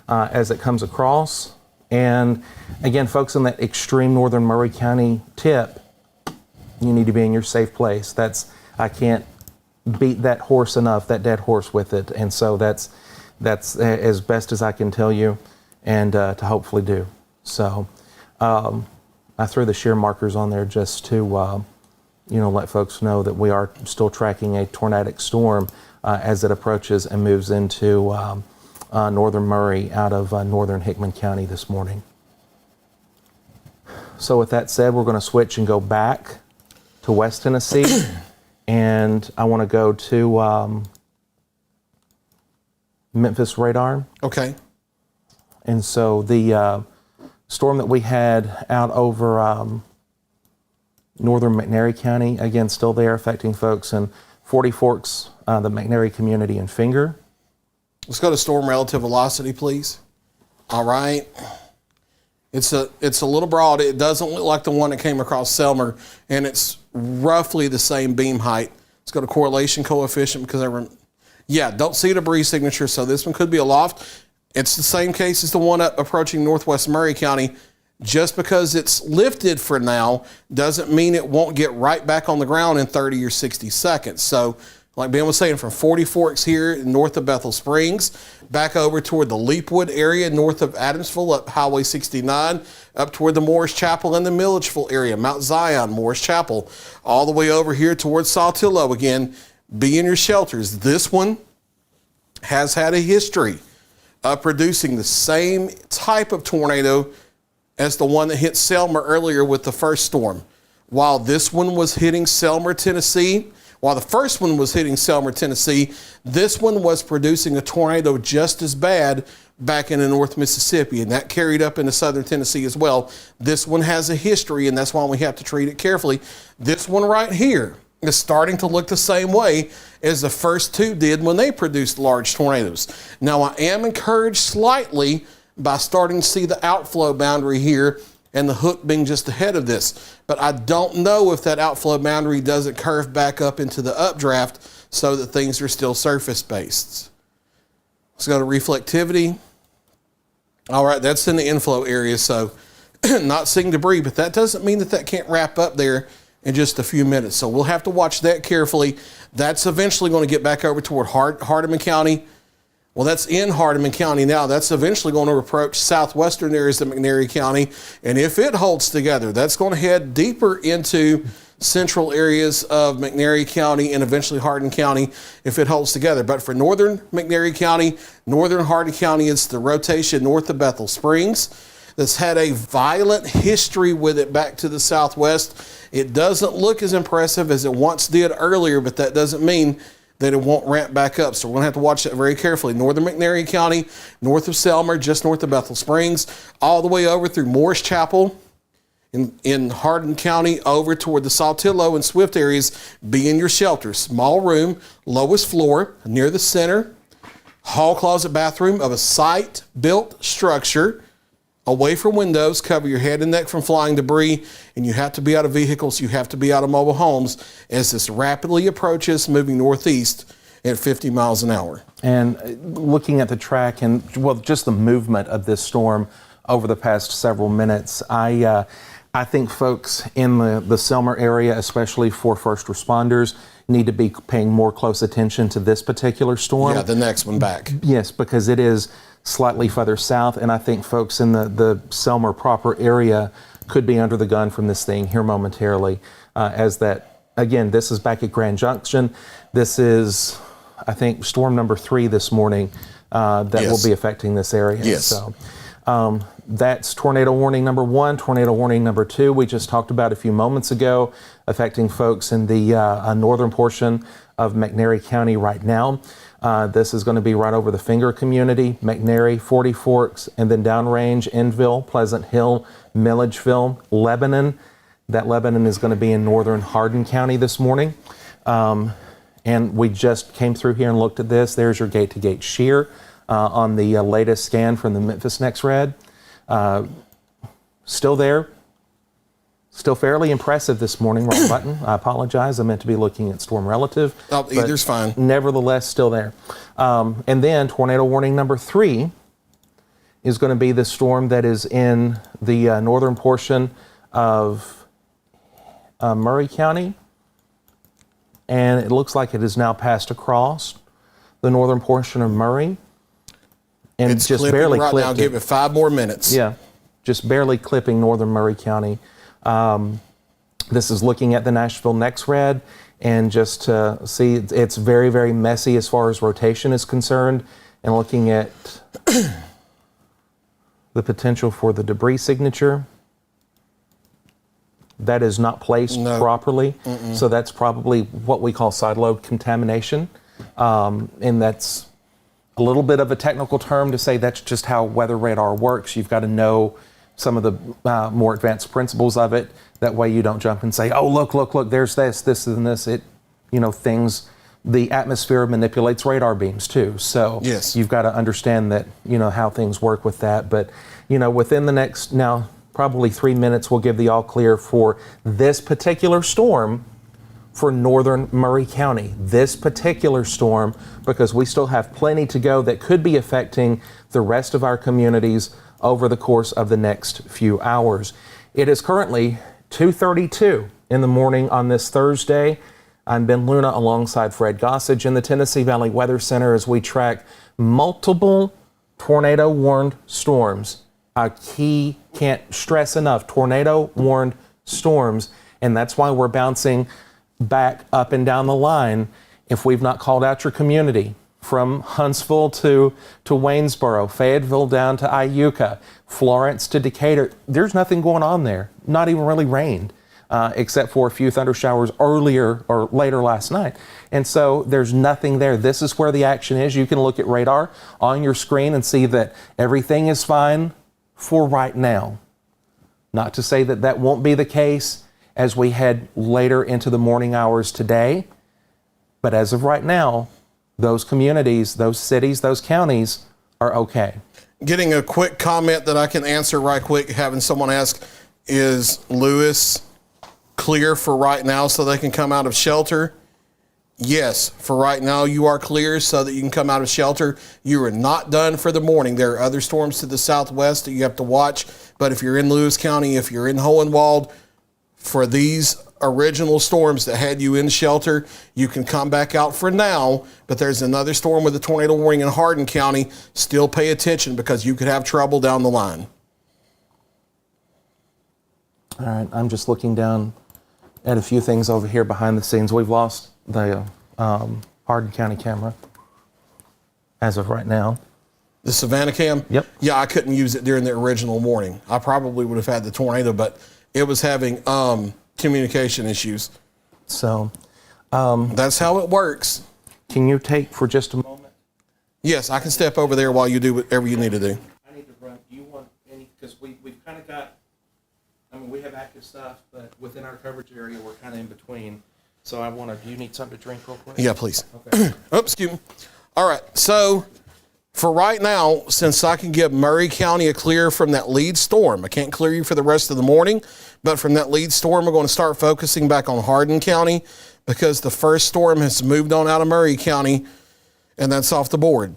as it comes across. And again, folks in that extreme northern Murray County tip, you need to be in your safe place. I can't beat that horse enough, that dead horse with it. And so that's as best as I can tell you, and to hopefully do. So I threw the shear markers on there just to let folks know that we are still tracking a tornadic storm as it approaches and moves into northern Murray out of northern Hickman County this morning. So with that said, we're going to switch and go back to West Tennessee, and I want to go to Memphis radar. Okay. And so the storm that we had out over northern McNairy County, again, still there, affecting folks in 40 Forks, the McNairy community, and Finger. Let's go to storm relative velocity, please. All right. It's a little broad. It doesn't look like the one that came across Selmer, and it's roughly the same beam height. Let's go to correlation coefficient because don't see a debris signature, so this one could be aloft. It's the same case as the one approaching northwest Murray County. Just because it's lifted for now doesn't mean it won't get right back on the ground in 30 or 60 seconds. So, like Ben was saying, from 40 Forks here north of Bethel Springs, back over toward the Leapwood area north of Adamsville, up Highway 69, up toward the Morris Chapel and the Milledgeville area, Mount Zion, Morris Chapel, all the way over here towards Saltillo again. Be in your shelters. This one has had a history of producing the same type of tornado as the one that hit Selmer earlier with the first storm. While this one was hitting Selmer, Tennessee, while the first one was hitting Selmer, Tennessee, this one was producing a tornado just as bad back in the North Mississippi, and that carried up into southern Tennessee as well. This one has a history, and that's why we have to treat it carefully. This one right here is starting to look the same way as the first two did when they produced large tornadoes. Now, I am encouraged slightly by starting to see the outflow boundary here and the hook being just ahead of this. But I don't know if that outflow boundary doesn't curve back up into the updraft so that things are still surface-based. Let's go to reflectivity. All right, that's in the inflow area, so not seeing debris, but that doesn't mean that that can't wrap up there in just a few minutes. So we'll have to watch that carefully. That's eventually going to get back over toward Hardeman County. Well, that's in Hardeman County now. That's eventually going to approach southwestern areas of McNairy County. And if it holds together, that's going to head deeper into central areas of McNairy County and eventually Hardin County if it holds together. But for northern McNairy County, northern Hardin County, it's the rotation north of Bethel Springs that's had a violent history with it back to the southwest. It doesn't look as impressive as it once did earlier, but that doesn't mean that it won't ramp back up. So we're going to have to watch that very carefully. Northern McNairy County, north of Selmer, just north of Bethel Springs, all the way over through Morris Chapel in Hardin County, over toward the Saltillo and Swift areas. Be in your shelter. Small room, lowest floor, near the center, hall, closet, bathroom of a site-built structure, away from windows. Cover your head and neck from flying debris, and you have to be out of vehicles. You have to be out of mobile homes as this rapidly approaches, moving northeast at 50 miles an hour. And looking at the track and, well, just the movement of this storm over the past several minutes, I think folks in the Selmer area, especially for first responders, need to be paying more close attention to this particular storm. Yeah, the next one back. Yes, because it is slightly further south, and I think folks in the Selmer proper area could be under the gun from this thing here momentarily. As that, again, this is back at Grand Junction. This is, I think, storm number 3 this morning that Yes. will be affecting this area. Yes. So that's tornado warning number 1, tornado warning number 2. We just talked about a few moments ago, affecting folks in the northern portion of McNairy County right now. This is going to be right over the Finger community, McNairy, 40 Forks, and then downrange, Enville, Pleasant Hill, Milledgeville, Lebanon. That Lebanon is going to be in northern Hardin County this morning. And we just came through here and looked at this. There's your gate-to-gate shear on the latest scan from the Memphis NextRad. Still there. Still fairly impressive this morning. Wrong button. I apologize. I meant to be looking at storm relative. Oh, either's fine. Nevertheless, still there. And then tornado warning number 3 is going to be the storm that is in the northern portion of Murray County. And it looks like it has now passed across the northern portion of Murray. And It's just clipping barely right clipped now. it. Give it 5 more minutes. Yeah, just barely clipping northern Murray County. This is looking at the Nashville NextRad, and just to see, it's very, very messy as far as rotation is concerned, and looking at the potential for the debris signature. That is not placed properly, so that's probably what we call sideload contamination, and that's a little bit of a technical term to say that's just how weather radar works. You've got to know some of the more advanced principles of it. That way you don't jump and say, oh, look, there's this, and this. The atmosphere manipulates radar beams too. So yes, you've got to understand that, how things work with that. But, within the next, now, probably 3 minutes, we'll give the all clear for this particular storm for northern Murray County. This particular storm, because we still have plenty to go that could be affecting the rest of our communities over the course of the next few hours. It is currently 2:32 in the morning on this Thursday. I'm Ben Luna alongside Fred Gossage in the Tennessee Valley Weather Center as we track multiple tornado-warned storms. A key, can't stress enough, tornado-warned storms, and that's why we're bouncing back up and down the line. If we've not called out your community, from Huntsville to Waynesboro, Fayetteville down to Iuka, Florence to Decatur, there's nothing going on there. Not even really rained, except for a few thunder showers earlier or later last night. And so there's nothing there. This is where the action is. You can look at radar on your screen and see that everything is fine for right now. Not to say that that won't be the case as we head later into the morning hours today, but as of right now, those communities, those cities, those counties are okay. Getting a quick comment that I can answer right quick, having someone ask, is Lewis clear for right now so they can come out of shelter? Yes, for right now you are clear so that you can come out of shelter. You are not done for the morning. There are other storms to the southwest that you have to watch, but if you're in Lewis County, if you're in Hohenwald, for these original storms that had you in shelter, you can come back out for now, but there's another storm with a tornado warning in Hardin County. Still pay attention because you could have trouble down the line. All right, I'm just looking down at a few things over here behind the scenes. We've lost the Hardin County camera as of right now. The Savannah cam? Yep. Yeah, I couldn't use it during the original warning. I probably would have had the tornado, but it was having communication issues. So that's how it works. Can you take for just a moment? Yes, I can step over there while you do whatever you need to do. I need to run. Do you want any? Because we've kind of got, we have active stuff, but within our coverage area, we're kind of in between. So do you need something to drink real quick? Yeah, please. Okay. Excuse me. All right, so for right now, since I can give Murray County a clear from that lead storm, I can't clear you for the rest of the morning, but from that lead storm, we're going to start focusing back on Hardin County because the first storm has moved on out of Murray County, and that's off the board.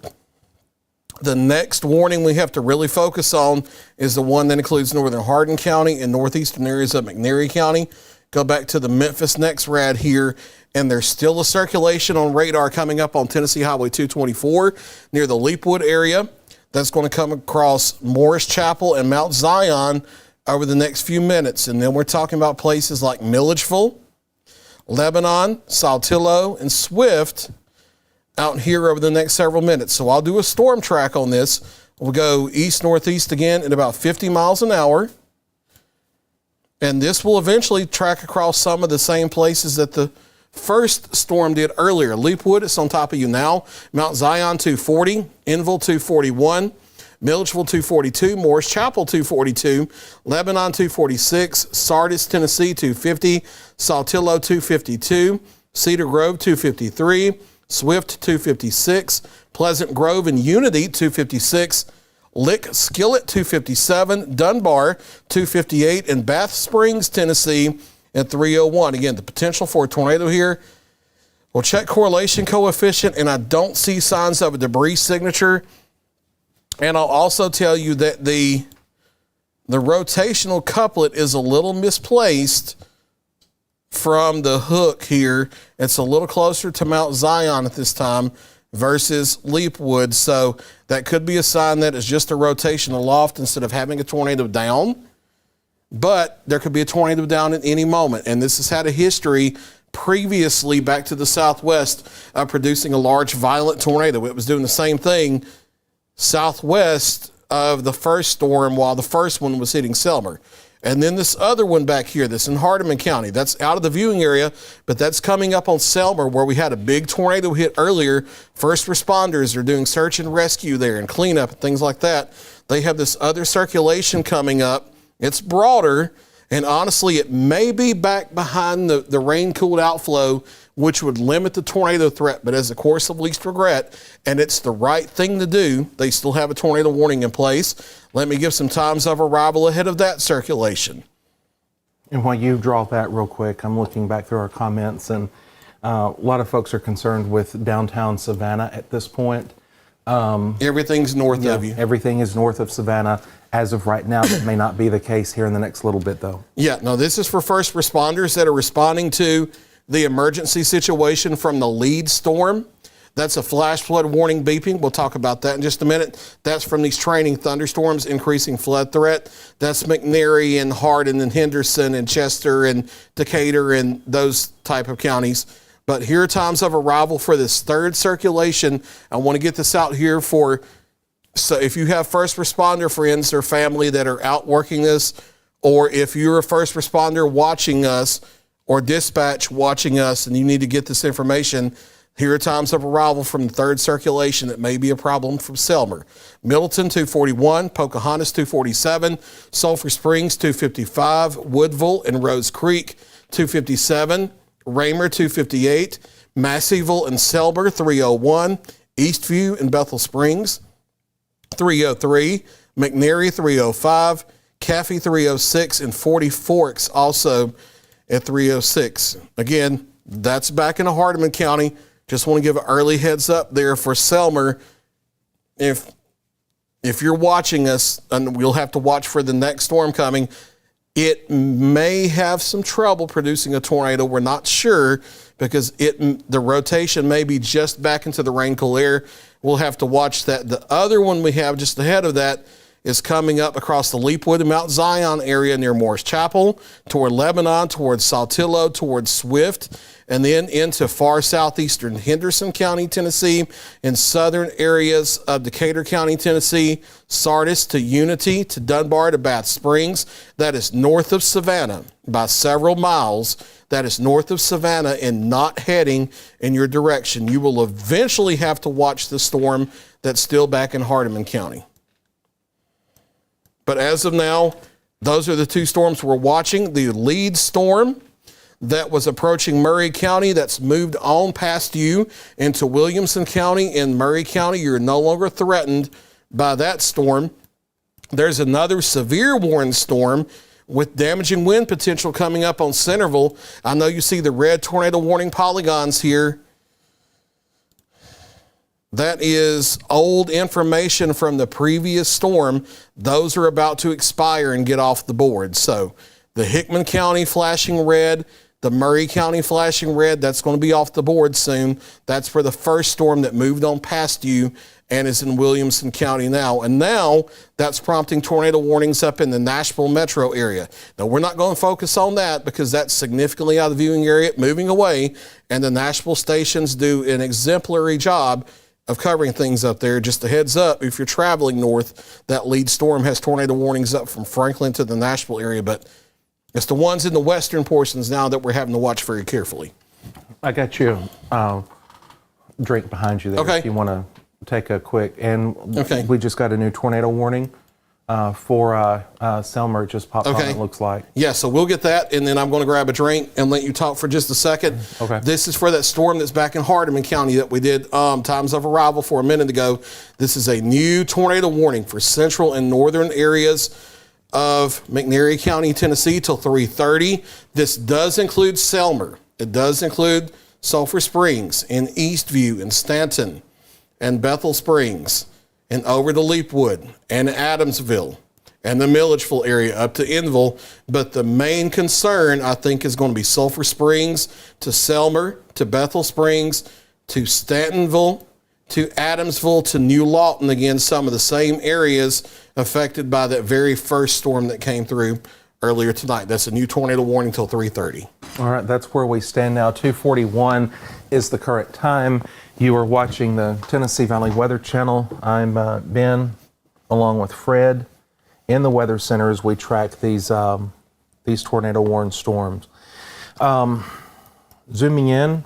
The next warning we have to really focus on is the one that includes northern Hardin County and northeastern areas of McNairy County. Go back to the Memphis NexRad here, and there's still a circulation on radar coming up on Tennessee Highway 224 near the Leapwood area. That's going to come across Morris Chapel and Mount Zion over the next few minutes. And then we're talking about places like Milledgeville, Lebanon, Saltillo, and Swift out here over the next several minutes. So I'll do a storm track on this. We'll go east-northeast again at about 50 miles an hour. And this will eventually track across some of the same places that the first storm did earlier. Leapwood, it's on top of you now. Mount Zion, 240. Enville, 241. Milledgeville, 242. Morris Chapel, 242. Lebanon, 246. Sardis, Tennessee, 250. Saltillo, 252. Cedar Grove, 253. Swift, 256. Pleasant Grove and Unity, 256. Lick Skillet, 257, Dunbar, 258, and Bath Springs, Tennessee, at 301. Again, the potential for a tornado here. We'll check correlation coefficient, and I don't see signs of a debris signature. And I'll also tell you that the rotational couplet is a little misplaced from the hook here. It's a little closer to Mount Zion at this time versus Leapwood. So that could be a sign that it's just a rotation aloft instead of having a tornado down. But there could be a tornado down at any moment. And this has had a history previously back to the southwest of producing a large violent tornado. It was doing the same thing southwest of the first storm while the first one was hitting Selmer. And then this other one back here, that's in Hardeman County, that's out of the viewing area, but that's coming up on Selmer, where we had a big tornado hit earlier. First responders are doing search and rescue there and cleanup and things like that. They have this other circulation coming up. It's broader, and honestly, it may be back behind the rain-cooled outflow, which would limit the tornado threat, but as a course of least regret, and it's the right thing to do, they still have a tornado warning in place. Let me give some times of arrival ahead of that circulation. And while you draw that real quick, I'm looking back through our comments, and a lot of folks are concerned with downtown Savannah at this point. Everything's north of you. Everything is north of Savannah as of right now. That may not be the case here in the next little bit, though. Yeah, no, this is for first responders that are responding to the emergency situation from the lead storm. That's a flash flood warning beeping. We'll talk about that in just a minute. That's from these training thunderstorms increasing flood threat. That's McNary and Hardin and Henderson and Chester and Decatur and those type of counties. But here are times of arrival for this third circulation. I want to get this out here so if you have first responder friends or family that are out working this, or if you're a first responder watching us or dispatch watching us and you need to get this information, here are times of arrival from the third circulation that may be a problem from Selmer. Middleton, 241, Pocahontas, 247, Sulphur Springs, 255, Woodville and Rose Creek, 257, Raymer, 258, Masseyville and Selmer, 301, Eastview and Bethel Springs, 303, McNary, 305, Caffey, 306, and 40 Forks also at 306. Again, that's back in Hardeman County. Just want to give an early heads up there for Selmer. If you're watching us, and we'll have to watch for the next storm coming, it may have some trouble producing a tornado. We're not sure because the rotation may be just back into the rain cool air. We'll have to watch that. The other one we have just ahead of that is coming up across the Leapwood and Mount Zion area near Morris Chapel, toward Lebanon, towards Saltillo, towards Swift, and then into far southeastern Henderson County, Tennessee, and southern areas of Decatur County, Tennessee, Sardis to Unity to Dunbar to Bath Springs. That is north of Savannah by several miles. That is north of Savannah and not heading in your direction. You will eventually have to watch the storm that's still back in Hardeman County. But as of now, those are the two storms we're watching. The lead storm that was approaching Murray County, that's moved on past you into Williamson County. In Murray County, you're no longer threatened by that storm. There's another severe warning storm with damaging wind potential coming up on Centerville. I know you see the red tornado warning polygons here. That is old information from the previous storm. Those are about to expire and get off the board. So the Hickman County flashing red, the Murray County flashing red, that's going to be off the board soon. That's for the first storm that moved on past you and is in Williamson County now. And now that's prompting tornado warnings up in the Nashville metro area. Now, we're not going to focus on that because that's significantly out of the viewing area, moving away, and the Nashville stations do an exemplary job of covering things up there. Just a heads up, if you're traveling north, that lead storm has tornado warnings up from Franklin to the Nashville area, but it's the ones in the western portions now that we're having to watch very carefully. I got you drink behind you there. Okay. If you want to take a quick, and okay. We just got a new tornado warning for Selmer. It just popped on, it looks like. Yeah, so we'll get that, and then I'm going to grab a drink and let you talk for just a second. Okay. This is for that storm that's back in Hardeman County that we did times of arrival for a minute ago. This is a new tornado warning for central and northern areas of McNary County, Tennessee till 3:30. This does include Selmer. It does include Sulphur Springs and Eastview and Stanton and Bethel Springs and over to Leapwood and Adamsville and the Milledgeville area up to Enville. But the main concern, I think, is going to be Sulphur Springs to Selmer to Bethel Springs to Stantonville to Adamsville to New Lawton. Again, some of the same areas affected by that very first storm that came through earlier tonight. That's a new tornado warning till 3:30. All right, that's where we stand now. 2:41 is the current time. You are watching the Tennessee Valley Weather Channel. I'm Ben, along with Fred, in the Weather Center as we track these tornado warned storms. Zooming in,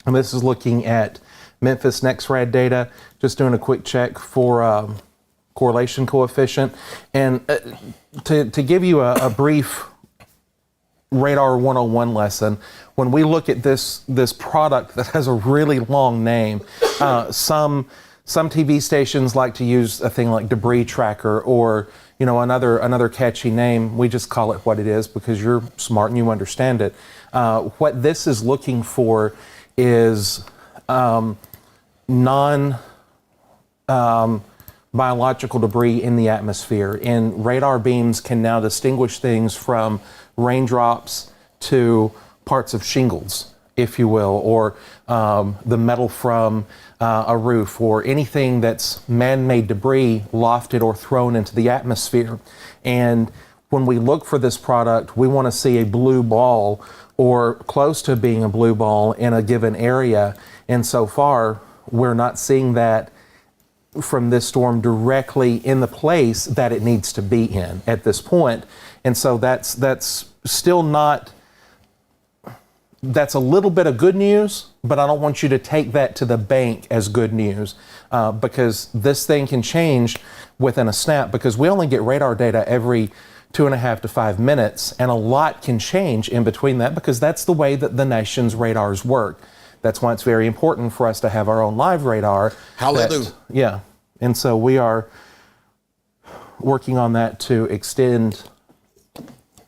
and this is looking at Memphis NexRad data, just doing a quick check for correlation coefficient. And to give you a brief Radar 101 lesson, when we look at this product that has a really long name, some TV stations like to use a thing like debris tracker or another catchy name. We just call it what it is because you're smart and you understand it. What this is looking for is non-biological debris in the atmosphere. And radar beams can now distinguish things from raindrops to parts of shingles, if you will, or the metal from a roof, or anything that's man-made debris lofted or thrown into the atmosphere. And when we look for this product, we want to see a blue ball or close to being a blue ball in a given area. And so far, we're not seeing that from this storm directly in the place that it needs to be in at this point. And so that's still not, that's a little bit of good news, but I don't want you to take that to the bank as good news because this thing can change within a snap, because we only get radar data every 2.5 to 5 minutes, and a lot can change in between that because that's the way that the nation's radars work. That's why it's very important for us to have our own live radar. Hallelujah. Yeah. And so we are working on that to extend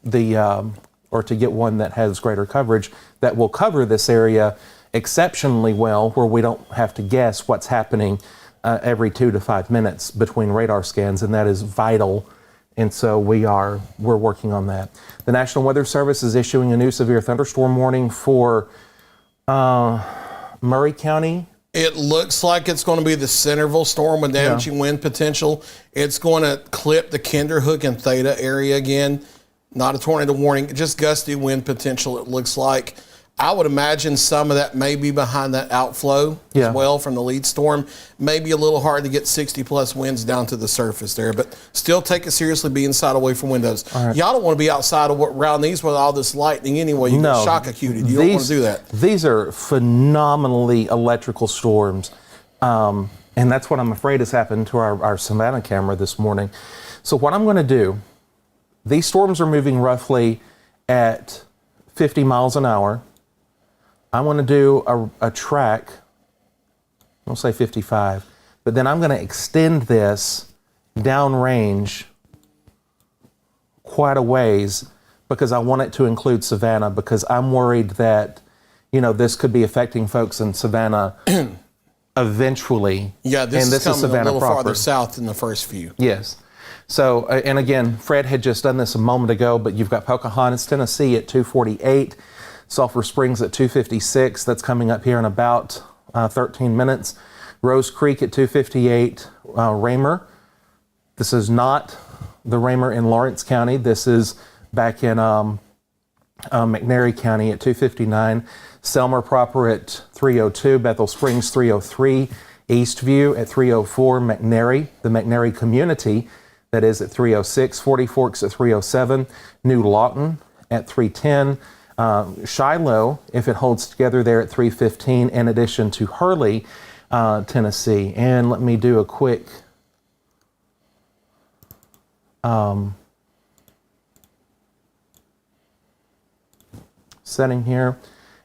or to get one that has greater coverage that will cover this area exceptionally well, where we don't have to guess what's happening every 2 to 5 minutes between radar scans, and that is vital. And so we're working on that. The National Weather Service is issuing a new severe thunderstorm warning for Murray County. It looks like it's going to be the Centerville storm with damaging wind potential. It's going to clip the Kinderhook and Theta area again. Not a tornado warning, just gusty wind potential, it looks like. I would imagine some of that may be behind that outflow as well from the lead storm. Maybe a little hard to get 60-plus winds down to the surface there, but still take it seriously, be inside away from windows. Right. Y'all don't want to be outside around these with all this lightning anyway. You get shock acuted. You don't want to do that. These are phenomenally electrical storms, and that's what I'm afraid has happened to our Savannah camera this morning. So what I'm going to do, these storms are moving roughly at 50 miles an hour. I want to do a track, I'll say 55, but then I'm going to extend this downrange quite a ways because I want it to include Savannah, because I'm worried that, this could be affecting folks in Savannah eventually. Yeah, this is coming Savannah a little proper. farther south than the first few. Yes. So, and again, Fred had just done this a moment ago, but you've got Pocahontas, Tennessee at 248. Sulphur Springs at 256, that's coming up here in about 13 minutes. Rose Creek at 258, Raymer. This is not the Raymer in Lawrence County. This is back in McNairy County at 259. Selmer proper at 302, Bethel Springs 303, Eastview at 304, McNairy, the McNairy community, that is at 306, 40 Forks at 307, New Lawton at 310, Shiloh, if it holds together, there at 315, in addition to Hurley, Tennessee. And let me do a quick setting here.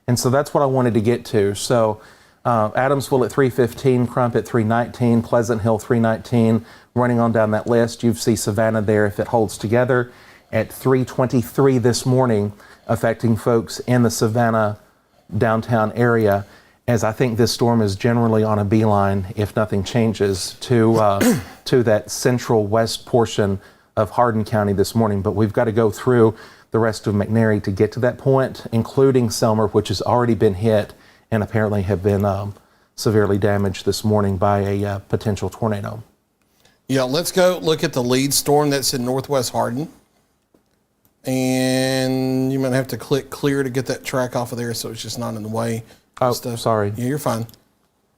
And so that's what I wanted to get to. So Adamsville at 315, Crump at 319, Pleasant Hill 319, running on down that list. You see Savannah there if it holds together at 323 this morning, affecting folks in the Savannah downtown area, as I think this storm is generally on a beeline, if nothing changes, to that central west portion of Hardin County this morning. But we've got to go through the rest of McNairy to get to that point, including Selmer, which has already been hit and apparently have been severely damaged this morning by a potential tornado. Yeah, let's go look at the lead storm that's in northwest Hardin. And you might have to click clear to get that track off of there so it's just not in the way. Oh, sorry. Yeah, you're fine.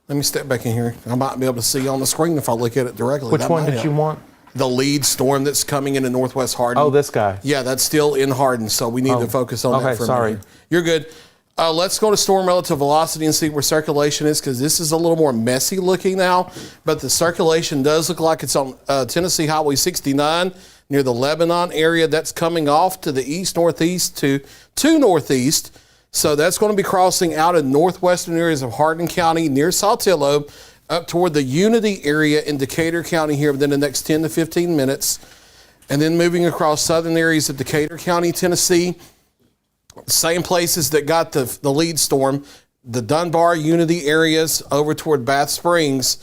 Let me step back in here. I might be able to see on the screen if I look at it directly. Which one did you want? the lead storm that's coming into northwest Hardin. Oh, this guy. Yeah, that's still in Hardin, so we need to focus on that for a minute. Sorry. You're good. Let's go to storm relative velocity and see where circulation is, because this is a little more messy looking now. But the circulation does look like it's on Tennessee Highway 69 near the Lebanon area. That's coming off to the east-northeast to northeast. So that's going to be crossing out in northwestern areas of Hardin County near Saltillo up toward the Unity area in Decatur County here within the next 10 to 15 minutes. And then moving across southern areas of Decatur County, Tennessee, same places that got the lead storm, the Dunbar, Unity areas over toward Bath Springs.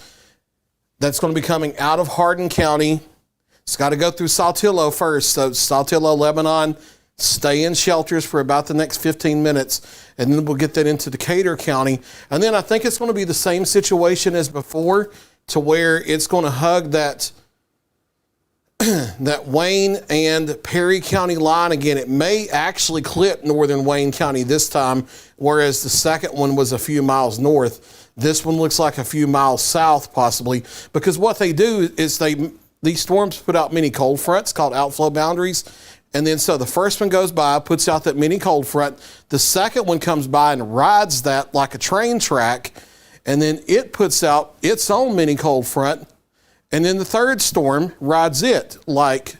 That's going to be coming out of Hardin County. It's got to go through Saltillo first. So Saltillo, Lebanon, stay in shelters for about the next 15 minutes, and then we'll get that into Decatur County. And then I think it's going to be the same situation as before, to where it's going to hug that Wayne and Perry County line again. It may actually clip northern Wayne County this time, whereas the second one was a few miles north. This one looks like a few miles south possibly, because what they do is these storms put out mini cold fronts called outflow boundaries. And then so the first one goes by, puts out that mini cold front. The second one comes by and rides that like a train track. And then it puts out its own mini cold front. And then the third storm rides it like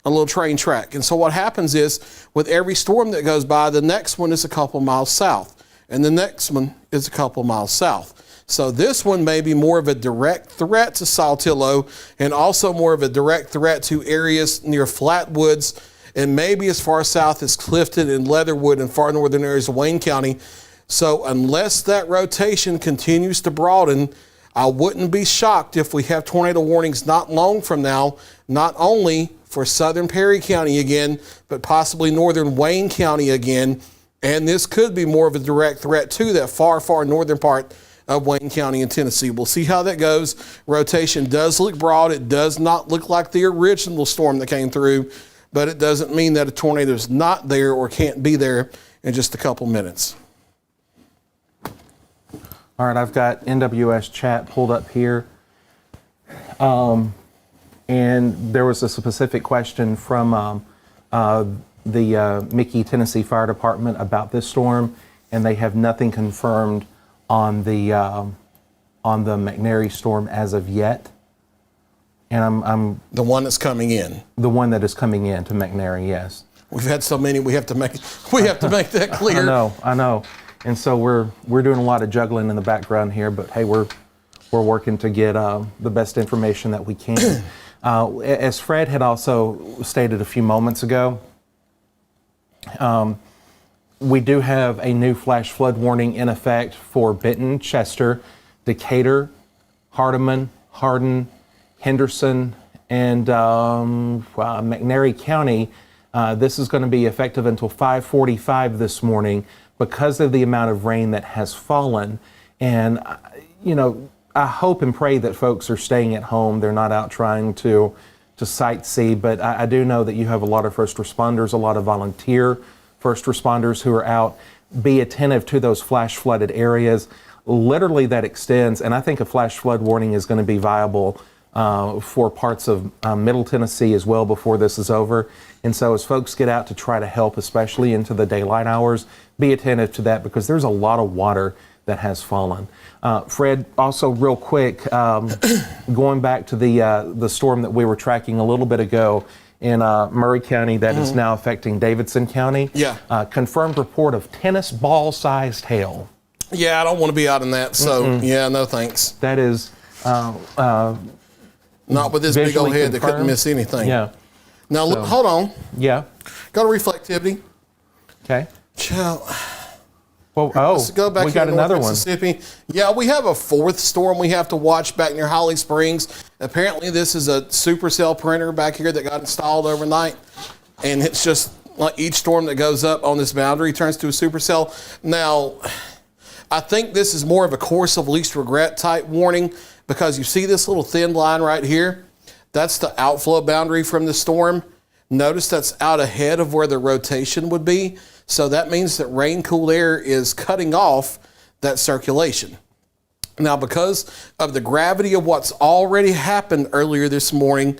a little train track. And so what happens is, with every storm that goes by, the next one is a couple miles south. And the next one is a couple miles south. So this one may be more of a direct threat to Saltillo, and also more of a direct threat to areas near Flatwoods, and maybe as far south as Clifton and Leatherwood and far northern areas of Wayne County. So unless that rotation continues to broaden, I wouldn't be shocked if we have tornado warnings not long from now, not only for southern Perry County again, but possibly northern Wayne County again. And this could be more of a direct threat to that far, far northern part of Wayne County in Tennessee. We'll see how that goes. Rotation does look broad. It does not look like the original storm that came through, but it doesn't mean that a tornado is not there or can't be there in just a couple minutes. All right, I've got NWS chat pulled up here. And there was a specific question from the Mickey, Tennessee Fire Department about this storm, and they have nothing confirmed on the McNary storm as of yet. And I'm the one that's coming in. The one that is coming in to McNary, yes. We've had so many, we have to make that clear. I know. And so we're doing a lot of juggling in the background here, but hey, we're working to get the best information that we can. As Fred had also stated a few moments ago, we do have a new flash flood warning in effect for Benton, Chester, Decatur, Hardeman, Hardin, Henderson, and McNary County. This is going to be effective until 5:45 this morning because of the amount of rain that has fallen. And, I hope and pray that folks are staying at home. They're not out trying to sightsee, but I do know that you have a lot of first responders, a lot of volunteer first responders who are out. Be attentive to those flash flooded areas. Literally that extends, and I think a flash flood warning is going to be viable for parts of Middle Tennessee as well before this is over. And so as folks get out to try to help, especially into the daylight hours, be attentive to that because there's a lot of water that has fallen. Fred, also real quick, going back to the storm that we were tracking a little bit ago in Murray County that is now affecting Davidson County. Yeah. Confirmed report of tennis ball-sized hail. Yeah, I don't want to be out in that, so yeah, no thanks. That is... not with this big old head that couldn't miss anything. Yeah. Now, look, hold on. Yeah. Go to reflectivity. Okay. Child. Well, Let's go back we here got to another North one. Mississippi. Yeah, we have a fourth storm we have to watch back near Holly Springs. Apparently, this is a supercell printer back here that got installed overnight, and it's just like each storm that goes up on this boundary turns to a supercell. Now, I think this is more of a course of least regret type warning because you see this little thin line right here. That's the outflow boundary from the storm. Notice that's out ahead of where the rotation would be. So that means that rain-cooled air is cutting off that circulation. Now, because of the gravity of what's already happened earlier this morning,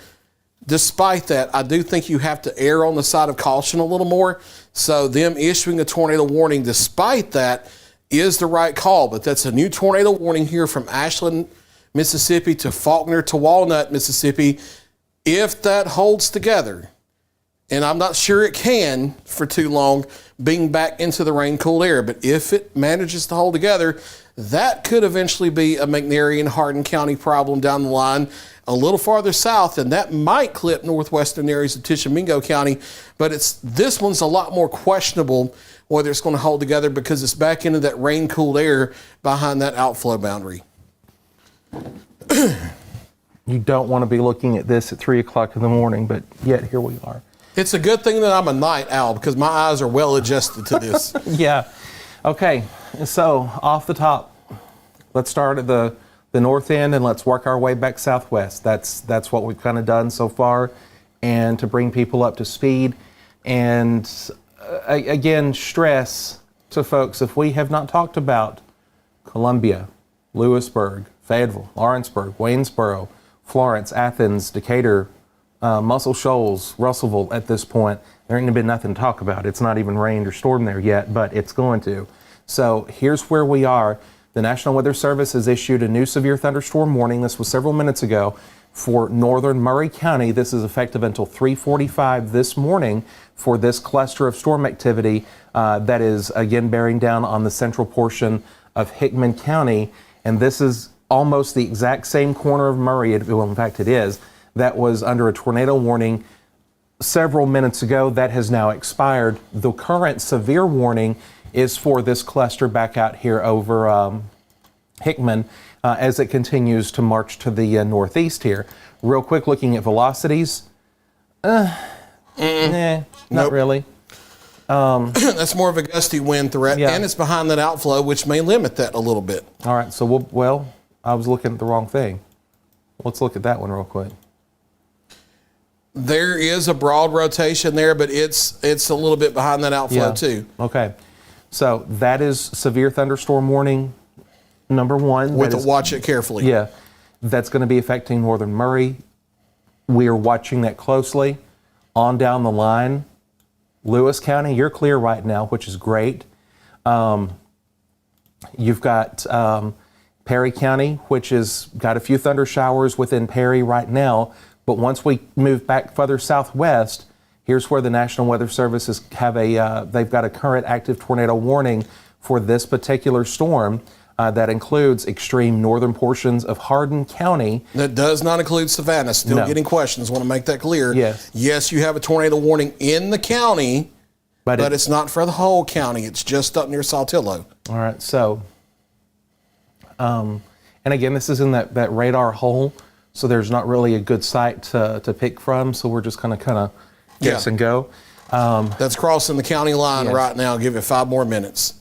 Despite that, I do think you have to err on the side of caution a little more. So them issuing a tornado warning, despite that, is the right call. But that's a new tornado warning here from Ashland, Mississippi to Faulkner to Walnut, Mississippi. If that holds together, and I'm not sure it can for too long, being back into the rain cool air, but if it manages to hold together, that could eventually be a McNairy and Hardin County problem down the line a little farther south, and that might clip northwestern areas of Tishomingo County. But this one's a lot more questionable whether it's going to hold together because it's back into that rain cooled air behind that outflow boundary. You don't want to be looking at this at 3 o'clock in the morning, but yet here we are. It's a good thing that I'm a night owl because my eyes are well adjusted to this. Yeah. Okay. So off the top, let's start at the north end and let's work our way back southwest. That's what we've kind of done so far, and to bring people up to speed. And again, stress to folks, if we have not talked about Columbia, Lewisburg, Fayetteville, Lawrenceburg, Waynesboro, Florence, Athens, Decatur, Muscle Shoals, Russellville at this point, there ain't been nothing to talk about. It's not even rained or stormed there yet, but it's going to. So here's where we are. The National Weather Service has issued a new severe thunderstorm warning. This was several minutes ago for northern Murray County. This is effective until 3:45 this morning for this cluster of storm activity that is again bearing down on the central portion of Hickman County. And this is almost the exact same corner of Murray, well, in fact it is, that was under a tornado warning several minutes ago. That has now expired. The current severe warning is for this cluster back out here over Hickman as it continues to march to the northeast here. Real quick, looking at velocities. Not really. That's more of a gusty wind threat, Yeah. and it's behind that outflow, which may limit that a little bit. All right, so I was looking at the wrong thing. Let's look at that one real quick. There is a broad rotation there, but it's a little bit behind that outflow too. Okay. So that is severe thunderstorm warning number one. Watch it carefully. Yeah. That's going to be affecting northern Murray. We are watching that closely. On down the line, Lewis County, you're clear right now, which is great. You've got Perry County, which has got a few thunder showers within Perry right now. But once we move back further southwest, here's where the National Weather Service they've got a current active tornado warning for this particular storm that includes extreme northern portions of Hardin County. That does not include Savannah. Still getting questions. Want to make that clear. Yes. Yes, you have a tornado warning in the county, but it's not for the whole county. It's just up near Saltillo. All right. So, and again, this is in that radar hole, so there's not really a good site to pick from. So we're just kind of guess and go. That's crossing the county line right now. Give it 5 more minutes.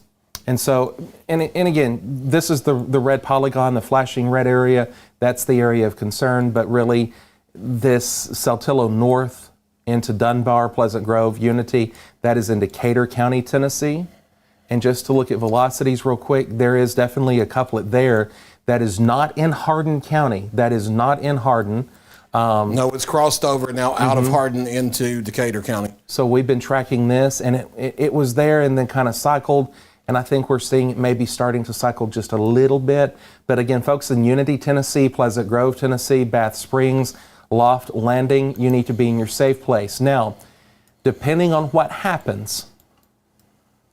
And so, and again, this is the red polygon, the flashing red area. That's the area of concern. But really, this Saltillo north into Dunbar, Pleasant Grove, Unity, that is in Decatur County, Tennessee. And just to look at velocities real quick, there is definitely a couplet there that is not in Hardin County. That is not in Hardin. No, it's crossed over now out of Hardin into Decatur County. So we've been tracking this, and it was there and then kind of cycled. And I think we're seeing it maybe starting to cycle just a little bit. But again, folks in Unity, Tennessee, Pleasant Grove, Tennessee, Bath Springs, Loft Landing, you need to be in your safe place. Now, depending on what happens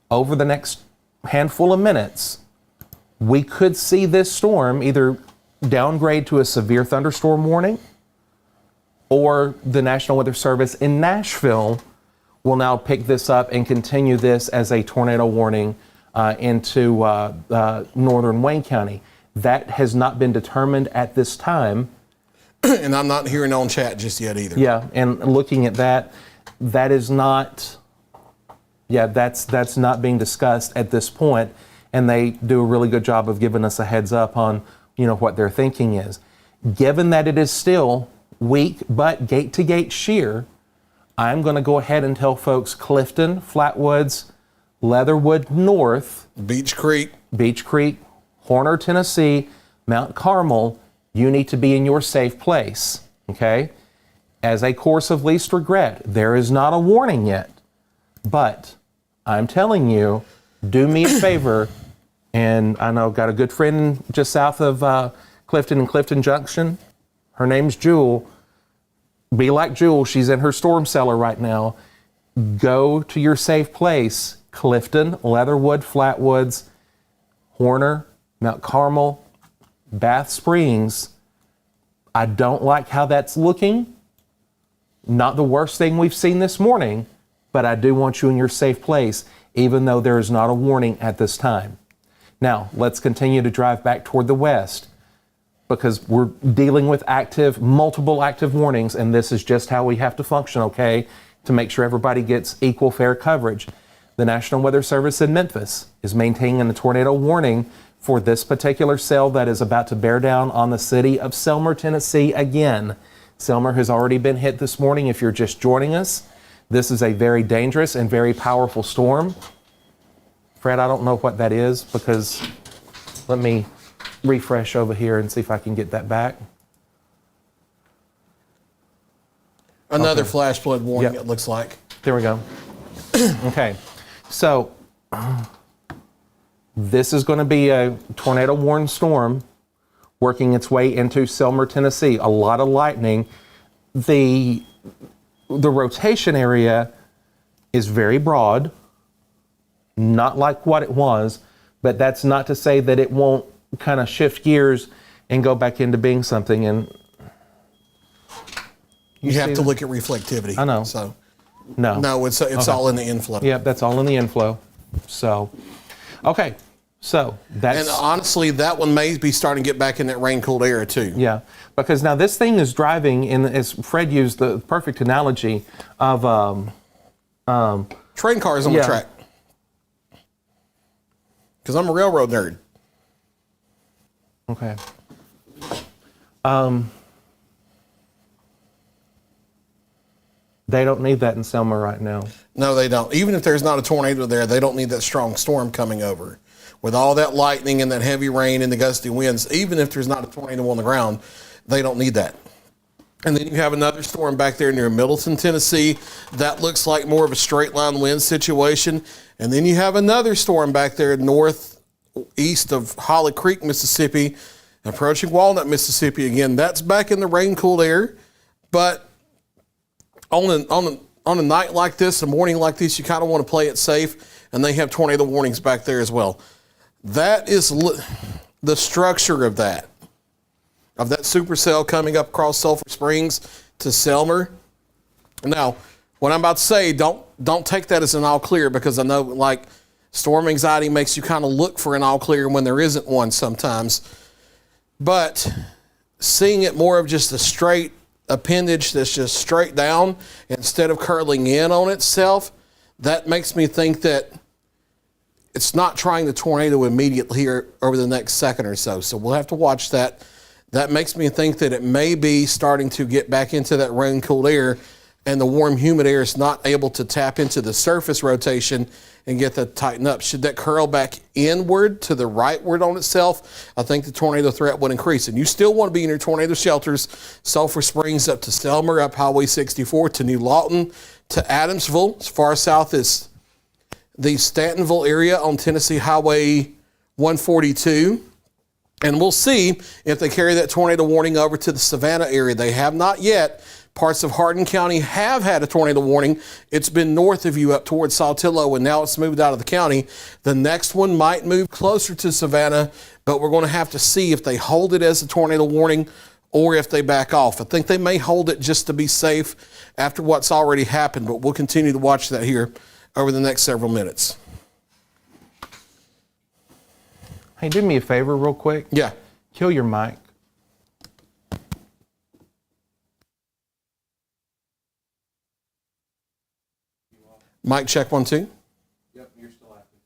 over the next handful of minutes, we could see this storm either downgrade to a severe thunderstorm warning, or the National Weather Service in Nashville will now pick this up and continue this as a tornado warning into northern Wayne County. That has not been determined at this time. And I'm not hearing on chat just yet either. Yeah, and looking at that is not, that's not being discussed at this point, and they do a really good job of giving us a heads up on, what their thinking is. Given that it is still weak but gate-to-gate shear, I'm going to go ahead and tell folks Clifton, Flatwoods, Leatherwood North, Beach Creek, Horner, Tennessee, Mount Carmel, you need to be in your safe place, okay? as a course of least regret. There is not a warning yet, but I'm telling you, do me a favor. And I know I've got a good friend just south of Clifton and Clifton Junction. Her name's Jewel. Be like Jewel. She's in her storm cellar right now. Go to your safe place. Clifton, Leatherwood, Flatwoods, Horner, Mount Carmel, Bath Springs. I don't like how that's looking. Not the worst thing we've seen this morning, but I do want you in your safe place, even though there is not a warning at this time. Now, let's continue to drive back toward the west, because we're dealing with multiple active warnings, and this is just how we have to function, okay, to make sure everybody gets equal fair coverage. The National Weather Service in Memphis is maintaining a tornado warning for this particular cell that is about to bear down on the city of Selmer, Tennessee again. Selmer has already been hit this morning. If you're just joining us, this is a very dangerous and very powerful storm. Fred, I don't know what that is, because let me refresh over here and see if I can get that back. Another Okay. flash flood warning, Yep. it looks like. There we go. Okay, so this is going to be a tornado warned storm working its way into Selmer, Tennessee. A lot of lightning. The rotation area is very broad, not like what it was, but that's not to say that it won't kind of shift gears and go back into being something. And You have see to that? look at reflectivity. I know. So no, it's all in the inflow. Yep, that's all in the inflow. So, okay, so that's... And honestly, that one may be starting to get back in that rain-cooled area too. Yeah, because now this thing is driving in, as Fred used the perfect analogy of... Train cars on Yeah. the track. Because I'm a railroad nerd. Okay. They don't need that in Selma right now. No, they don't. Even if there's not a tornado there, they don't need that strong storm coming over. With all that lightning and that heavy rain and the gusty winds, even if there's not a tornado on the ground, they don't need that. And then you have another storm back there near Middleton, Tennessee. That looks like more of a straight line wind situation. And then you have another storm back there northeast of Holly Creek, Mississippi, approaching Walnut, Mississippi again. That's back in the rain-cooled air. But on a night like this, a morning like this, you kind of want to play it safe, and they have tornado warnings back there as well. That is the structure of that supercell coming up across Sulphur Springs to Selmer. Now, what I'm about to say, don't take that as an all clear, because I know like storm anxiety makes you kind of look for an all clear when there isn't one sometimes. But seeing it more of just a straight appendage that's just straight down instead of curling in on itself, that makes me think that it's not trying to tornado immediately here over the next second or so. So we'll have to watch that. That makes me think that it may be starting to get back into that rain-cooled air, and the warm, humid air is not able to tap into the surface rotation and get that tighten up. Should that curl back inward to the rightward on itself, I think the tornado threat would increase. And you still want to be in your tornado shelters. Sulphur Springs up to Selmer, up Highway 64 to New Lawton, to Adamsville, as far south as the Stantonville area on Tennessee Highway 142. And we'll see if they carry that tornado warning over to the Savannah area. They have not yet. Parts of Hardin County have had a tornado warning. It's been north of you up towards Saltillo, and now it's moved out of the county. The next one might move closer to Savannah, but we're going to have to see if they hold it as a tornado warning or if they back off. I think they may hold it just to be safe after what's already happened, but we'll continue to watch that here over the next several minutes. Hey, do me a favor real quick. Yeah. Kill your mic. Mic check 1, 2. Yep, you're still active.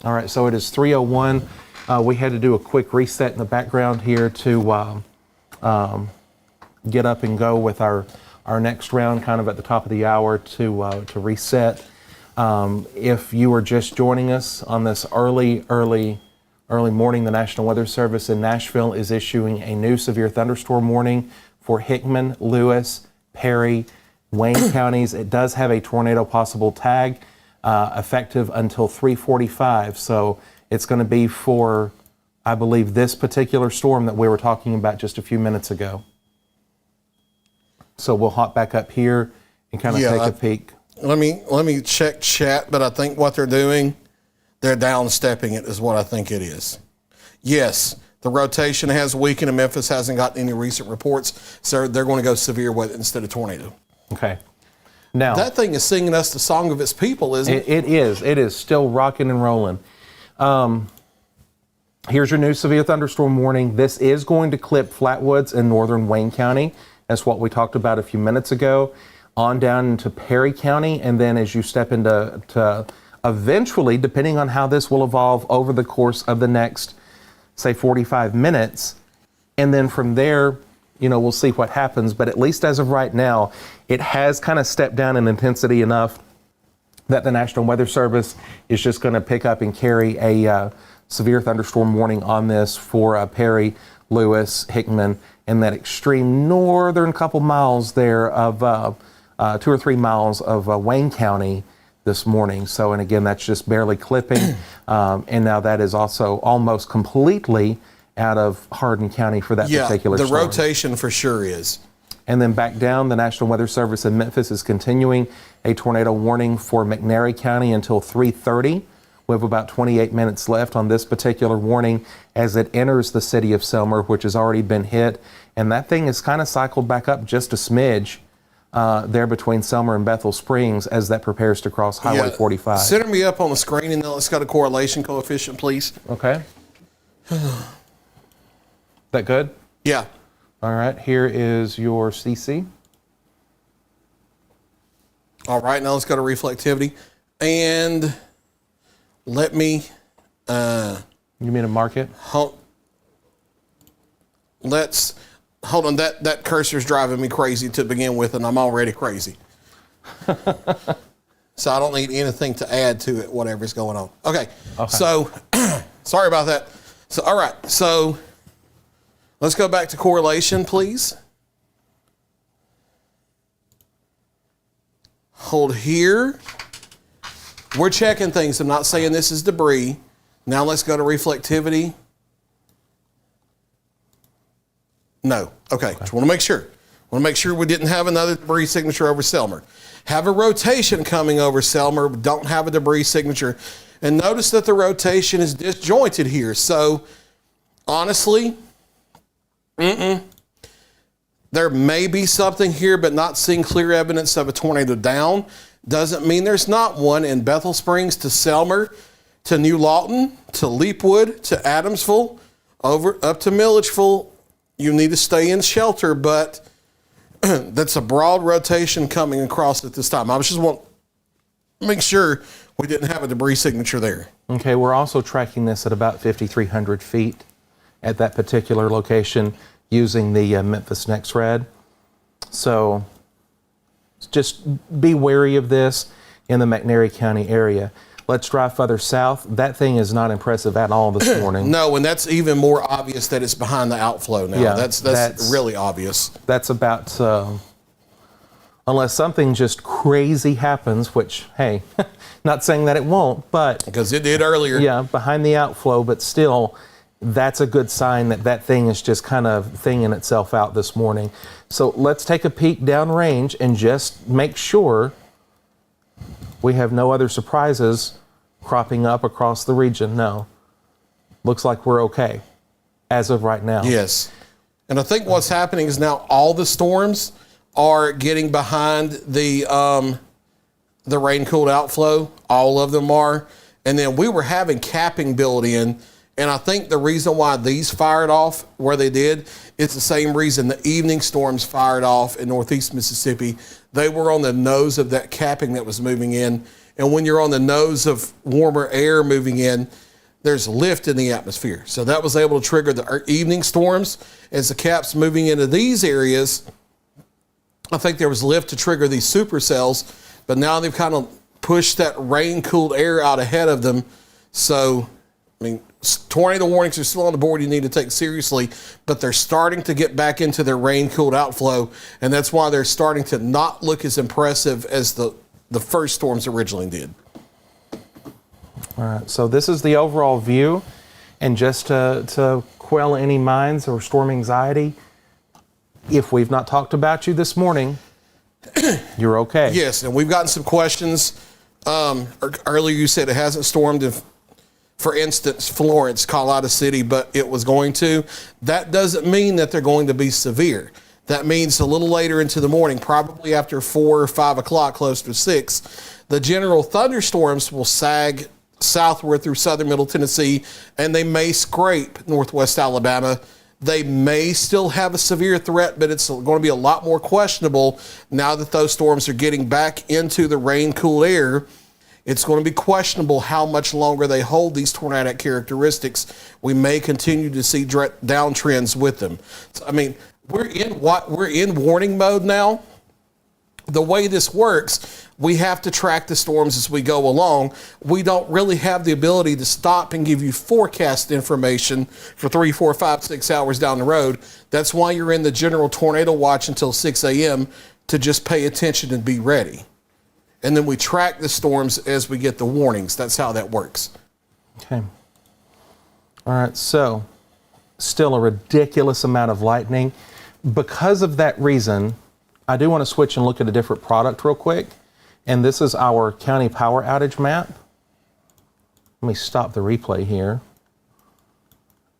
All right, so it is 3:01. We had to do a quick reset in the background here to get up and go with our next round, kind of at the top of the hour to reset. If you are just joining us on this early morning, the National Weather Service in Nashville is issuing a new severe thunderstorm warning for Hickman, Lewis, Perry, Wayne counties. It does have a tornado possible tag effective until 3:45. So it's going to be for, I believe, this particular storm that we were talking about just a few minutes ago. So we'll hop back up here and kind of take a peek. Let me check chat, but I think what they're doing, they're downstepping it is what I think it is. Yes, the rotation has weakened and Memphis hasn't gotten any recent reports, so they're going to go severe weather instead of tornado. Okay. Now that thing is singing us the song of its people, isn't it? It is. It is still rocking and rolling. Here's your new severe thunderstorm warning. This is going to clip Flatwoods in northern Wayne County. That's what we talked about a few minutes ago. On down into Perry County, and then as you step into eventually, depending on how this will evolve over the course of the next, say, 45 minutes, and then from there, we'll see what happens. But at least as of right now, it has kind of stepped down in intensity enough that the National Weather Service is just going to pick up and carry a severe thunderstorm warning on this for Perry, Lewis, Hickman, and that extreme northern couple miles there of 2 or 3 miles of Wayne County this morning. So, and again, that's just barely clipping. And now that is also almost completely out of Hardin County for that particular storm. The rotation for sure is. And then back down, the National Weather Service in Memphis is continuing a tornado warning for McNairy County until 3:30. We have about 28 minutes left on this particular warning as it enters the city of Selmer, which has already been hit. And that thing is kind of cycled back up just a smidge there between Selmer and Bethel Springs as that prepares to cross Highway 45. Center me up on the screen and then let's go to correlation coefficient, please. Okay. That good? Yeah. All right, here is your CC. All right, now let's go to reflectivity. And let me... you mean to mark it? Hold on, that cursor's driving me crazy to begin with, and I'm already crazy. So I don't need anything to add to it, whatever's going on. Okay. So sorry about that. So, all right, so let's go back to correlation, please. Hold here. We're checking things. I'm not saying this is debris. Now let's go to reflectivity. No. Okay. Just want to make sure. Want to make sure we didn't have another debris signature over Selmer. Have a rotation coming over Selmer. Don't have a debris signature. And notice that the rotation is disjointed here. So, honestly, there may be something here, but not seeing clear evidence of a tornado down doesn't mean there's not one in Bethel Springs to Selmer, to New Lawton, to Leapwood, to Adamsville, over up to Milledgeville. You need to stay in shelter, but that's a broad rotation coming across at this time. I just want to make sure we didn't have a debris signature there. Okay, we're also tracking this at about 5,300 feet at that particular location using the Memphis NexRad. So just be wary of this in the McNairy County area. Let's drive further south. That thing is not impressive at all this morning. No, and that's even more obvious that it's behind the outflow now. Yeah, that's really obvious. That's about, unless something just crazy happens, which, hey, not saying that it won't, but... Because it did earlier. Yeah, behind the outflow, but still, that's a good sign that that thing is just kind of thinging itself out this morning. So let's take a peek downrange and just make sure we have no other surprises cropping up across the region. No. Looks like we're okay as of right now. Yes. And I think what's happening is now all the storms are getting behind the rain-cooled outflow. All of them are. And then we were having capping built in. And I think the reason why these fired off where they did, it's the same reason the evening storms fired off in northeast Mississippi. They were on the nose of that capping that was moving in. And when you're on the nose of warmer air moving in, there's lift in the atmosphere. So that was able to trigger the evening storms. As the cap's moving into these areas, I think there was lift to trigger these supercells, but now they've kind of pushed that rain-cooled air out ahead of them. So, I mean, tornado warnings are still on the board you need to take seriously, but they're starting to get back into their rain-cooled outflow, and that's why they're starting to not look as impressive as the first storms originally did. All right, so this is the overall view, and just to quell any minds or storm anxiety, if we've not talked about you this morning, you're okay. Yes, and we've gotten some questions. Earlier you said it hasn't stormed, if, for instance, Florence, Colorado City, but it was going to. That doesn't mean that they're going to be severe. That means a little later into the morning, probably after 4 or 5 o'clock, close to 6, the general thunderstorms will sag southward through southern Middle Tennessee, and they may scrape northwest Alabama. They may still have a severe threat, but it's going to be a lot more questionable now that those storms are getting back into the rain-cool air. It's going to be questionable how much longer they hold these tornadic characteristics. We may continue to see downtrends with them. So, I mean, we're in warning mode now. The way this works, we have to track the storms as we go along. We don't really have the ability to stop and give you forecast information for 3, 4, 5, 6 hours down the road. That's why you're in the general tornado watch until 6 a.m. to just pay attention and be ready. And then we track the storms as we get the warnings. That's how that works. Okay. All right, so still a ridiculous amount of lightning. Because of that reason, I do want to switch and look at a different product real quick. And this is our county power outage map. Let me stop the replay here.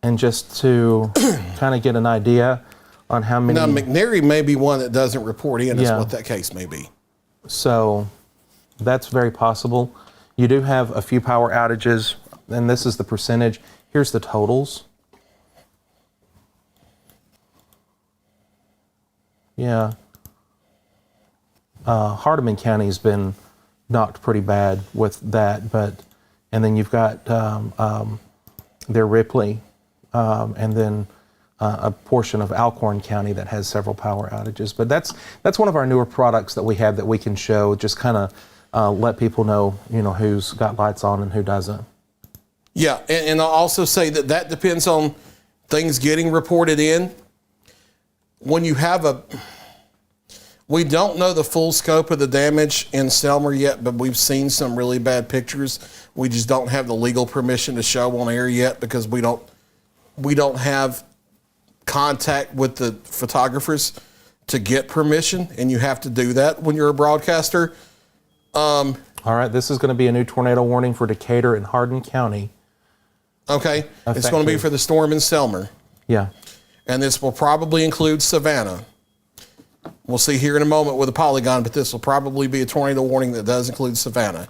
And just to kind of get an idea on how many... Now, McNary may be one that doesn't report in, is what that case may be. So that's very possible. You do have a few power outages, and this is the percentage. Here's the totals. Yeah. Hardeman County's been knocked pretty bad with that, and then you've got their Ripley, and then a portion of Alcorn County that has several power outages. But that's one of our newer products that we have that we can show, just kind of let people know, who's got lights on and who doesn't. Yeah, and I'll also say that depends on things getting reported in. When you have we don't know the full scope of the damage in Selmer yet, but we've seen some really bad pictures. We just don't have the legal permission to show on air yet because we don't have contact with the photographers to get permission, and you have to do that when you're a broadcaster. All right, this is going to be a new tornado warning for Decatur and Hardin County. Okay, it's going to be for the storm in Selmer. Yeah. And this will probably include Savannah. We'll see here in a moment with a polygon, but this will probably be a tornado warning that does include Savannah.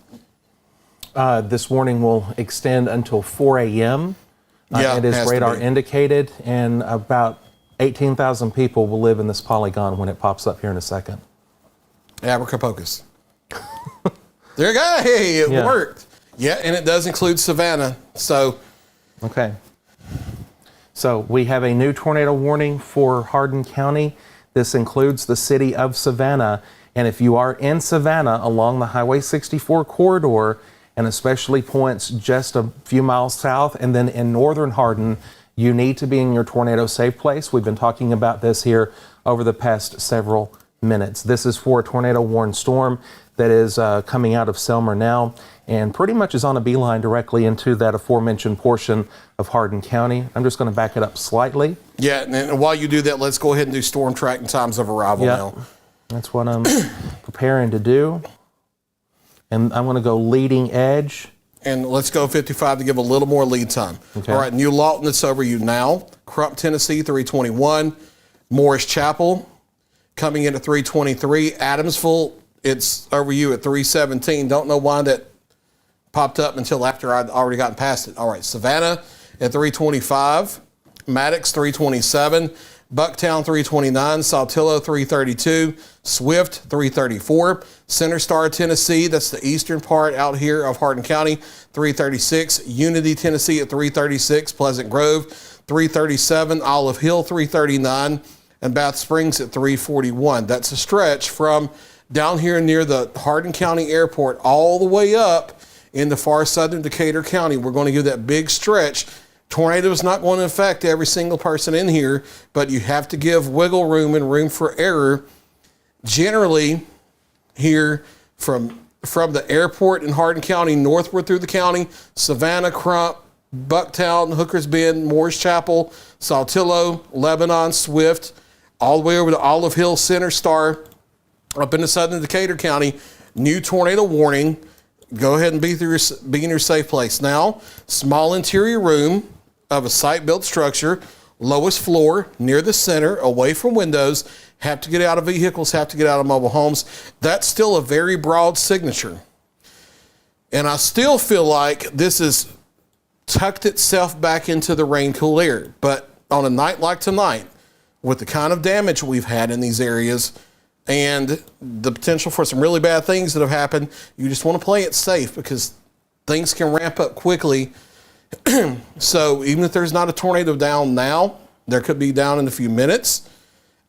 This warning will extend until 4 a.m. It is radar indicated, and about 18,000 people will live in this polygon when it pops up here in a second. Abracapocus. There you go. Hey, it worked. Yeah, and it does include Savannah. So, okay. So we have a new tornado warning for Hardin County. This includes the city of Savannah. And if you are in Savannah along the Highway 64 corridor, and especially points just a few miles south, and then in northern Hardin, you need to be in your tornado safe place. We've been talking about this here over the past several minutes. This is for a tornado warned storm that is coming out of Selmer now, and pretty much is on a beeline directly into that aforementioned portion of Hardin County. I'm just going to back it up slightly. Yeah, and while you do that, let's go ahead and do storm track and times of arrival now. That's what I'm preparing to do. And I'm going to go leading edge. And let's go 55 to give a little more lead time. Okay. All right, New Lawton, it's over you now. Crump, Tennessee, 321. Morris Chapel, coming in at 323. Adamsville, it's over you at 317. Don't know why that popped up until after I'd already gotten past it. All right, Savannah at 325. Maddox, 327. Bucktown 329, Saltillo 332, Swift 334, Center Star, Tennessee, that's the eastern part out here of Hardin County, 336, Unity, Tennessee at 336, Pleasant Grove 337, Olive Hill 339, and Bath Springs at 341. That's a stretch from down here near the Hardin County Airport all the way up into far southern Decatur County. We're going to give that big stretch. Tornado is not going to affect every single person in here, but you have to give wiggle room and room for error. Generally, here from the airport in Hardin County northward through the county, Savannah, Crump, Bucktown, Hooker's Bend, Morris Chapel, Saltillo, Lebanon, Swift, all the way over to Olive Hill, Center Star, up into southern Decatur County, new tornado warning. Go ahead and be in your safe place. Now, small interior room of a site-built structure, lowest floor, near the center, away from windows, have to get out of vehicles, have to get out of mobile homes. That's still a very broad signature. And I still feel like this has tucked itself back into the rain, cool air. But on a night like tonight, with the kind of damage we've had in these areas and the potential for some really bad things that have happened, you just want to play it safe because things can ramp up quickly. So even if there's not a tornado down now, there could be down in a few minutes.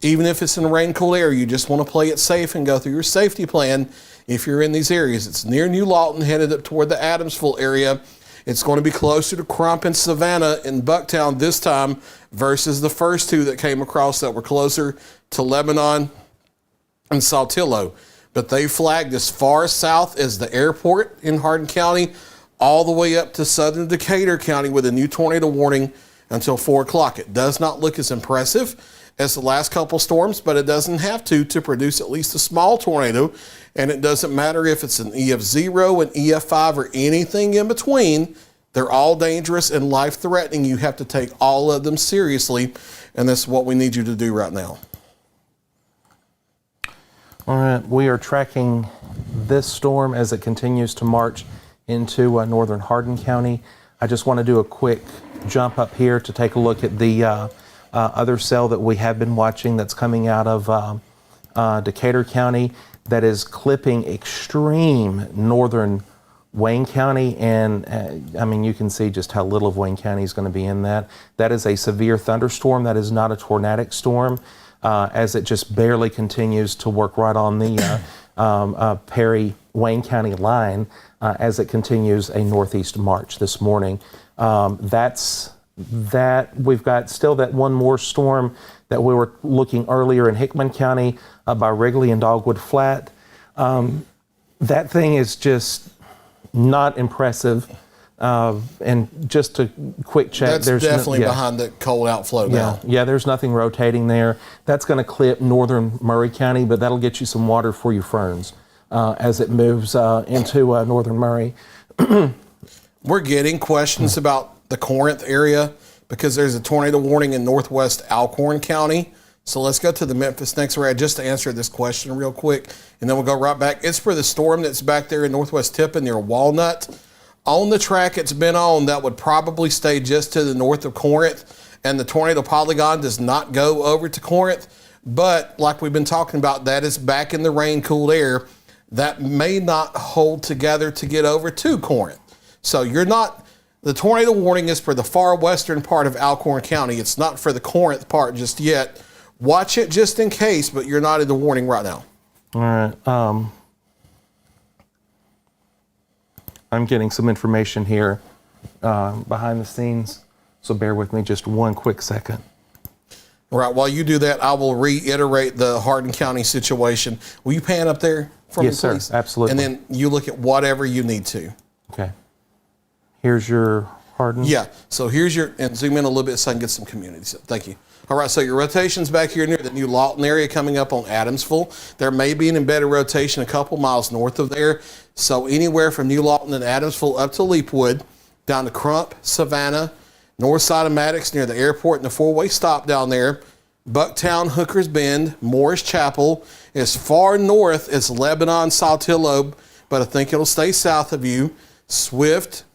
Even if it's in rain, cool air, you just want to play it safe and go through your safety plan if you're in these areas. It's near New Lawton, headed up toward the Adamsville area. It's going to be closer to Crump and Savannah and Bucktown this time versus the first two that came across that were closer to Lebanon and Saltillo. But they flagged as far south as the airport in Hardin County, all the way up to southern Decatur County with a new tornado warning until 4 o'clock. It does not look as impressive as the last couple storms, but it doesn't have to produce at least a small tornado. And it doesn't matter if it's an EF0, an EF5, or anything in between. They're all dangerous and life-threatening. You have to take all of them seriously, and that's what we need you to do right now. All right, we are tracking this storm as it continues to march into northern Hardin County. I just want to do a quick jump up here to take a look at the other cell that we have been watching that's coming out of Decatur County that is clipping extreme northern Wayne County. And I mean, you can see just how little of Wayne County is going to be in that. That is a severe thunderstorm. That is not a tornadic storm, as it just barely continues to work right on the Perry-Wayne County line as it continues a northeast march this morning. That's that. We've got still that one more storm that we were looking earlier in Hickman County by Wrigley and Dogwood Flat. That thing is just not impressive. And just a quick check. That's definitely behind the cold outflow now. Yeah, there's nothing rotating there. That's going to clip northern Murray County, but that'll get you some water for your ferns as it moves into northern Murray. We're getting questions about the Corinth area because there's a tornado warning in northwest Alcorn County. So let's go to the Memphis next area just to answer this question real quick, and then we'll go right back. It's for the storm that's back there in northwest Tippin near Walnut. On the track it's been on, that would probably stay just to the north of Corinth, and the tornado polygon does not go over to Corinth. But like we've been talking about, that is back in the rain, cool air. That may not hold together to get over to Corinth. So the tornado warning is for the far western part of Alcorn County. It's not for the Corinth part just yet. Watch it just in case, but you're not in the warning right now. All right. I'm getting some information here behind the scenes, so bear with me just one quick second. All right, while you do that, I will reiterate the Hardin County situation. Will you pan up there for me, please? Yes, sir, absolutely. And then you look at whatever you need to. Okay. Here's your Hardin. Yeah, so and zoom in a little bit so I can get some communities. Thank you. All right, so your rotation's back here near the New Lawton area coming up on Adamsville. There may be an embedded rotation a couple miles north of there. So anywhere from New Lawton and Adamsville up to Leapwood, down to Crump, Savannah, north side of Maddox near the airport and the four-way stop down there, Bucktown, Hooker's Bend, Morris Chapel, as far north as Lebanon, Saltillo, but I think it'll stay south of you, Swift,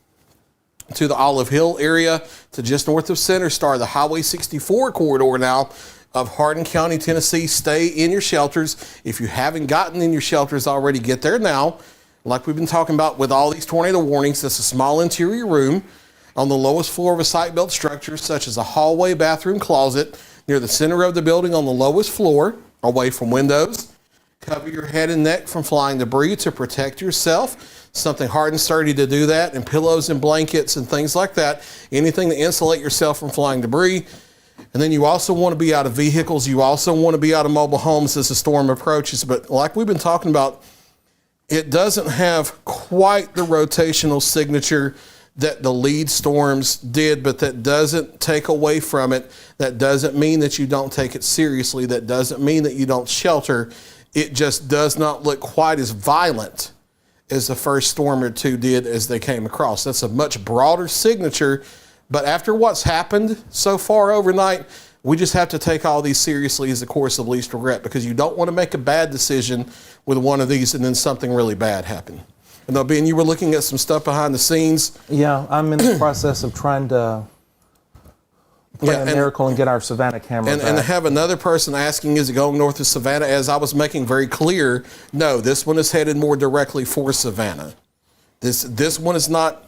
to the Olive Hill area, to just north of Center Star, the Highway 64 corridor now of Hardin County, Tennessee. Stay in your shelters. If you haven't gotten in your shelters already, get there now. Like we've been talking about with all these tornado warnings, that's a small interior room on the lowest floor of a site-built structure, such as a hallway, bathroom, closet, near the center of the building on the lowest floor, away from windows. Cover your head and neck from flying debris to protect yourself. Something hard and sturdy to do that, and pillows and blankets and things like that. Anything to insulate yourself from flying debris. And then you also want to be out of vehicles. You also want to be out of mobile homes as the storm approaches. But like we've been talking about, it doesn't have quite the rotational signature that the lead storms did, but that doesn't take away from it. That doesn't mean that you don't take it seriously. That doesn't mean that you don't shelter. It just does not look quite as violent as the first storm or two did as they came across. That's a much broader signature, but after what's happened so far overnight, we just have to take all these seriously as the course of least regret, because you don't want to make a bad decision with one of these and then something really bad happen. And though, Ben, you were looking at some stuff behind the scenes. Yeah, I'm in the process of trying to play a miracle and get our Savannah camera back. And to have another person asking, is it going north of Savannah? As I was making very clear, no, this one is headed more directly for Savannah. This one is not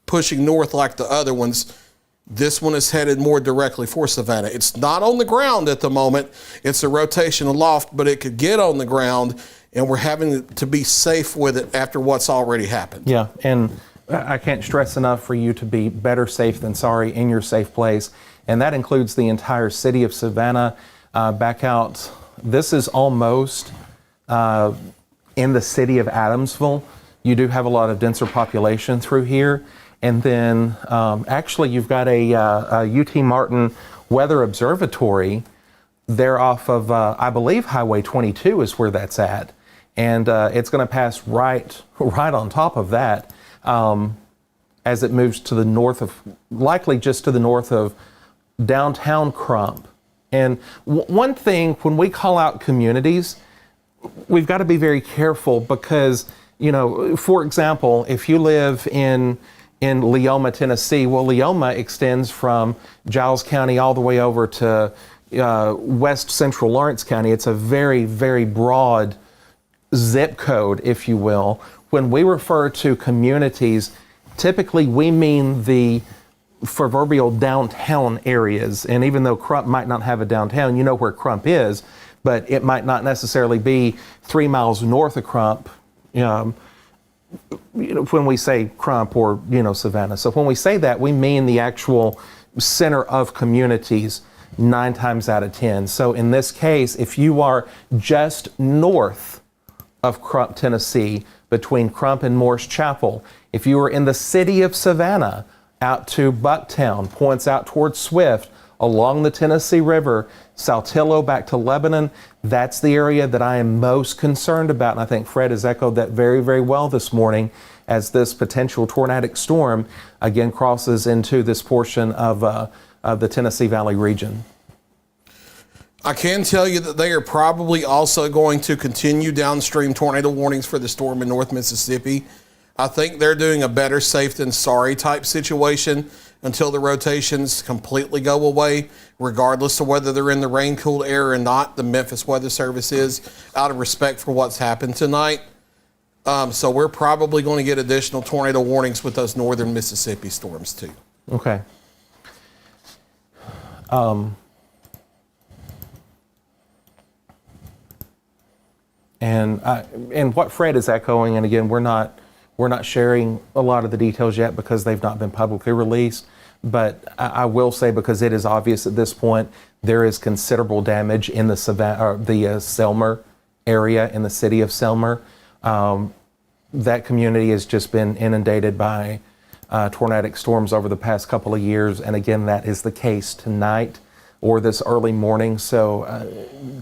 pushing north like the other ones. This one is headed more directly for Savannah. It's not on the ground at the moment. It's a rotation aloft, but it could get on the ground, and we're having to be safe with it after what's already happened. Yeah, and I can't stress enough for you to be better safe than sorry in your safe place. And that includes the entire city of Savannah. Back out, this is almost in the city of Adamsville. You do have a lot of denser population through here. And then actually you've got a UT Martin Weather Observatory there off of, I believe, Highway 22 is where that's at. And it's going to pass right on top of that as it moves to the north of, likely just to the north of downtown Crump. And one thing, when we call out communities, we've got to be very careful because, you know, for example, if you live in Leoma, Tennessee, well, Leoma extends from Giles County all the way over to west central Lawrence County. It's a very, very broad zip code, if you will. When we refer to communities, typically we mean the proverbial downtown areas. And even though Crump might not have a downtown, you know where Crump is, but it might not necessarily be 3 miles north of Crump, you know, when we say Crump or, you know, Savannah. So when we say that, we mean the actual center of communities 9 times out of 10. So in this case, if you are just north of Crump, Tennessee, between Crump and Morris Chapel, if you are in the city of Savannah, out to Bucktown, points out towards Swift, along the Tennessee River, Saltillo back to Lebanon, that's the area that I am most concerned about. And I think Fred has echoed that very, very well this morning as this potential tornadic storm again crosses into this portion of the Tennessee Valley region. I can tell you that they are probably also going to continue downstream tornado warnings for the storm in North Mississippi. I think they're doing a better safe than sorry type situation until the rotations completely go away, regardless of whether they're in the rain-cooled air or not. The Memphis Weather Service is, out of respect for what's happened tonight. So we're probably going to get additional tornado warnings with those northern Mississippi storms too. Okay. And what Fred is echoing, and again, we're not sharing a lot of the details yet because they've not been publicly released, but I will say, because it is obvious at this point, there is considerable damage in the Selmer area, in the city of Selmer. That community has just been inundated by tornadic storms over the past couple of years, and again, that is the case tonight or this early morning. So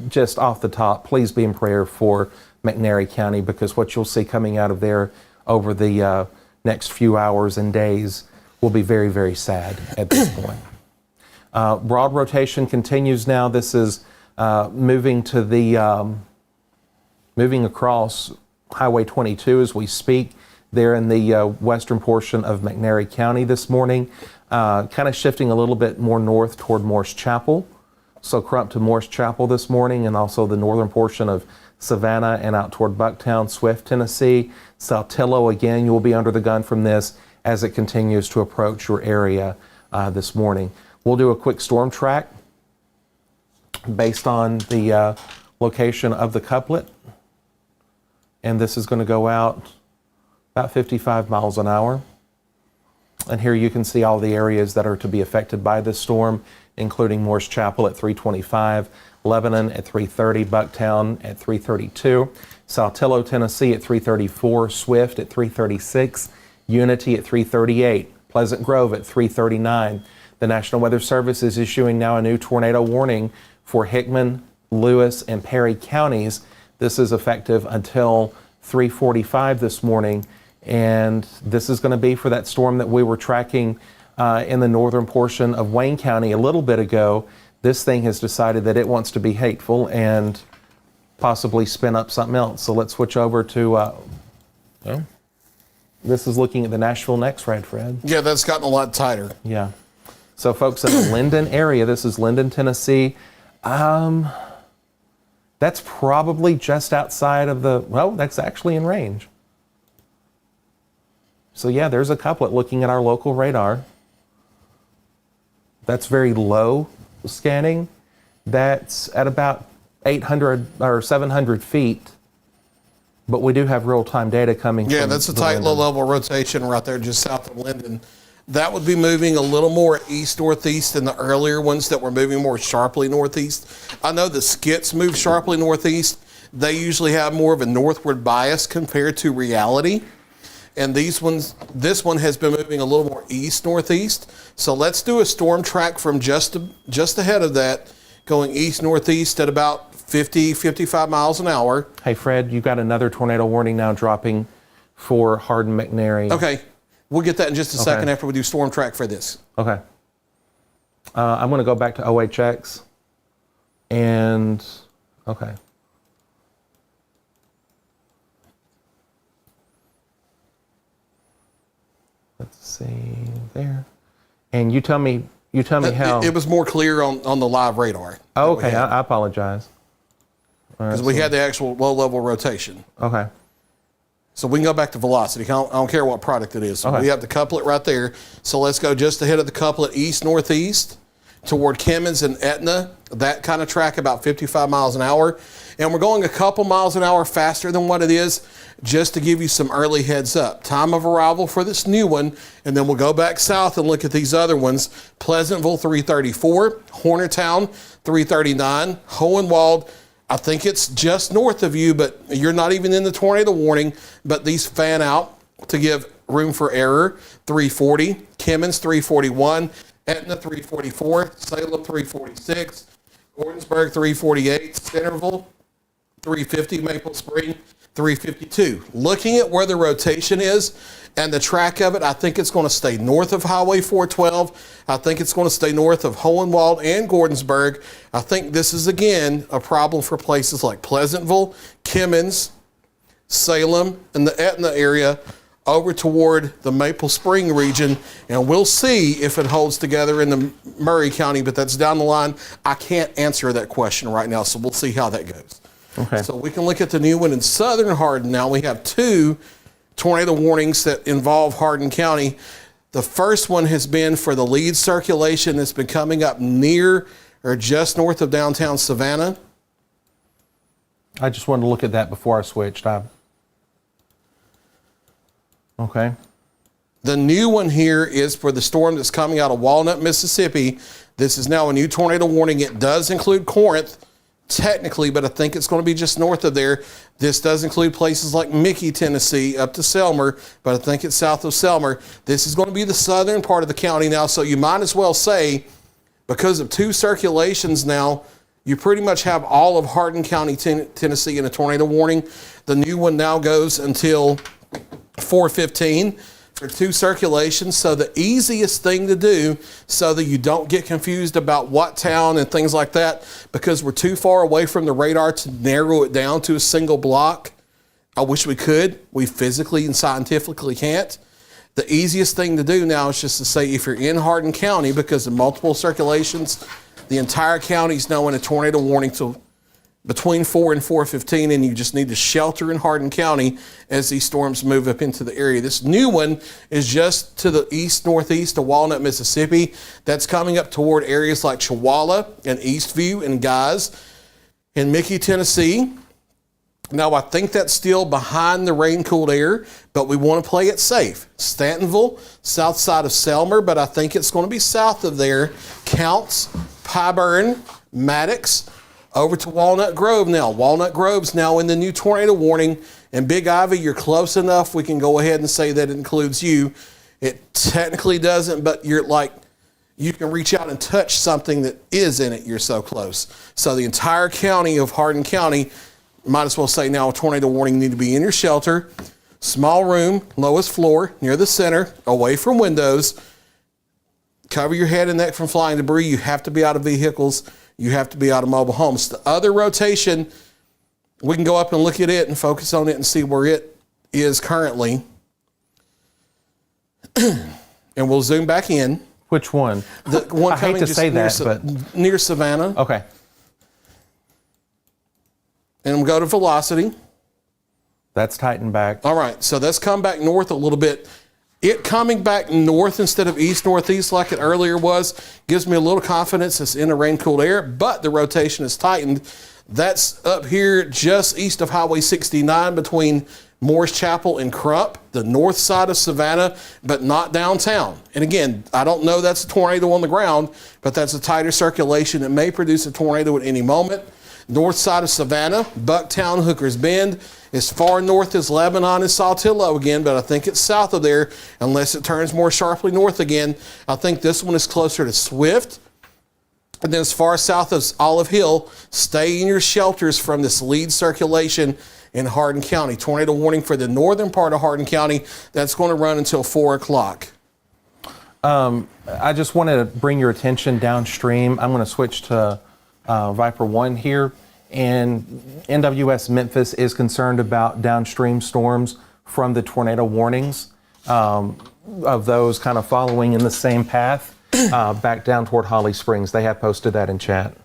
just off the top, please be in prayer for McNairy County, because what you'll see coming out of there over the next few hours and days will be very, very sad at this point. Broad rotation continues now. This is moving across Highway 22 as we speak, there in the western portion of McNairy County this morning, kind of shifting a little bit more north toward Morris Chapel. So Crump to Morris Chapel this morning, and also the northern portion of Savannah and out toward Bucktown, Swift, Tennessee. Saltillo, again, you will be under the gun from this as it continues to approach your area this morning. We'll do a quick storm track based on the location of the couplet. And this is going to go out about 55 miles an hour. And here you can see all the areas that are to be affected by this storm, including Morris Chapel at 325, Lebanon at 330, Bucktown at 332, Saltillo, Tennessee at 334, Swift at 336, Unity at 338, Pleasant Grove at 339. The National Weather Service is issuing now a new tornado warning for Hickman, Lewis, and Perry counties. This is effective until 3:45 this morning, and this is going to be for that storm that we were tracking in the northern portion of Wayne County a little bit ago. This thing has decided that it wants to be hateful and possibly spin up something else. So let's switch over to, this is looking at the Nashville next, Fred. Yeah, that's gotten a lot tighter. Yeah. So folks in the Linden area, this is Linden, Tennessee. That's probably just outside of that's actually in range. So yeah, there's a couplet looking at our local radar. That's very low scanning. That's at about 800 or 700 feet. But we do have real-time data coming. Yeah, that's a tight low-level rotation right there just south of Linden. That would be moving a little more east-northeast than the earlier ones that were moving more sharply northeast. I know the skits move sharply northeast. They usually have more of a northward bias compared to reality. And this one has been moving a little more east-northeast. So let's do a storm track from just ahead of that, going east-northeast at about 55 miles an hour. Hey, Fred, you've got another tornado warning now dropping for Hardin McNary. Okay. We'll get that in just a second after we do storm track for this. Okay. I'm going to go back to OHX. And, okay. Let's see there. And you tell me how. It was more clear on the live radar. Oh, okay. I apologize. Because we had the actual low-level rotation. Okay. So we can go back to velocity. I don't care what product it is. So we have the couplet right there. So let's go just ahead of the couplet east-northeast toward Kimmins and Etna. That kind of track about 55 miles an hour. And we're going a couple miles an hour faster than what it is, just to give you some early heads up. Time of arrival for this new one, and then we'll go back south and look at these other ones. Pleasantville, 334. Hornertown, 339. Hohenwald, I think it's just north of you, but you're not even in the tornado warning, but these fan out to give room for error. 340, Kimmins 341, Etna 344, Salem 346, Gordonsburg 348, Centerville 350, Maple Spring 352. Looking at where the rotation is and the track of it, I think it's going to stay north of Highway 412. I think it's going to stay north of Hohenwald and Gordonsburg. I think this is, again, a problem for places like Pleasantville, Kimmins, Salem, and the Etna area over toward the Maple Spring region. And we'll see if it holds together in the Murray County, but that's down the line. I can't answer that question right now, so we'll see how that goes. Okay. So we can look at the new one in southern Hardin now. We have two tornado warnings that involve Hardin County. The first one has been for the lead circulation that's been coming up near or just north of downtown Savannah. I just wanted to look at that before I switched. Okay. The new one here is for the storm that's coming out of Walnut, Mississippi. This is now a new tornado warning. It does include Corinth, technically, but I think it's going to be just north of there. This does include places like Mickey, Tennessee, up to Selmer, but I think it's south of Selmer. This is going to be the southern part of the county now, so you might as well say, because of two circulations now, you pretty much have all of Hardin County, Tennessee in a tornado warning. The new one now goes until 4:15 for two circulations. So the easiest thing to do, so that you don't get confused about what town and things like that, because we're too far away from the radar to narrow it down to a single block. I wish we could. We physically and scientifically can't. The easiest thing to do now is just to say, if you're in Hardin County, because of multiple circulations The entire county is now in a tornado warning till between 4 and 4:15, and you just need to shelter in Hardin County as these storms move up into the area. This new one is just to the east-northeast of Walnut, Mississippi. That's coming up toward areas like Chewalla and Eastview and Guys in Mickey, Tennessee. Now, I think that's still behind the rain-cooled air, but we want to play it safe. Stantonville, south side of Selmer, but I think it's going to be south of there. Counts, Pyburn, Maddox, over to Walnut Grove now. Walnut Grove's now in the new tornado warning. And Big Ivy, you're close enough. We can go ahead and say that it includes you. It technically doesn't, but you're like, you can reach out and touch something that is in it. You're so close. So the entire county of Hardin County, might as well say now a tornado warning, need to be in your shelter. Small room, lowest floor, near the center, away from windows. Cover your head and neck from flying debris. You have to be out of vehicles. You have to be out of mobile homes. The other rotation, we can go up and look at it and focus on it and see where it is currently. And we'll zoom back in. Which one? The one I hate to say that, but near Savannah. Okay. And we'll go to velocity. That's tightened back. All right, so that's come back north a little bit. It coming back north instead of east-northeast like it earlier was gives me a little confidence it's in the rain-cooled air, but the rotation is tightened. That's up here just east of Highway 69 between Morris Chapel and Crump, the north side of Savannah, but not downtown. And again, I don't know that's a tornado on the ground, but that's a tighter circulation. It may produce a tornado at any moment. North side of Savannah, Bucktown, Hooker's Bend, as far north as Lebanon and Saltillo again, but I think it's south of there unless it turns more sharply north again. I think this one is closer to Swift. And then as far south as Olive Hill, stay in your shelters from this lead circulation in Hardin County. Tornado warning for the northern part of Hardin County. That's going to run until 4 o'clock. I just want to bring your attention downstream. I'm going to switch to Viper 1 here. And NWS Memphis is concerned about downstream storms from the tornado warnings of those kind of following in the same path back down toward Holly Springs. They have posted that in chat.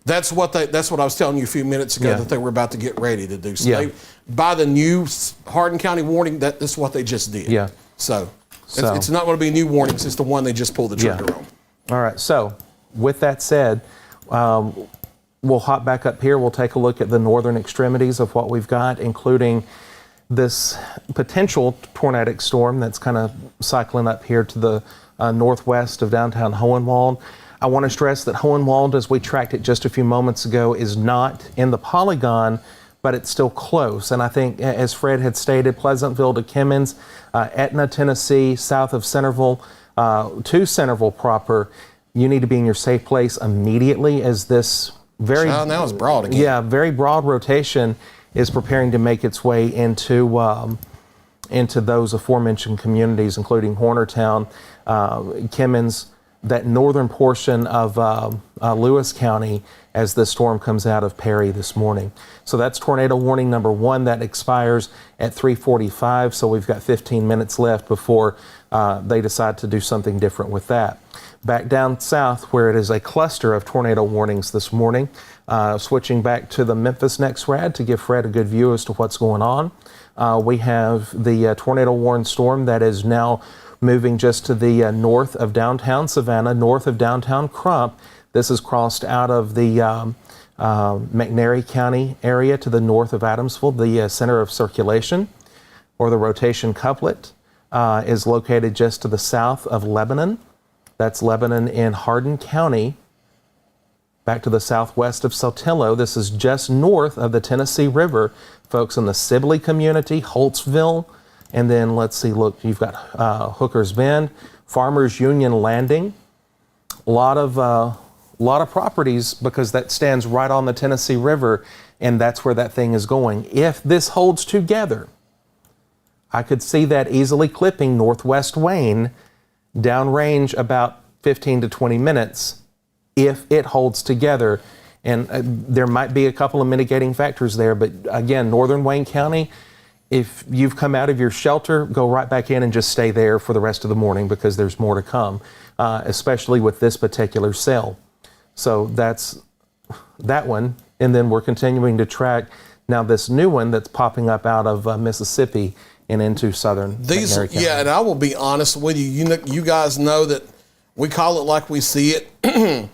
That's what I was telling you a few minutes ago that they were about to get ready to do. So they, by the new Hardin County warning, that's what they just did. Yeah. So it's not going to be new warnings. It's the one they just pulled the trigger on. All right. So with that said, we'll hop back up here. We'll take a look at the northern extremities of what we've got, including this potential tornadic storm that's kind of cycling up here to the northwest of downtown Hohenwald. I want to stress that Hohenwald, as we tracked it just a few moments ago, is not in the polygon, but it's still close. And I think, as Fred had stated, Pleasantville to Kimmins, Etna, Tennessee, south of Centerville, to Centerville proper, you need to be in your safe place immediately as this now it's broad again. Yeah, very broad rotation is preparing to make its way into those aforementioned communities, including Hornertown, Kimmins, that northern portion of Lewis County as the storm comes out of Perry this morning. So that's tornado warning number 1 that expires at 3:45. So we've got 15 minutes left before they decide to do something different with that. Back down south where it is a cluster of tornado warnings this morning, switching back to the Memphis next rad to give Fred a good view as to what's going on. We have the tornado warned storm that is now moving just to the north of downtown Savannah, north of downtown Crump. This has crossed out of the McNairy County area to the north of Adamsville. The center of circulation, or the rotation couplet, is located just to the south of Lebanon. That's Lebanon in Hardin County. Back to the southwest of Saltillo. This is just north of the Tennessee River. Folks in the Sibley community, Holtzville, and then let's see, look, you've got Hooker's Bend, Farmers Union Landing. A lot of properties because that stands right on the Tennessee River, and that's where that thing is going. If this holds together, I could see that easily clipping Northwest Wayne downrange about 15 to 20 minutes if it holds together. And there might be a couple of mitigating factors there, but again, northern Wayne County, if you've come out of your shelter, go right back in and just stay there for the rest of the morning because there's more to come, especially with this particular cell. So that's that one. And then we're continuing to track now this new one that's popping up out of Mississippi and into southern McNairy County. Yeah, and I will be honest with you. You guys know that we call it like we see it.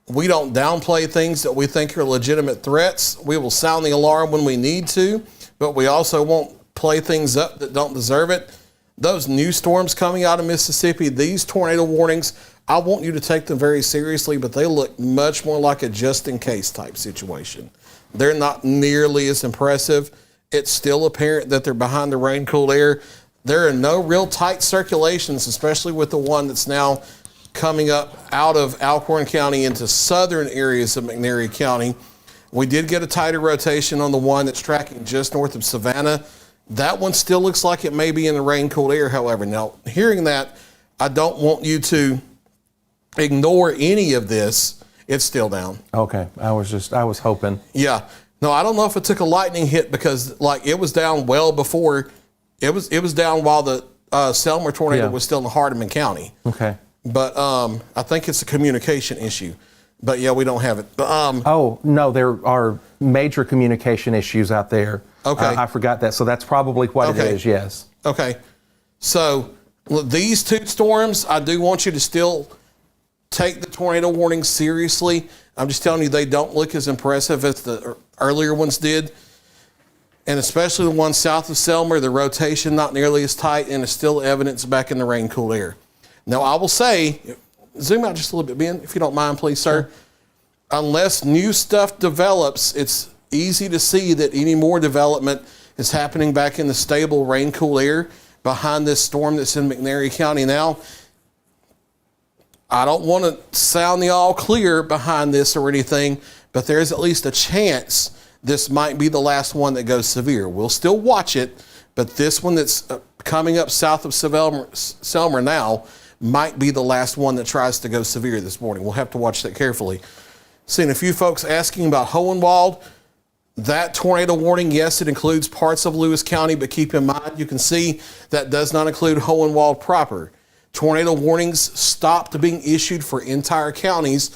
We don't downplay things that we think are legitimate threats. We will sound the alarm when we need to, but we also won't play things up that don't deserve it. Those new storms coming out of Mississippi, these tornado warnings, I want you to take them very seriously, but they look much more like a just-in-case type situation. They're not nearly as impressive. It's still apparent that they're behind the rain-cooled air. There are no real tight circulations, especially with the one that's now coming up out of Alcorn County into southern areas of McNairy County. We did get a tighter rotation on the one that's tracking just north of Savannah. That one still looks like it may be in the rain-cooled air, however. Now, hearing that, I don't want you to ignore any of this. It's still down. Okay, I was hoping. Yeah. No, I don't know if it took a lightning hit because like it was down well before. It was down while the Selmer tornado was still in Hardeman County. Okay. But I think it's a communication issue. But yeah, we don't have it. Oh, no, there are major communication issues out there. Okay. I forgot that. So that's probably what it is, yes. Okay. So these two storms, I do want you to still take the tornado warning seriously. I'm just telling you, they don't look as impressive as the earlier ones did. And especially the one south of Selmer, the rotation not nearly as tight and it's still evidence back in the rain-cooled air. Now, I will say, zoom out just a little bit, Ben, if you don't mind, please, sir. Sure. Unless new stuff develops, it's easy to see that any more development is happening back in the stable rain-cooled air behind this storm that's in McNairy County now. I don't want to sound the all clear behind this or anything, but there's at least a chance this might be the last one that goes severe. We'll still watch it, but this one that's coming up south of Selmer now might be the last one that tries to go severe this morning. We'll have to watch that carefully. Seeing a few folks asking about Hohenwald. That tornado warning, yes, it includes parts of Lewis County, but keep in mind, you can see that does not include Hohenwald proper. Tornado warnings stopped being issued for entire counties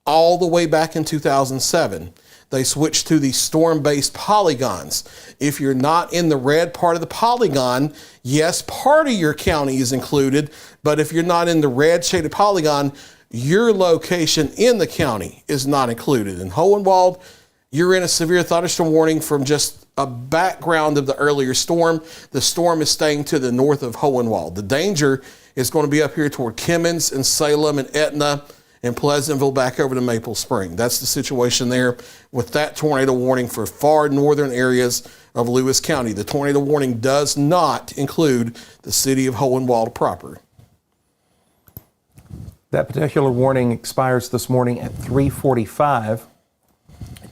all the way back in 2007. They switched to the storm-based polygons. If you're not in the red part of the polygon, yes, part of your county is included, but if you're not in the red shaded polygon, your location in the county is not included. In Hohenwald, you're in a severe thunderstorm warning from just a background of the earlier storm. The storm is staying to the north of Hohenwald. The danger is going to be up here toward Kimmins and Salem and Etna and Pleasantville back over to Maple Spring. That's the situation there with that tornado warning for far northern areas of Lewis County. The tornado warning does not include the city of Hohenwald proper. That particular warning expires this morning at 3:45,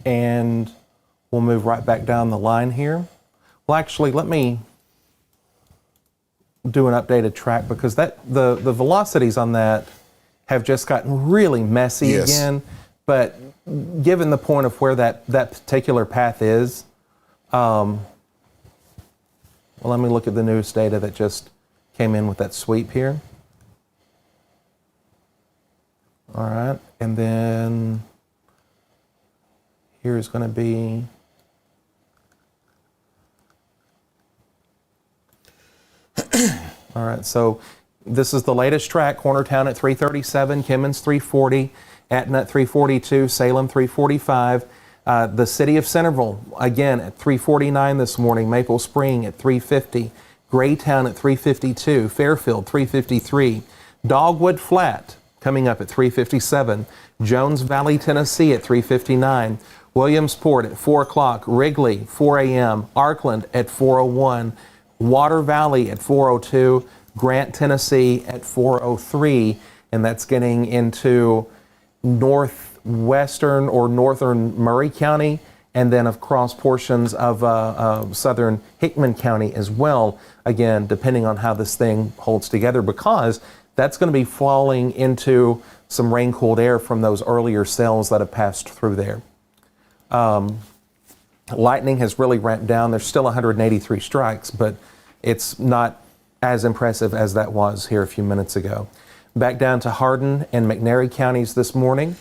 and we'll move right back down the line here. Well, actually, let me do an updated track because the velocities on that have just gotten really messy again. But given the point of where that particular path is, well, let me look at the news data that just came in with that sweep here. All right, and then here's going to be all right, so this is the latest track. Cornertown at 337, Kimmins 340, Etna at 342, Salem 345. The city of Centerville, again, at 349 this morning. Maple Spring at 350. Graytown at 352. Fairfield 353. Dogwood Flat coming up at 357. Jones Valley, Tennessee at 359. Williamsport at 4 o'clock. Wrigley, 4 a.m. Arkland at 4:01. Water Valley at 4:02. Grant, Tennessee at 4:03. And that's getting into northwestern or northern Murray County, and then across portions of southern Hickman County as well, again, depending on how this thing holds together, because that's going to be falling into some rain-cooled air from those earlier cells that have passed through there. Lightning has really ramped down. There's still 183 strikes, but it's not as impressive as that was here a few minutes ago. Back down to Hardin and McNairy counties this morning.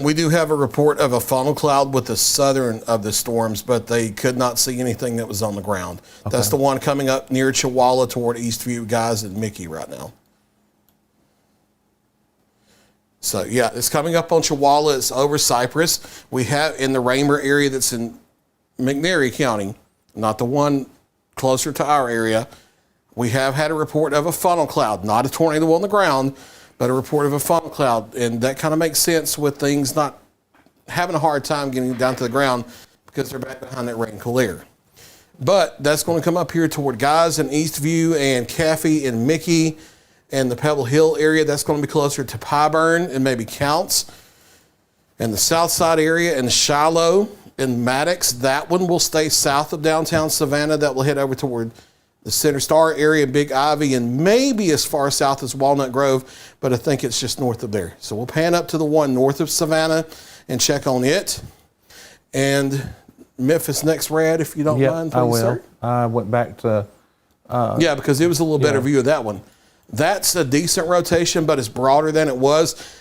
We do have a report of a funnel cloud with the southern of the storms, but they could not see anything that was on the ground. Okay. That's the one coming up near Chihuahua toward Eastview, guys, and Mickey right now. So, yeah, it's coming up on Chihuahua. It's over Cypress. We have in the Raymer area that's in McNairy County, not the one closer to our area. We have had a report of a funnel cloud, not a tornado on the ground, but a report of a funnel cloud. And that kind of makes sense with things not having a hard time getting down to the ground because they're back behind that rain clear. But that's going to come up here toward Guys and Eastview and Caffey and Mickey and the Pebble Hill area. That's going to be closer to Pyburn and maybe Counts. And the South Side area and Shiloh and Maddox, that one will stay south of downtown Savannah. That will head over toward the Center Star area, Big Ivy, and maybe as far south as Walnut Grove, but I think it's just north of there. So we'll pan up to the one north of Savannah and check on it. And Memphis next rad, if you don't mind, please, I will. sir. I went back to... yeah, because it was a little better view of that one. That's a decent rotation, but it's broader than it was.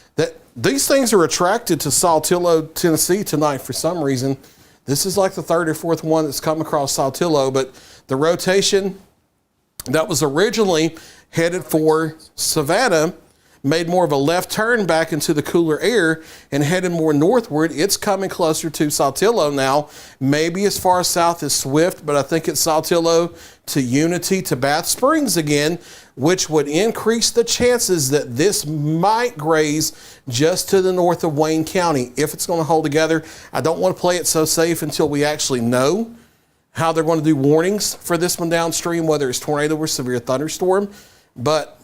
These things are attracted to Saltillo, Tennessee tonight for some reason. This is like the third or fourth one that's come across Saltillo, but the rotation that was originally headed for Savannah made more of a left turn back into the cooler air and headed more northward. It's coming closer to Saltillo now, maybe as far south as Swift, but I think it's Saltillo to Unity to Bath Springs again, which would increase the chances that this might graze just to the north of Wayne County if it's going to hold together. I don't want to play it so safe until we actually know how they're going to do warnings for this one downstream, whether it's tornado or severe thunderstorm. But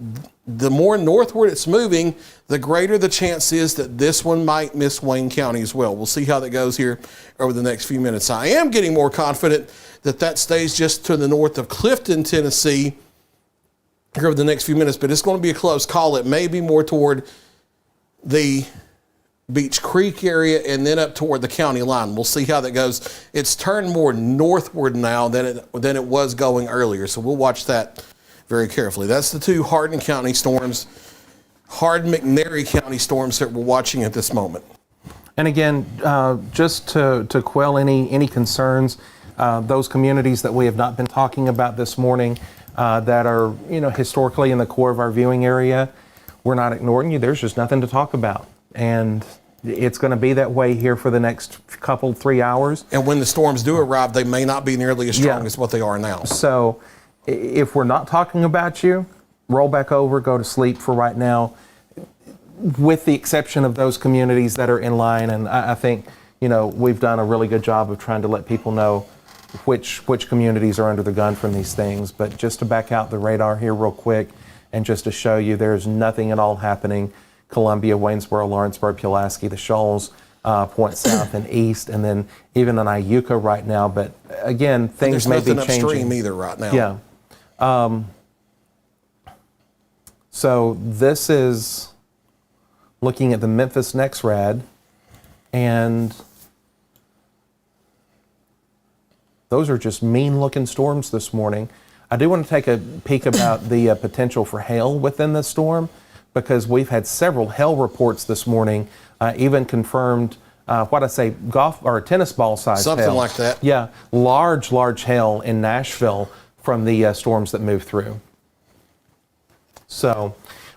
the more northward it's moving, the greater the chance is that this one might miss Wayne County as well. We'll see how that goes here over the next few minutes. I am getting more confident that that stays just to the north of Clifton, Tennessee here over the next few minutes, but it's going to be a close call. It may be more toward the Beach Creek area and then up toward the county line. We'll see how that goes. It's turned more northward now than it was going earlier, so we'll watch that very carefully. That's the two Hardin County storms, Hardin-McNairy County storms that we're watching at this moment. And again, just to quell any concerns, those communities that we have not been talking about this morning that are historically in the core of our viewing area, we're not ignoring you. There's just nothing to talk about. And it's going to be that way here for the next 3 hours. And when the storms do arrive, they may not be nearly as strong as what they are now. So if we're not talking about you, roll back over, go to sleep for right now, with the exception of those communities that are in line. And I think, we've done a really good job of trying to let people know which communities are under the gun from these things. But just to back out the radar here real quick and just to show you there's nothing at all happening. Columbia, Waynesboro, Lawrenceburg, Pulaski, the Shoals, point south and east, and then even in Iuka right now. But again, things may be changing. There's nothing upstream either right now. Yeah. So this is looking at the Memphis next rad, and those are just mean-looking storms this morning. I do want to take a peek about the potential for hail within the storm, because we've had several hail reports this morning, even confirmed, golf or tennis ball size hail. Something like that. Yeah, large hail in Nashville from the storms that moved through. So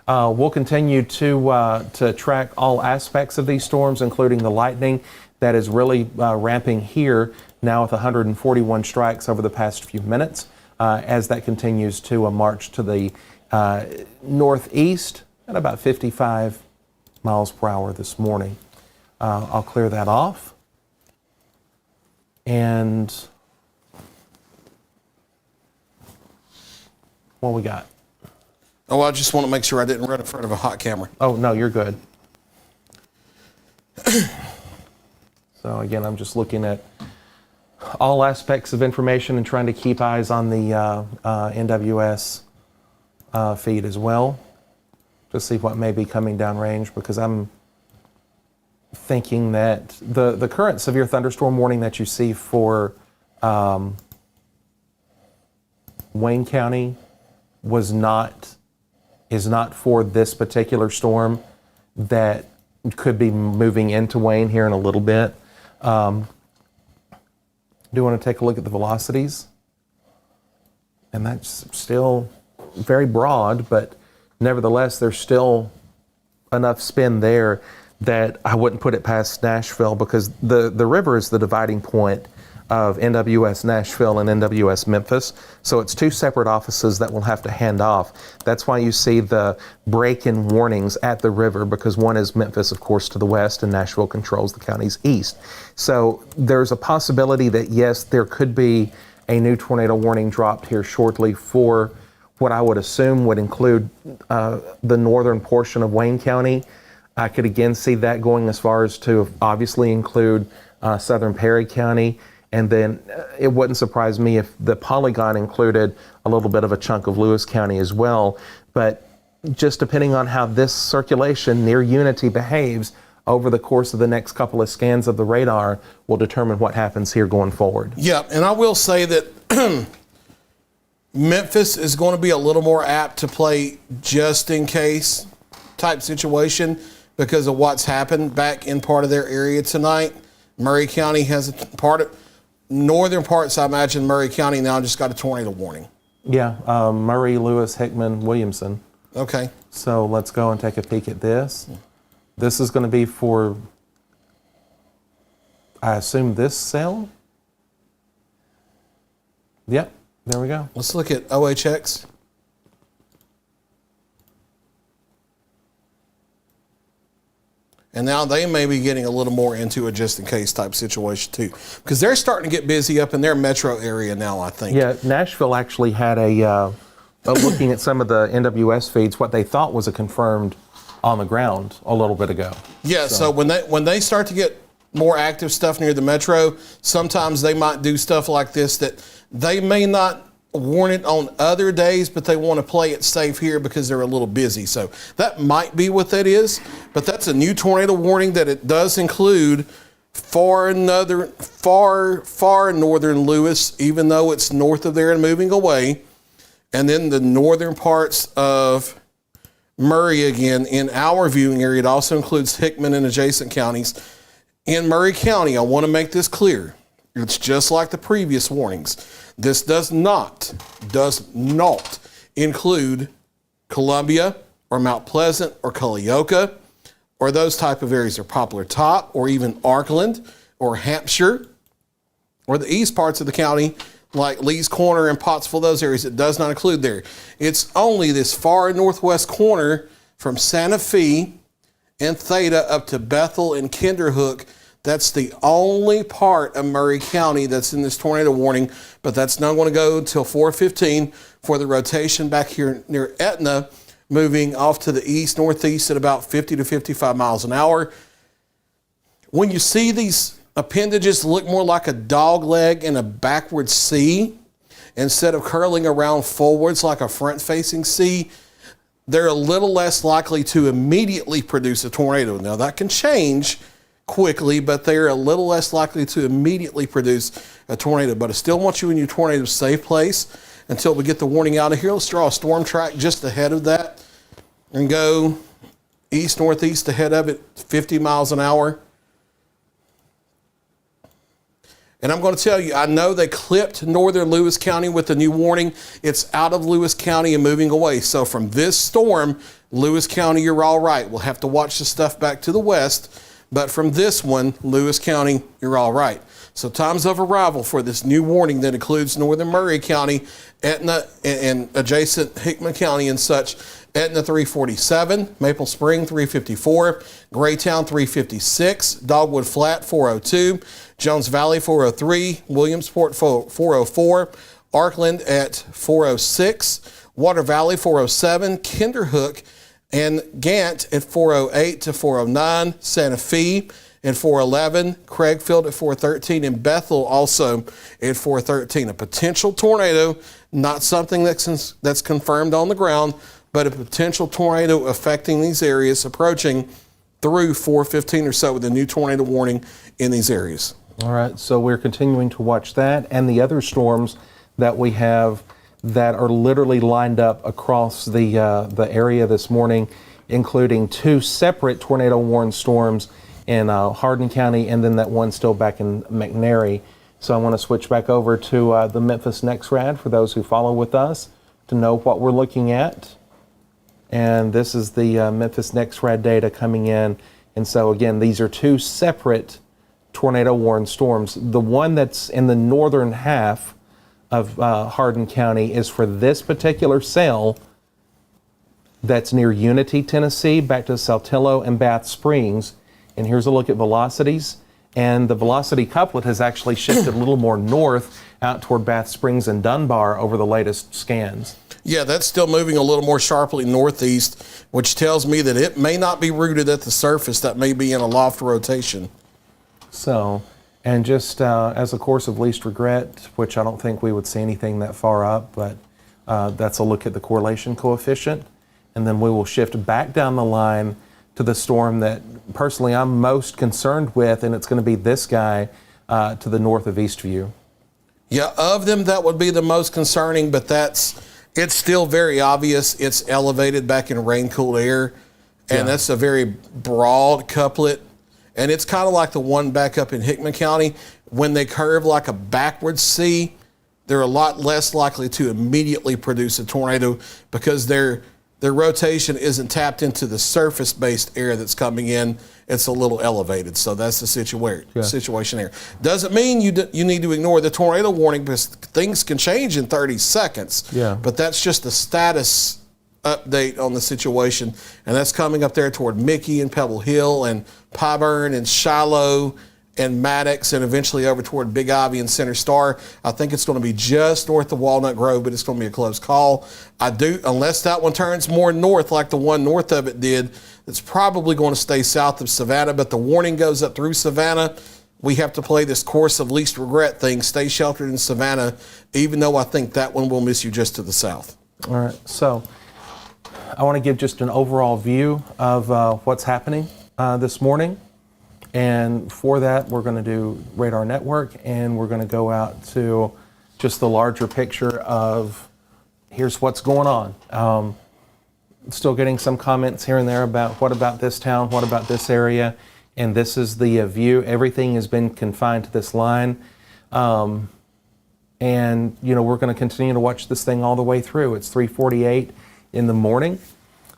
we'll continue to track all aspects of these storms, including the lightning that is really ramping here now with 141 strikes over the past few minutes as that continues to march to the northeast at about 55 miles per hour this morning. I'll clear that off. And what we got? Oh, I just want to make sure I didn't run in front of a hot camera. Oh, no, you're good. So again, I'm just looking at all aspects of information and trying to keep eyes on the NWS feed as well, to see what may be coming downrange, because I'm thinking that the current severe thunderstorm warning that you see for Wayne County is not for this particular storm that could be moving into Wayne here in a little bit. Do you want to take a look at the velocities? And that's still very broad, but nevertheless, there's still enough spin there that I wouldn't put it past Nashville, because the river is the dividing point of NWS Nashville and NWS Memphis. So it's two separate offices that will have to hand off. That's why you see the break-in warnings at the river, because one is Memphis, of course, to the west, and Nashville controls the counties east. So there's a possibility that, yes, there could be a new tornado warning dropped here shortly for what I would assume would include the northern portion of Wayne County. I could again see that going as far as to obviously include southern Perry County. And then it wouldn't surprise me if the polygon included a little bit of a chunk of Lewis County as well. But just depending on how this circulation near Unity behaves over the course of the next couple of scans of the radar will determine what happens here going forward. Yeah, and I will say that Memphis is going to be a little more apt to play just in case type situation because of what's happened back in part of their area tonight. Murray County has a part of northern parts. I imagine Murray County now just got a tornado warning. Yeah, Murray, Lewis, Hickman, Williamson. Okay. So let's go and take a peek at this. This is going to be for, I assume, this cell? Yep, there we go. Let's look at OHX. And now they may be getting a little more into a just-in-case type situation, too. Because they're starting to get busy up in their metro area now, I think. Yeah, Nashville actually had looking at some of the NWS feeds, what they thought was a confirmed on the ground a little bit ago. Yeah, so when they start to get more active stuff near the metro, sometimes they might do stuff like this that they may not warn it on other days, but they want to play it safe here because they're a little busy. So that might be what that is, but that's a new tornado warning that it does include far northern Lewis, even though it's north of there and moving away, and then the northern parts of Murray again in our viewing area. It also includes Hickman and adjacent counties. In Murray County, I want to make this clear. It's just like the previous warnings. This does not include Columbia or Mount Pleasant or Culleoka or those type of areas, or Poplar Top or even Arkland or Hampshire or the east parts of the county like Lee's Corner and Pottsville, those areas. It does not include there. It's only this far northwest corner from Santa Fe and Theta up to Bethel and Kinderhook. That's the only part of Murray County that's in this tornado warning, but that's not going to go until 4:15 for the rotation back here near Etna, moving off to the east, northeast at about 50 to 55 miles an hour. When you see these appendages look more like a dog leg in a backward C instead of curling around forwards like a front-facing C, they're a little less likely to immediately produce a tornado. Now, that can change quickly, but they're a little less likely to immediately produce a tornado. But I still want you in your tornado safe place until we get the warning out of here. Let's draw a storm track just ahead of that and go east-northeast ahead of it, 50 miles an hour. And I'm going to tell you, I know they clipped northern Lewis County with the new warning. It's out of Lewis County and moving away. So from this storm, Lewis County, you're all right. We'll have to watch the stuff back to the west. But from this one, Lewis County, you're all right. So times of arrival for this new warning that includes northern Murray County, Etna, and adjacent Hickman County and such. Etna 347, Maple Spring 354, Graytown 356, Dogwood Flat 402, Jones Valley 403, Williamsport 404, Arkland at 406, Water Valley 407, Kinderhook and Gant at 408 to 409, Santa Fe at 411, Craigfield at 413, and Bethel also at 413. A potential tornado, not something that's confirmed on the ground, but a potential tornado affecting these areas approaching through 4:15 or so with a new tornado warning in these areas. All right, so we're continuing to watch that and the other storms that we have that are literally lined up across the area this morning including 2 separate tornado warned storms in Hardin County, and then that one still back in McNairy. So I want to switch back over to the Memphis NextRad for those who follow with us to know what we're looking at. And this is the Memphis NextRad data coming in. And so again, these are 2 separate tornado warned storms. The one that's in the northern half of Hardin County is for this particular cell that's near Unity, Tennessee, back to Saltillo and Bath Springs. And here's a look at velocities. And the velocity couplet has actually shifted a little more north out toward Bath Springs and Dunbar over the latest scans. Yeah, that's still moving a little more sharply northeast, which tells me that it may not be rooted at the surface. That may be in a loft rotation. So, and just as a course of least regret, which I don't think we would see anything that far up, but that's a look at the correlation coefficient. And then we will shift back down the line to the storm that personally I'm most concerned with, and it's going to be this guy to the north of Eastview. Yeah, of them, that would be the most concerning, but it's still very obvious. It's elevated back in rain-cooled air, and that's a very broad couplet. And it's kind of like the one back up in Hickman County. When they curve like a backwards C, they're a lot less likely to immediately produce a tornado because their rotation isn't tapped into the surface-based air that's coming in. It's a little elevated, so that's the situation there. Doesn't mean you need to ignore the tornado warning because things can change in 30 seconds. Yeah. But that's just the status update on the situation, and that's coming up there toward Mickey and Pebble Hill and Pyburn and Shiloh and Maddox and eventually over toward Big Ivy and Center Star. I think it's going to be just north of Walnut Grove, but it's going to be a close call. Unless that one turns more north like the one north of it did, it's probably going to stay south of Savannah, but the warning goes up through Savannah. We have to play this course of least regret thing, stay sheltered in Savannah, even though I think that one will miss you just to the south. All right, so I want to give just an overall view of what's happening this morning. And for that, we're going to do radar network, and we're going to go out to just the larger picture of here's what's going on. Still getting some comments here and there about what about this town, what about this area, and this is the view. Everything has been confined to this line. And, we're going to continue to watch this thing all the way through. It's 3:48 in the morning.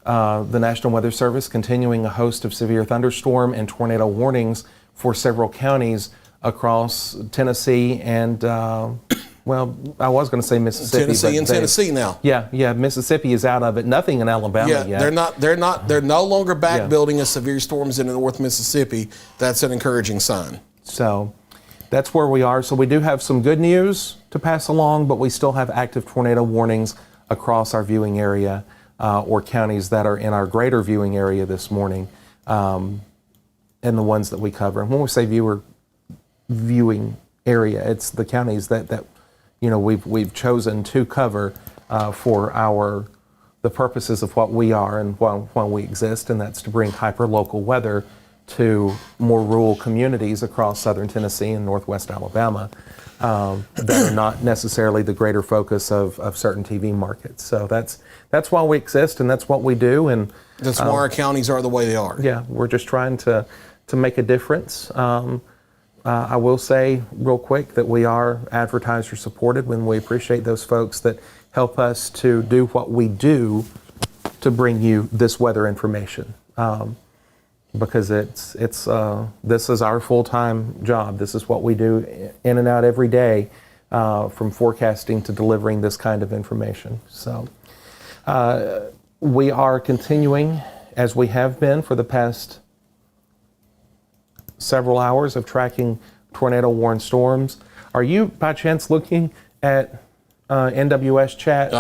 The National Weather Service continuing a host of severe thunderstorm and tornado warnings for several counties across Tennessee and, I was going to say Mississippi. Tennessee and Tennessee now. Yeah, Mississippi is out of it. Nothing in Alabama yet. They're no longer back building as severe storms in North Mississippi. That's an encouraging sign. So that's where we are. So we do have some good news to pass along, but we still have active tornado warnings across our viewing area. Or counties that are in our greater viewing area this morning, and the ones that we cover. And when we say viewing area, it's the counties that we've chosen to cover for the purposes of what we are and why we exist, and that's to bring hyper-local weather to more rural communities across southern Tennessee and northwest Alabama that are not necessarily the greater focus of certain TV markets. So that's why we exist, and that's what we do. And that's why our counties are the way they are. Yeah, we're just trying to make a difference. I will say real quick that we are advertiser supported, when we appreciate those folks that help us to do what we do to bring you this weather information. Because this is our full-time job. This is what we do in and out every day, from forecasting to delivering this kind of information. So we are continuing, as we have been for the past several hours, of tracking tornado warned storms. Are you by chance looking at NWS chat?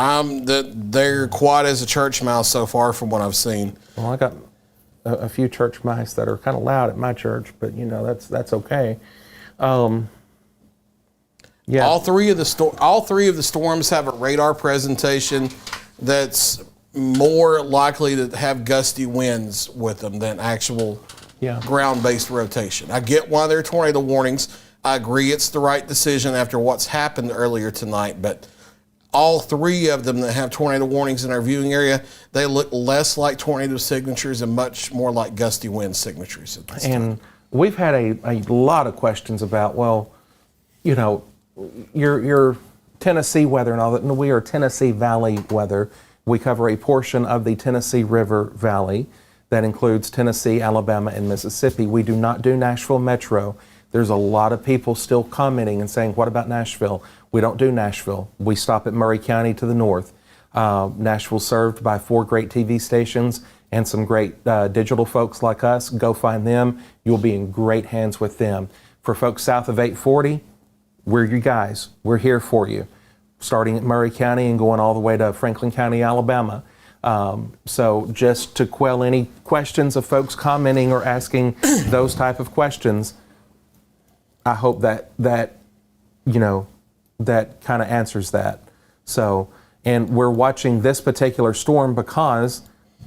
They're quiet as a church mouse so far from what I've seen. Well, I got a few church mice that are kind of loud at my church, but that's okay. Yeah. All three of the storms have a radar presentation that's more likely to have gusty winds with them than actual ground-based rotation. I get why there are tornado warnings. I agree it's the right decision after what's happened earlier tonight, but all three of them that have tornado warnings in our viewing area, they look less like tornado signatures and much more like gusty wind signatures at this time. We've had a lot of questions about, well, you know, your Tennessee weather and all that. And we are Tennessee Valley weather. We cover a portion of the Tennessee River Valley that includes Tennessee, Alabama, and Mississippi. We do not do Nashville Metro. There's a lot of people still commenting and saying, what about Nashville? We don't do Nashville. We stop at Murray County to the north. Nashville's served by 4 great TV stations and some great digital folks like us. Go find them. You'll be in great hands with them. For folks south of 840, we're you guys. We're here for you. Starting at Murray County and going all the way to Franklin County, Alabama. So just to quell any questions of folks commenting or asking those type of questions, I hope that you know, that kind of answers that. So, and we're watching this particular storm because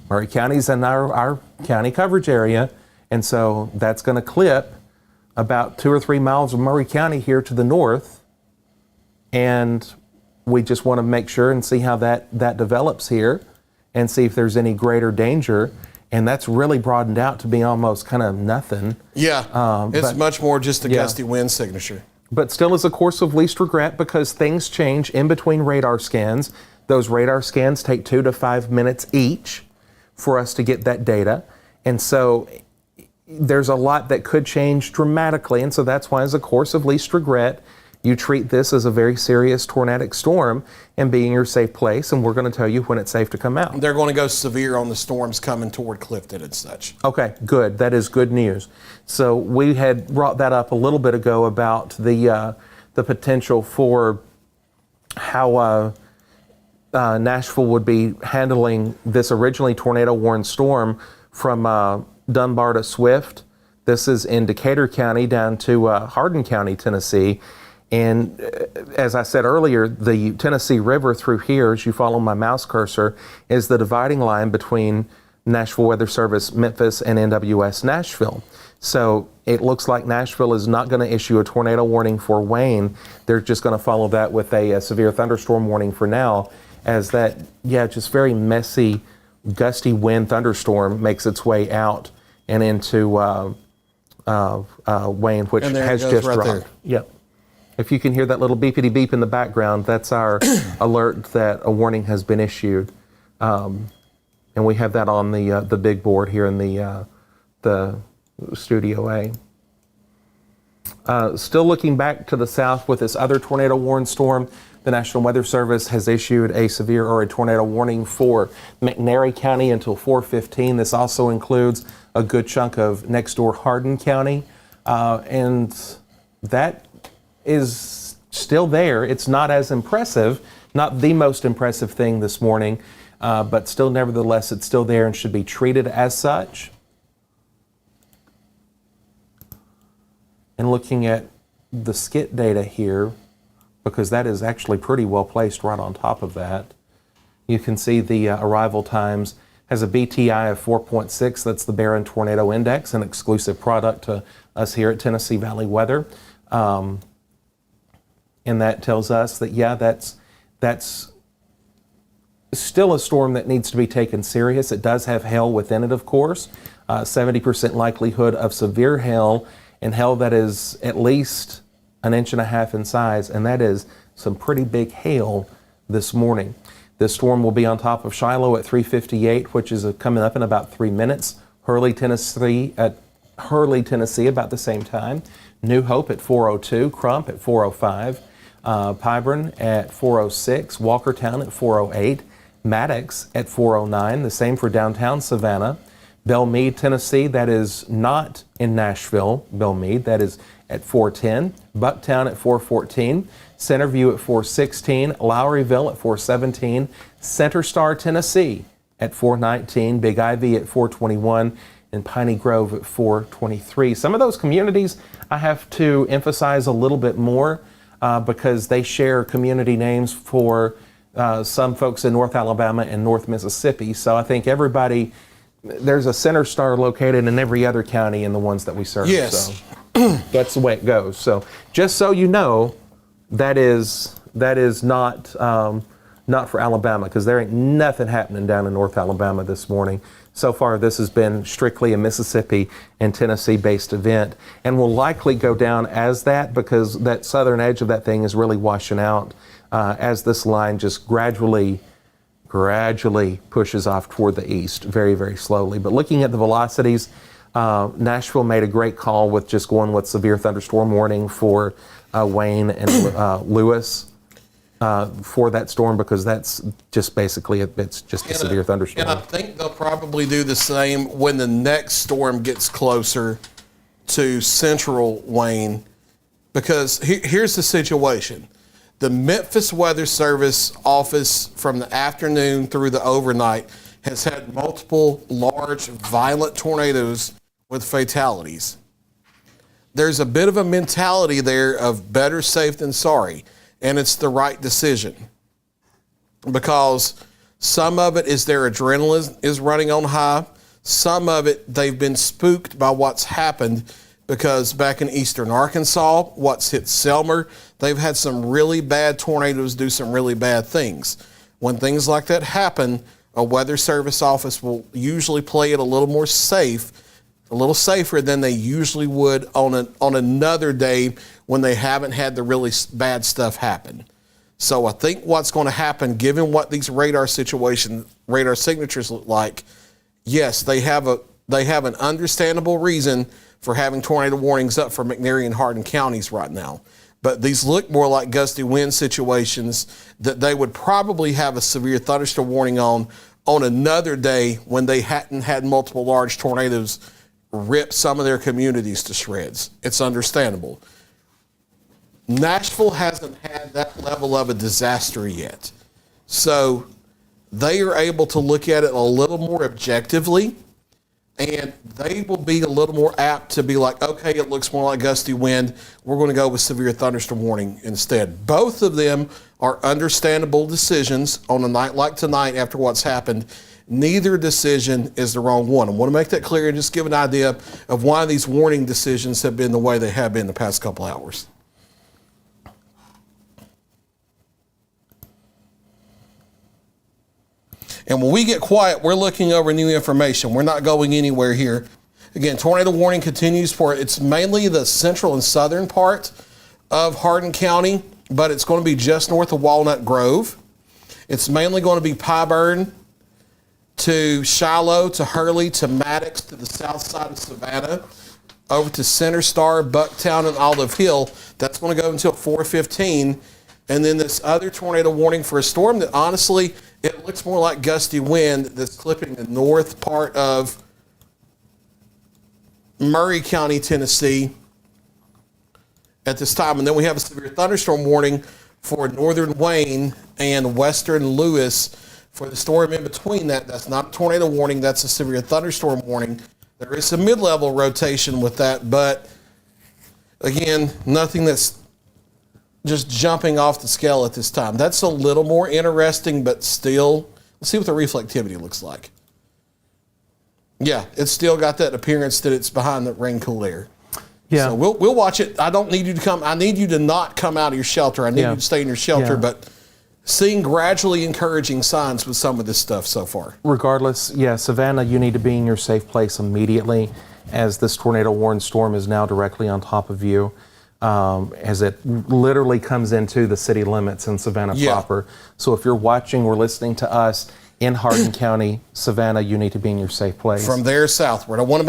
Murray County's in our county coverage area, and so that's going to clip about 2 or 3 miles of Murray County here to the north, and we just want to make sure and see how that develops here and see if there's any greater danger. And that's really broadened out to be almost kind of nothing. Yeah, it's much more just a yeah. gusty wind signature. But still is a course of least regret because things change in between radar scans. Those radar scans take 2 to 5 minutes each for us to get that data. And so there's a lot that could change dramatically. And so that's why, as a course of least regret, you treat this as a very serious tornadic storm and be in your safe place, and we're going to tell you when it's safe to come out. They're going to go severe on the storms coming toward Clifton and such. Okay, good. That is good news. So we had brought that up a little bit ago about the potential for how Nashville would be handling this originally tornado-warned storm from Dunbar to Swift. This is in Decatur County down to Hardin County, Tennessee. And as I said earlier, the Tennessee River through here, as you follow my mouse cursor, is the dividing line between Nashville Weather Service, Memphis, and NWS Nashville. So it looks like Nashville is not going to issue a tornado warning for Wayne. They're just going to follow that with a severe thunderstorm warning for now, as that, just very messy, gusty wind thunderstorm makes its way out and into Wayne, which has just dropped. There. Yep. If you can hear that little beepity beep in the background, that's our alert that a warning has been issued. And we have that on the big board here in the Studio A. Still looking back to the south with this other tornado warned storm, the National Weather Service has issued a severe or a tornado warning for McNairy County until 4:15. This also includes a good chunk of next door Hardin County. And that is still there. It's not as impressive, not the most impressive thing this morning, but still, nevertheless, it's still there and should be treated as such. And looking at the SCIT data here, because that is actually pretty well placed right on top of that, you can see the arrival times has a BTI of 4.6. That's the Barron Tornado Index, an exclusive product to us here at Tennessee Valley Weather. And that tells us that, that's still a storm that needs to be taken serious. It does have hail within it, of course, 70% likelihood of severe hail, and hail that is at least 1.5 inches in size, and that is some pretty big hail this morning. This storm will be on top of Shiloh at 3:58, which is coming up in about 3 minutes. Hurley, Tennessee about the same time. New Hope at 4:02, Crump at 4:05, Pyburn at 4:06, Walkertown at 4:08, Maddox at 4:09, the same for downtown Savannah. Belmead, Tennessee, that is not in Nashville, Belmead, that is at 4:10, Bucktown at 4:14, Centerview at 4:16, Lowryville at 4:17, Center Star, Tennessee at 4:19, Big Ivy at 4:21, and Piney Grove at 4:23. Some of those communities I have to emphasize a little bit more because they share community names for some folks in North Alabama and North Mississippi. So I think everybody, there's a Center Star located in every other county in the ones that we serve. Yes. So that's the way it goes. So just so you know, that is not not for Alabama, because there ain't nothing happening down in North Alabama this morning. So far, this has been strictly a Mississippi and Tennessee-based event, and will likely go down as that, because that southern edge of that thing is really washing out as this line just gradually pushes off toward the east, very, very slowly. But looking at the velocities, Nashville made a great call with just going with severe thunderstorm warning for Wayne and Lewis for that storm, because that's just basically it's just a severe thunderstorm. And I think they'll probably do the same when the next storm gets closer to central Wayne, because here's the situation. The Memphis Weather Service office from the afternoon through the overnight has had multiple large violent tornadoes with fatalities. There's a bit of a mentality there of better safe than sorry, and it's the right decision, because some of it is their adrenaline is running on high. Some of it, they've been spooked by what's happened, because back in eastern Arkansas, what's hit Selmer, they've had some really bad tornadoes do some really bad things. When things like that happen, a weather service office will usually play it a little more safe, a little safer than they usually would on another day when they haven't had the really bad stuff happen. So I think what's going to happen, given what these radar signatures look like, yes, they have an understandable reason for having tornado warnings up for McNairy and Hardin counties right now. But these look more like gusty wind situations that they would probably have a severe thunderstorm warning on another day when they hadn't had multiple large tornadoes rip some of their communities to shreds. It's understandable. Nashville hasn't had that level of a disaster yet. So they are able to look at it a little more objectively, and they will be a little more apt to be like, okay, it looks more like gusty wind. We're going to go with severe thunderstorm warning instead. Both of them are understandable decisions on a night like tonight after what's happened. Neither decision is the wrong one. I want to make that clear and just give an idea of why these warning decisions have been the way they have been the past couple hours. And when we get quiet, we're looking over new information. We're not going anywhere here. Again, tornado warning continues for, it's mainly the central and southern part of Hardin County, but it's going to be just north of Walnut Grove. It's mainly going to be Pyburn to Shiloh, to Hurley, to Maddox, to the south side of Savannah, over to Center Star, Bucktown, and Olive Hill. That's going to go until 4:15. And then this other tornado warning for a storm that honestly, it looks more like gusty wind that's clipping the north part of Murray County, Tennessee at this time. And then we have a severe thunderstorm warning for northern Wayne and western Lewis for the storm in between that. That's not a tornado warning. That's a severe thunderstorm warning. There is some mid-level rotation with that, but again, nothing that's just jumping off the scale at this time. That's a little more interesting, but still, let's see what the reflectivity looks like. Yeah, it's still got that appearance that it's behind the rain-cooled air. Yeah. So we'll watch it. I don't need you to come. I need you to not come out of your shelter. I need you to stay in your shelter, but seeing gradually encouraging signs with some of this stuff so far. Regardless, Savannah, you need to be in your safe place immediately, as this tornado warned storm is now directly on top of you. As it literally comes into the city limits in Savannah proper. So if you're watching or listening to us in Hardin County, Savannah, you need to be in your safe place. From there southward. I want to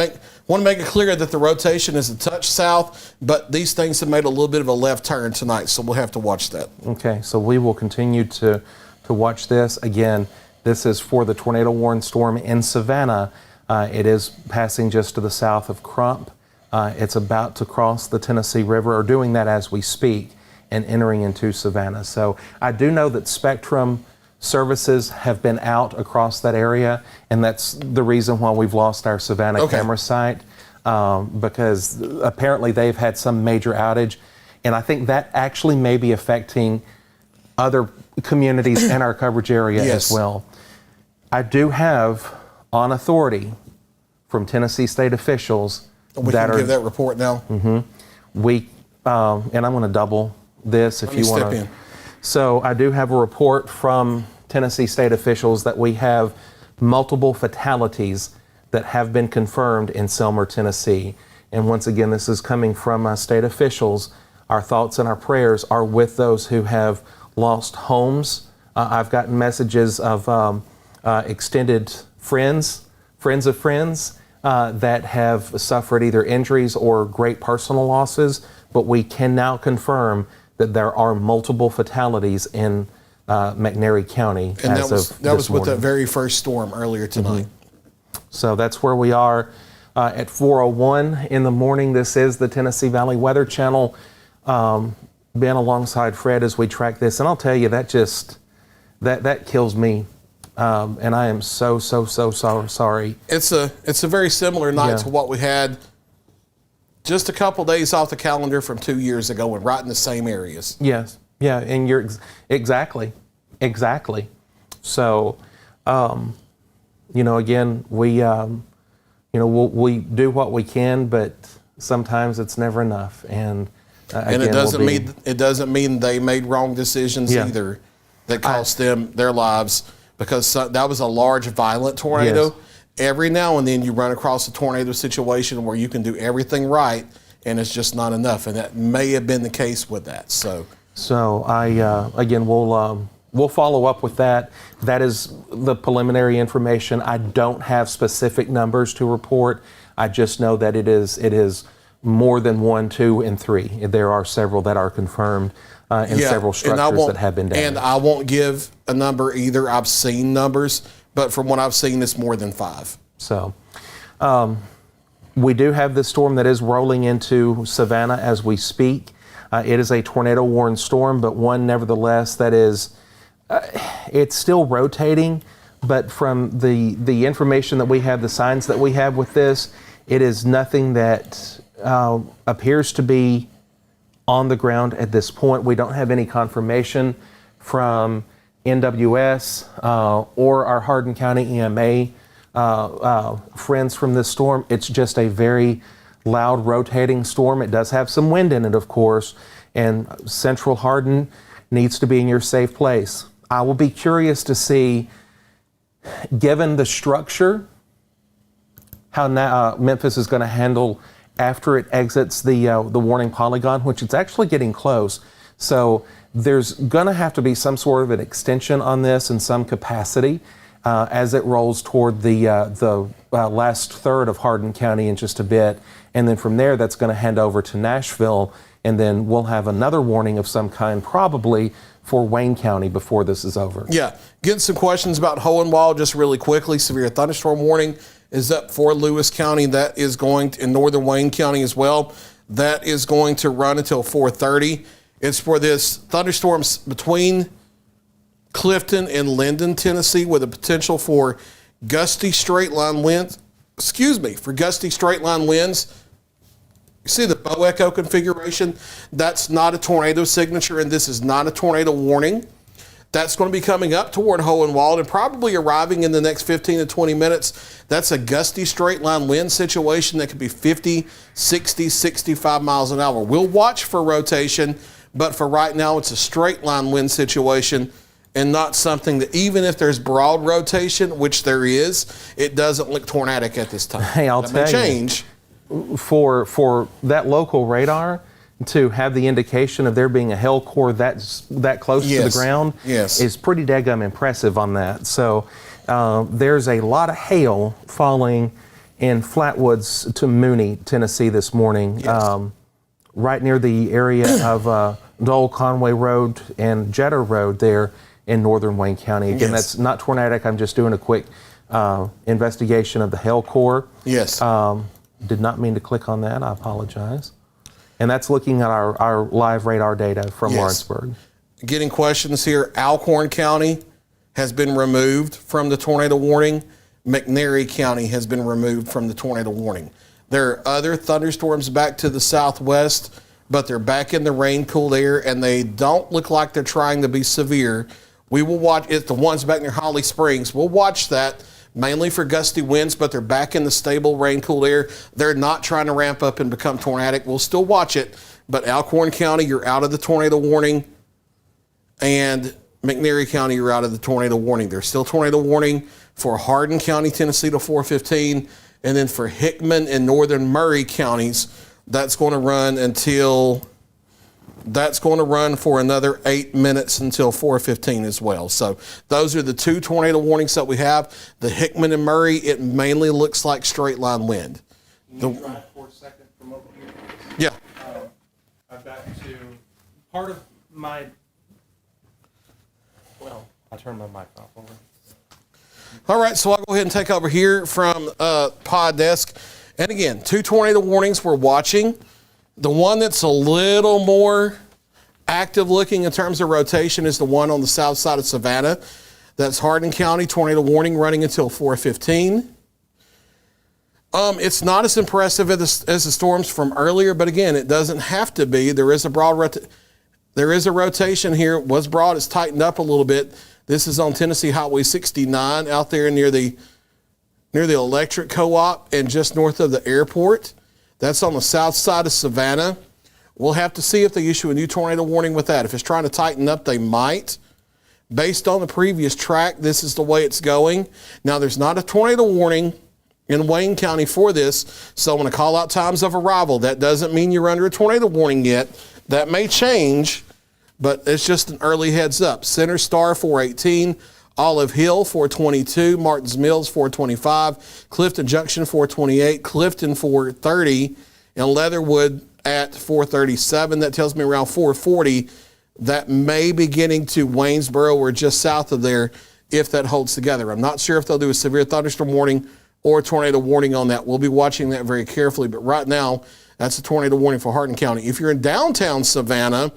make it clear that the rotation is a touch south, but these things have made a little bit of a left turn tonight, so we'll have to watch that. Okay, so we will continue to watch this. Again, this is for the tornado warned storm in Savannah. It is passing just to the south of Crump. It's about to cross the Tennessee River, or doing that as we speak, and entering into Savannah. So I do know that Spectrum services have been out across that area, and that's the reason why we've lost our Savannah camera site, because apparently they've had some major outage, and I think that actually may be affecting other communities in our coverage area as well. I do have on authority from Tennessee state officials we can give that report now. We and I'm going to double this if you want to. So I do have a report from Tennessee state officials that we have multiple fatalities that have been confirmed in Selmer, Tennessee. And once again, this is coming from state officials. Our thoughts and our prayers are with those who have lost homes. I've gotten messages of extended friends of friends that have suffered either injuries or great personal losses, but we can now confirm that there are multiple fatalities in McNairy County. And that was with that very first storm earlier tonight. So that's where we are at 4:01 in the morning. This is the Tennessee Valley Weather Channel. Been alongside Fred as we track this, and I'll tell you that kills me, and I am so sorry. It's a very similar night to what we had just a couple days off the calendar from 2 years ago, and right in the same areas. Yes, yeah, and you're exactly. So, again, we we do what we can, but sometimes it's never enough, and it doesn't mean they made wrong decisions either that cost them their lives, because that was a large, violent tornado. Yes. Every now and then you run across a tornado situation where you can do everything right, and it's just not enough, and that may have been the case with that. So I again we'll follow up with that. That is the preliminary information. I don't have specific numbers to report. I just know that it is more than 1, 2, and 3. There are several that are confirmed, and several structures that have been damaged. And I won't give a number either. I've seen numbers, but from what I've seen, it's more than 5. So we do have this storm that is rolling into Savannah as we speak. It is a tornado-warned storm, but one nevertheless that is, it's still rotating, but from the information that we have, the signs that we have with this, it is nothing that appears to be on the ground at this point. We don't have any confirmation from NWS or our Hardin County EMA friends from this storm. It's just a very loud rotating storm. It does have some wind in it, of course, and central Hardin needs to be in your safe place. I will be curious to see, given the structure, how Memphis is going to handle after it exits the warning polygon, which it's actually getting close. So there's going to have to be some sort of an extension on this in some capacity as it rolls toward the last third of Hardin County in just a bit. And then from there, that's going to hand over to Nashville. And then we'll have another warning of some kind, probably for Wayne County before this is over. Yeah, getting some questions about Hohenwald just really quickly. Severe thunderstorm warning is up for Lewis County. That is going to, in northern Wayne County as well. That is going to run until 4:30. It's for this thunderstorms between Clifton and Linden, Tennessee, with a potential for gusty straight line winds. For gusty straight line winds. You see the bow echo configuration? That's not a tornado signature, and this is not a tornado warning. That's going to be coming up toward Hohenwald and probably arriving in the next 15 to 20 minutes. That's a gusty straight line wind situation that could be 50, 60, 65 miles an hour. We'll watch for rotation, but for right now, it's a straight line wind situation and not something that, even if there's broad rotation, which there is, it doesn't look tornadic at this time. Hey, I'll tell you. Change. For that local radar to have the indication of there being a hail core that close to the ground is pretty daggum impressive on that. So there's a lot of hail falling in Flatwoods to Mooney, Tennessee this morning, right near the area of Dole Conway Road and Jetter Road there in northern Wayne County. Again, that's not tornadic. I'm just doing a quick investigation of the hail core. Yes. Did not mean to click on that. I apologize. And that's looking at our live radar data from Lawrenceburg. Getting questions here. Alcorn County has been removed from the tornado warning. McNairy County has been removed from the tornado warning. There are other thunderstorms back to the southwest, but they're back in the rain-cooled air, and they don't look like they're trying to be severe. We will watch it. The ones back near Holly Springs, we'll watch that, mainly for gusty winds, but they're back in the stable rain-cooled air. They're not trying to ramp up and become tornadic. We'll still watch it, but Alcorn County, you're out of the tornado warning. and McNairy County, you're out of the tornado warning. There's still tornado warning for Hardin County, Tennessee to 4:15, and then for Hickman and northern Murray counties, that's going to run for another 8 minutes until 4:15 as well. So those are the two tornado warnings that we have. The Hickman and Murray, it mainly looks like straight line wind. Can you try it for a second from over here? Yeah. I've got to, part of my, well, I turned my mic off over. All right, so I'll go ahead and take over here from pod desk. And again, two tornado warnings we're watching. The one that's a little more active looking in terms of rotation is the one on the south side of Savannah. That's Hardin County, tornado warning running until 4:15. It's not as impressive as the storms from earlier, but again, it doesn't have to be. There is a rotation here. It was broad. It's tightened up a little bit. This is on Tennessee Highway 69 out there near the electric co-op and just north of the airport. That's on the south side of Savannah. We'll have to see if they issue a new tornado warning with that. If it's trying to tighten up, they might. Based on the previous track, this is the way it's going. Now, there's not a tornado warning in Wayne County for this, so I'm going to call out times of arrival. That doesn't mean you're under a tornado warning yet. That may change, but it's just an early heads up. Center Star 4:18, Olive Hill 4:22, Martins Mills 4:25, Clifton Junction 4:28, Clifton 4:30, and Leatherwood at 4:37. That tells me around 4:40 that may be getting to Waynesboro or just south of there if that holds together. I'm not sure if they'll do a severe thunderstorm warning or a tornado warning on that. We'll be watching that very carefully, but right now that's a tornado warning for Hardin County. If you're in downtown Savannah,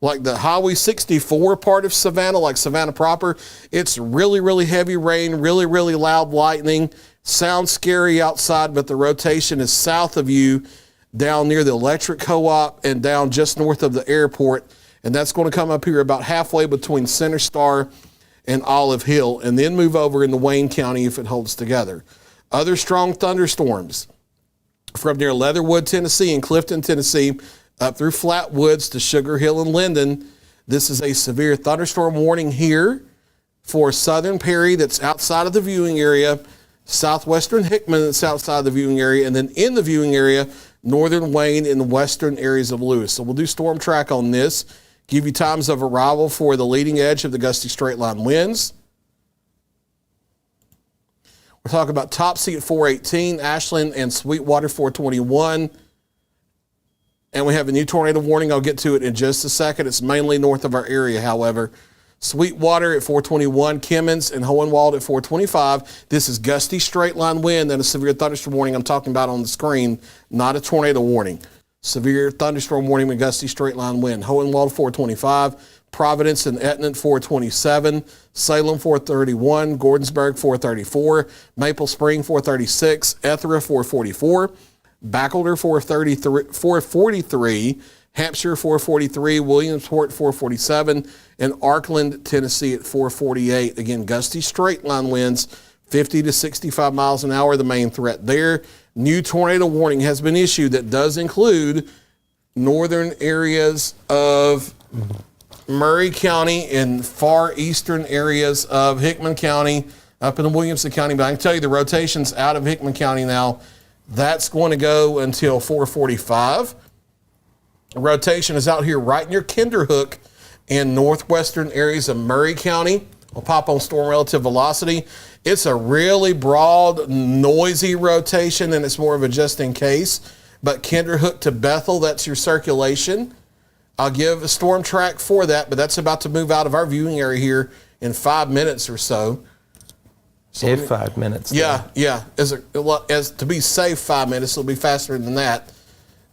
like the Highway 64 part of Savannah, like Savannah proper, it's really, really heavy rain, really, really loud lightning. Sounds scary outside, but the rotation is south of you, down near the electric co-op and down just north of the airport. And that's going to come up here about halfway between Center Star and Olive Hill, and then move over into Wayne County if it holds together. Other strong thunderstorms from near Leatherwood, Tennessee and Clifton, Tennessee, up through Flatwoods to Sugar Hill and Linden. This is a severe thunderstorm warning here for southern Perry that's outside of the viewing area, southwestern Hickman that's outside the viewing area, and then in the viewing area, northern Wayne and the western areas of Lewis. So we'll do storm track on this, give you times of arrival for the leading edge of the gusty straight line winds. We're talking about Topsy at 4:18, Ashland and Sweetwater 4:21. And we have a new tornado warning. I'll get to it in just a second. It's mainly north of our area, however. Sweetwater at 4:21, Kimmons and Hohenwald at 4:25. This is gusty straight line wind and a severe thunderstorm warning I'm talking about on the screen, not a tornado warning. Severe thunderstorm warning with gusty straight line wind. Hohenwald 4:25, Providence and Etna 4:27, Salem 4:31, Gordonsburg 4:34, Maple Spring 4:36, Ethra 4:44, Bachelder 4:43, Hampshire 4:43, Williamsport 4:47, and Arkland, Tennessee at 4:48. Again, gusty straight line winds, 50 to 65 miles an hour, the main threat there. New tornado warning has been issued that does include northern areas of Murray County and far eastern areas of Hickman County up in Williamson County. But I can tell you the rotation's out of Hickman County now. That's going to go until 4:45. The rotation is out here right near Kinderhook in northwestern areas of Murray County. I'll pop on storm relative velocity. It's a really broad, noisy rotation, and it's more of a just in case. But Kinderhook to Bethel, that's your circulation. I'll give a storm track for that, but that's about to move out of our viewing area here in 5 minutes or so. So 5 minutes. Yeah. As to be safe, 5 minutes. It'll be faster than that.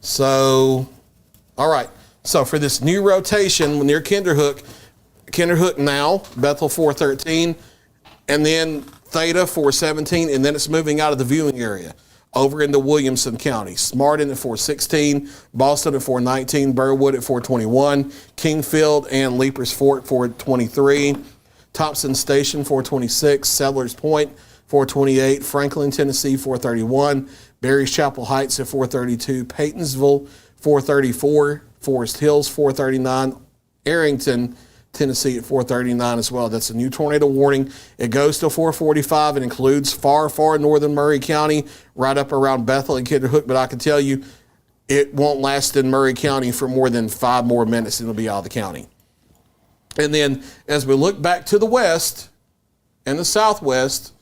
So, all right. So for this new rotation near Kinderhook now, Bethel 4:13, and then Theta 4:17, and then it's moving out of the viewing area over into Williamson County. Smarten at 4:16, Boston at 4:19, Burwood at 4:21, Kingfield and Leapers Fort 4:23, Thompson Station 4:26, Settlers Point 4:28, Franklin, Tennessee 4:31, Barry's Chapel Heights at 4:32, Paytonsville 4:34, Forest Hills 4:39, Arrington Tennessee at 4:39 as well. That's a new tornado warning. It goes till 4:45 and includes far northern Murray County, right up around Bethel and Kinderhook. But I can tell you, it won't last in Murray County for more than 5 more minutes, and it'll be out of the county. And then as we look back to the west and the southwest,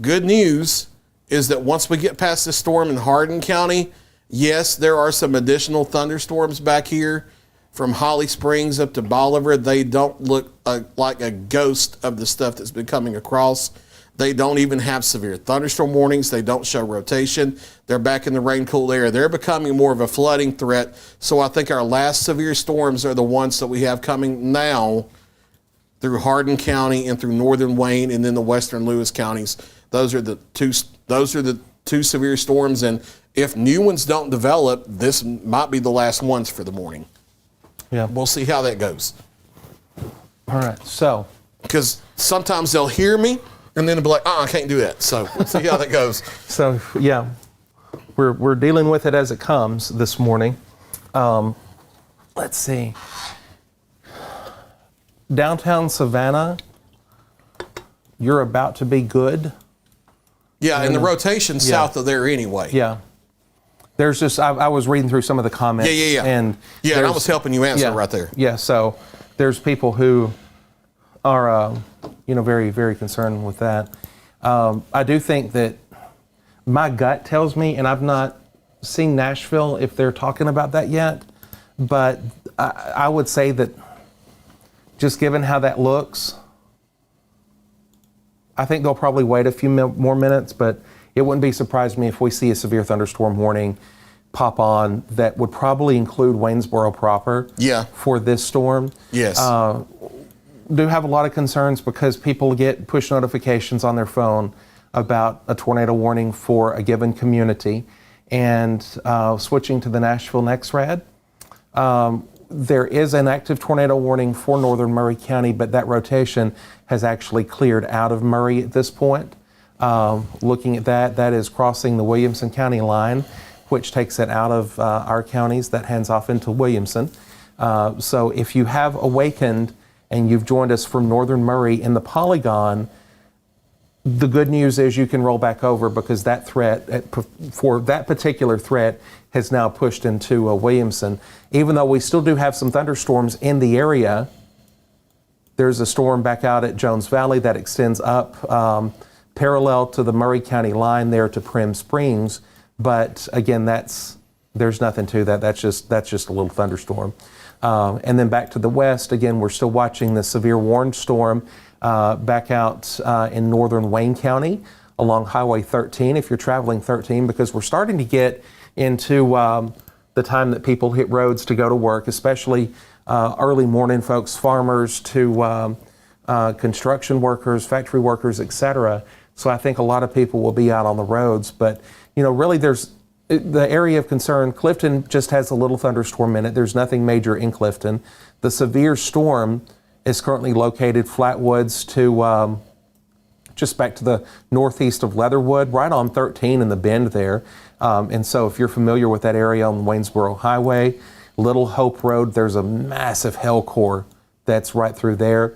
good news is that once we get past this storm in Hardin County, yes, there are some additional thunderstorms back here from Holly Springs up to Bolivar. They don't look like a ghost of the stuff that's been coming across. They don't even have severe thunderstorm warnings. They don't show rotation. They're back in the rain-cooled area. They're becoming more of a flooding threat. So I think our last severe storms are the ones that we have coming now through Hardin County and through northern Wayne and then the western Lewis counties. Those are the two severe storms. And if new ones don't develop, this might be the last ones for the morning. Yeah. We'll see how that goes. All right. So, because sometimes they'll hear me and then they'll be like, I can't do that. So we'll see how that goes. So yeah, we're dealing with it as it comes this morning. Let's see. Downtown Savannah, you're about to be good. Yeah, and the rotation south of there anyway. Yeah. There's just, I was reading through some of the comments. Yeah. And I was helping you answer right there. Yeah, so there's people who are, very, very concerned with that. I do think that my gut tells me, and I've not seen Nashville if they're talking about that yet, but I would say that just given how that looks, I think they'll probably wait a few more minutes, but it wouldn't be surprised me if we see a severe thunderstorm warning pop on that would probably include Waynesboro proper for this storm. Yes. Do have a lot of concerns because people get push notifications on their phone about a tornado warning for a given community. And switching to the Nashville NexRad, there is an active tornado warning for northern Murray County, but that rotation has actually cleared out of Murray at this point. Looking at that is crossing the Williamson County line, which takes it out of our counties. That hands off into Williamson. So if you have awakened and you've joined us from northern Murray in the polygon, the good news is you can roll back over because that threat, for that particular threat, has now pushed into Williamson. Even though we still do have some thunderstorms in the area, there's a storm back out at Jones Valley that extends up parallel to the Murray County line there to Prim Springs. But again, there's nothing to that. That's just a little thunderstorm. And then back to the west, again, we're still watching the severe warned storm back out in northern Wayne County along Highway 13 if you're traveling 13, because we're starting to get into the time that people hit roads to go to work, especially early morning folks, farmers to construction workers, factory workers, etc. So I think a lot of people will be out on the roads. But, really there's the area of concern. Clifton just has a little thunderstorm in it. There's nothing major in Clifton. The severe storm is currently located Flatwoods to just back to the northeast of Leatherwood, right on 13 in the bend there. And so if you're familiar with that area on Waynesboro Highway, Little Hope Road, there's a massive hell core that's right through there.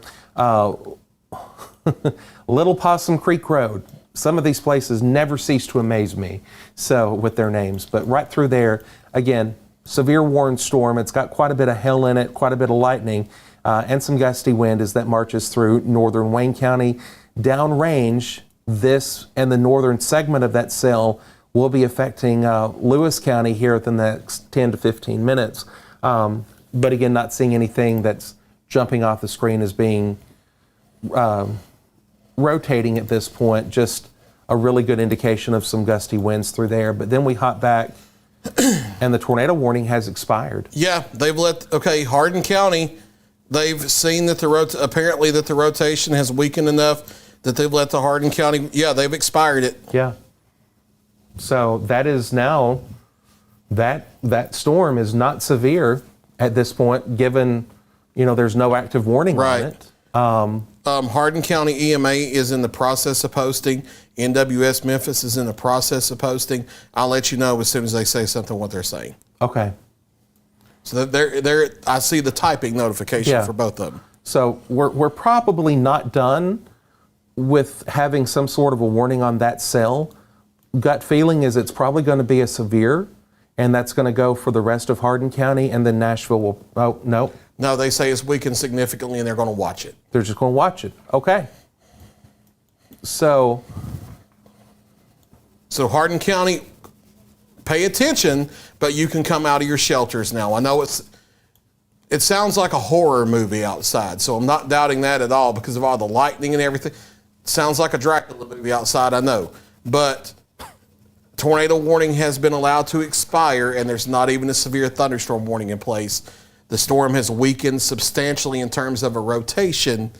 Little Possum Creek Road. Some of these places never cease to amaze me, so with their names. But right through there, again, severe warned storm. It's got quite a bit of hail in it, quite a bit of lightning, and some gusty wind as that marches through northern Wayne County. Downrange, this and the northern segment of that cell will be affecting Lewis County here within the next 10 to 15 minutes. But again, not seeing anything that's jumping off the screen as being rotating at this point, just a really good indication of some gusty winds through there. But then we hop back and the tornado warning has expired. Yeah, they've Hardin County, they've seen that apparently that the rotation has weakened enough that they've let the Hardin County, they've expired it. Yeah. So that is now, that storm is not severe at this point, given, there's no active warning on it. Hardin County EMA is in the process of posting. NWS Memphis is in the process of posting. I'll let you know as soon as they say something what they're saying. Okay. So there, I see the typing notification Yeah. for both of them. So we're probably not done with having some sort of a warning on that cell. Gut feeling is it's probably going to be a severe, and that's going to go for the rest of Hardin County, and then Nashville will, oh, no. No, they say it's weakened significantly and they're going to watch it. They're just going to watch it. Okay. So Hardin County, pay attention, but you can come out of your shelters now. I know it sounds like a horror movie outside, so I'm not doubting that at all because of all the lightning and everything. It sounds like a Dracula movie outside, I know. But tornado warning has been allowed to expire, and there's not even a severe thunderstorm warning in place. The storm has weakened substantially in terms of a rotation.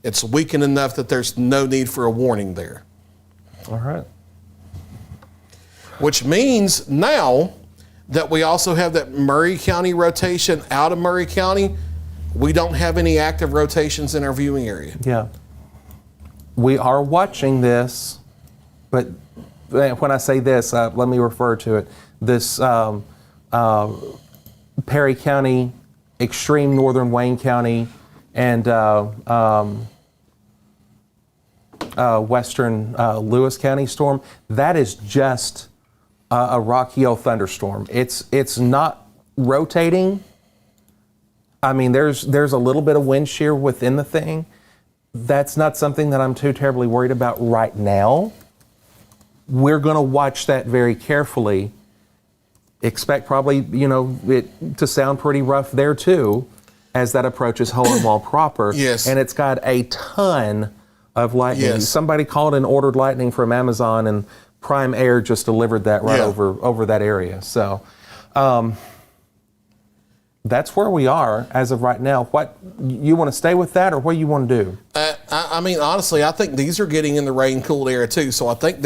It's weakened enough that there's no need for a warning there. all right. Which means now that we also have that Murray County rotation out of Murray County, we don't have any active rotations in our viewing area. Yeah. We are watching this, but when I say this, let me refer to it. This Perry County, extreme northern Wayne County, and western Lewis County storm, that is just a Rock Hill thunderstorm. It's not rotating. I mean, there's a little bit of wind shear within the thing. That's not something that I'm too terribly worried about right now. We're going to watch that very carefully. Expect probably, it to sound pretty rough there too, as that approaches Hohenwald proper. Yes. And it's got a ton of lightning. Yes. Somebody called and ordered lightning from Amazon, and Prime Air just delivered that right over that area. So that's where we are as of right now. What you want to stay with that, or what you want to do? I mean, honestly, I think these are getting in the rain-cooled area too. So I think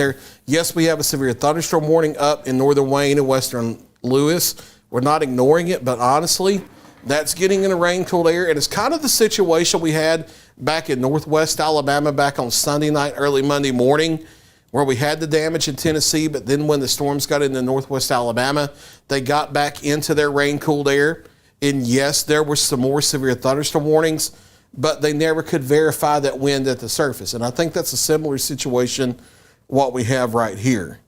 yes, we have a severe thunderstorm warning up in northern Wayne and western Lewis. We're not ignoring it, but honestly, that's getting in the rain-cooled area. And it's kind of the situation we had back in northwest Alabama back on Sunday night, early Monday morning, where we had the damage in Tennessee, but then when the storms got into northwest Alabama, they got back into their rain-cooled air. And yes, there were some more severe thunderstorm warnings, but they never could verify that wind at the surface. And I think that's a similar situation what we have right here.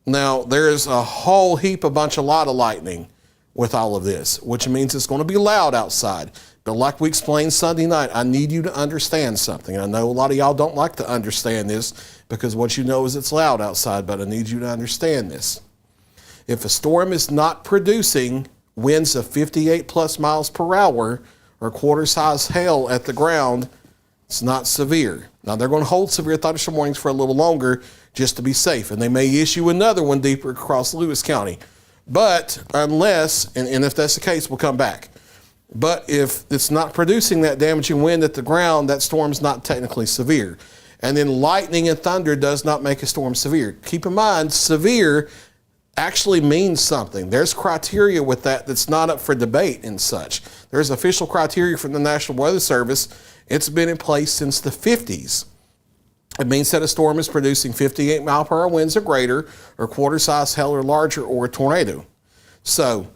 Now, there's a whole lot of lightning with all of this, which means it's going to be loud outside. But like we explained Sunday night, I need you to understand something. I know a lot of y'all don't like to understand this because what you know is it's loud outside, but I need you to understand this. If a storm is not producing winds of 58 plus miles per hour or quarter-size hail at the ground, it's not severe. Now, they're going to hold severe thunderstorm warnings for a little longer just to be safe, and they may issue another one deeper across Lewis County. But unless, and if that's the case, we'll come back. But if it's not producing that damaging wind at the ground, that storm's not technically severe. And then lightning and thunder does not make a storm severe. Keep in mind, severe actually means something. There's criteria with that that's not up for debate and such. There's official criteria from the National Weather Service. It's been in place since the 50s. It means that a storm is producing 58 mile per hour winds or greater, or quarter-size hail or larger, or a tornado. So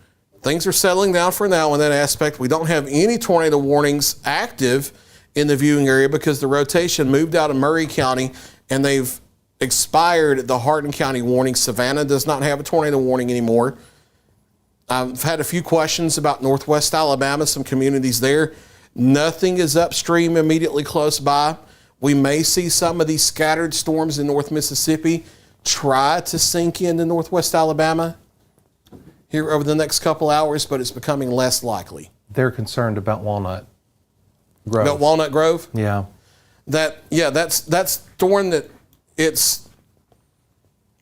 things are settling down for now in that aspect. We don't have any tornado warnings active in the viewing area because the rotation moved out of Murray County and they've expired the Hardin County warning. Savannah does not have a tornado warning anymore. I've had a few questions about northwest Alabama, some communities there. Nothing is upstream immediately close by. We may see some of these scattered storms in North Mississippi try to sink into northwest Alabama here over the next couple hours, but it's becoming less likely. They're concerned about Walnut Grove. About Walnut Grove? Yeah. That's storm that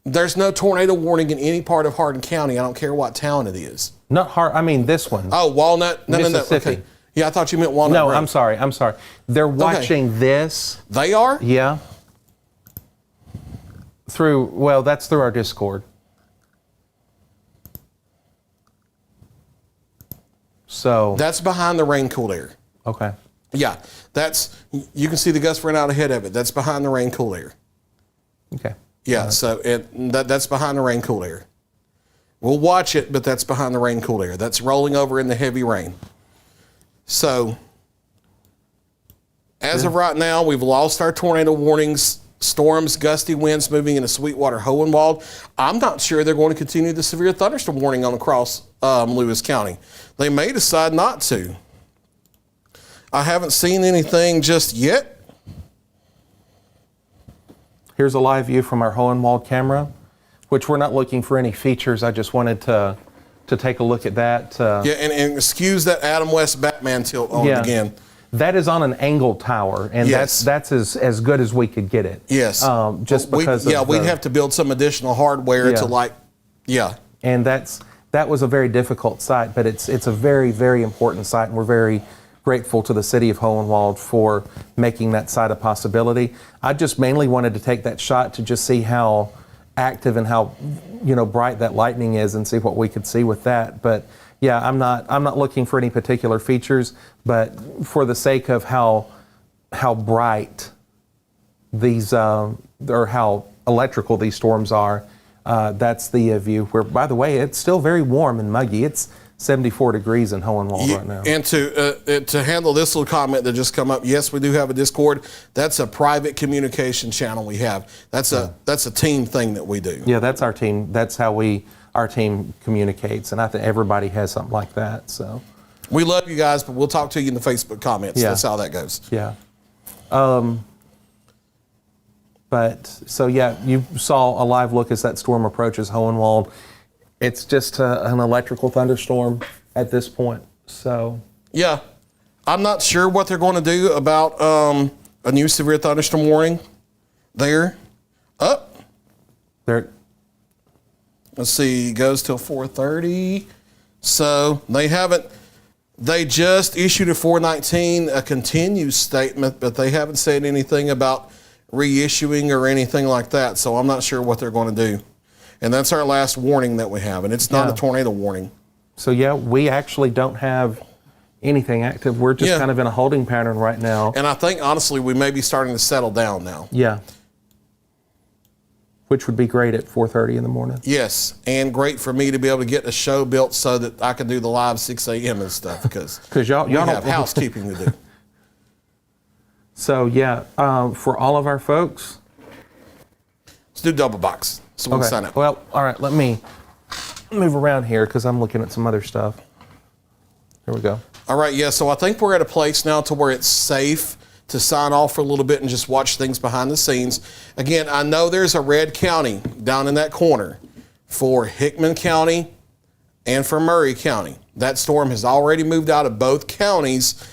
there's no tornado warning in any part of Hardin County. I don't care what town it is. Not hard. I mean, this one. Oh, Walnut? No. Mississippi. Okay. Yeah, I thought you meant Walnut No, Grove. I'm sorry. They're watching this. They are? Yeah. That's through our Discord. So. That's behind the rain-cooled air. Okay. Yeah, you can see the gust run out ahead of it. That's behind the rain-cooled air. Okay. Yeah, so that's behind the rain-cooled air. We'll watch it, but that's behind the rain cool air. That's rolling over in the heavy rain. So, as of right now, we've lost our tornado warnings, storms, gusty winds moving into Sweetwater, Hohenwald. I'm not sure they're going to continue the severe thunderstorm warning on across Lewis County. They may decide not to. I haven't seen anything just yet. Here's a live view from our Hohenwald camera, which we're not looking for any features. I just wanted to take a look at that. Yeah, and excuse that Adam West Batman tilt on it again. That is on an angled tower, and Yes. that's as good as we could get it. Yes. Just because we'd have to build some additional hardware to And that was a very difficult site, but it's a very, very important site, and we're very grateful to the city of Hohenwald for making that site a possibility. I just mainly wanted to take that shot to just see how active and how bright that lightning is and see what we could see with that. But yeah, I'm not looking for any particular features, but for the sake of how bright these or how electrical these storms are, that's the view. Where, by the way, it's still very warm and muggy. It's 74 degrees in Hohenwald right now. And to handle this little comment that just come up, yes, we do have a Discord. That's a private communication channel we have. That's a team thing that we do. Yeah, that's our team. That's how our team communicates, and I think everybody has something like that. So we love you guys, but we'll talk to you in the Facebook comments. Yeah. That's how that goes. Yeah. But so yeah, you saw a live look as that storm approaches Hohenwald. It's just an electrical thunderstorm at this point. So yeah, I'm not sure what they're going to do about a new severe thunderstorm warning there. there. Let's see, it goes till 4:30. So they just issued a 419, a continued statement, but they haven't said anything about reissuing or anything like that. So I'm not sure what they're going to do. And that's our last warning that we have, and it's not a tornado warning. So yeah, we actually don't have anything active. We're just kind of in a holding pattern right now. And I think, honestly, we may be starting to settle down now. Yeah. Which would be great at 4:30 in the morning. Yes, and great for me to be able to get a show built so that I can do the live 6 a.m. and stuff, because y'all have housekeeping to do. So yeah, for all of our folks, Let's do double box so we can sign up. Well, all right, let me move around here because I'm looking at some other stuff. Here we go. All right, yeah, so I think we're at a place now to where it's safe to sign off for a little bit and just watch things behind the scenes. Again, I know there's a red county down in that corner for Hickman County and for Murray County. That storm has already moved out of both counties.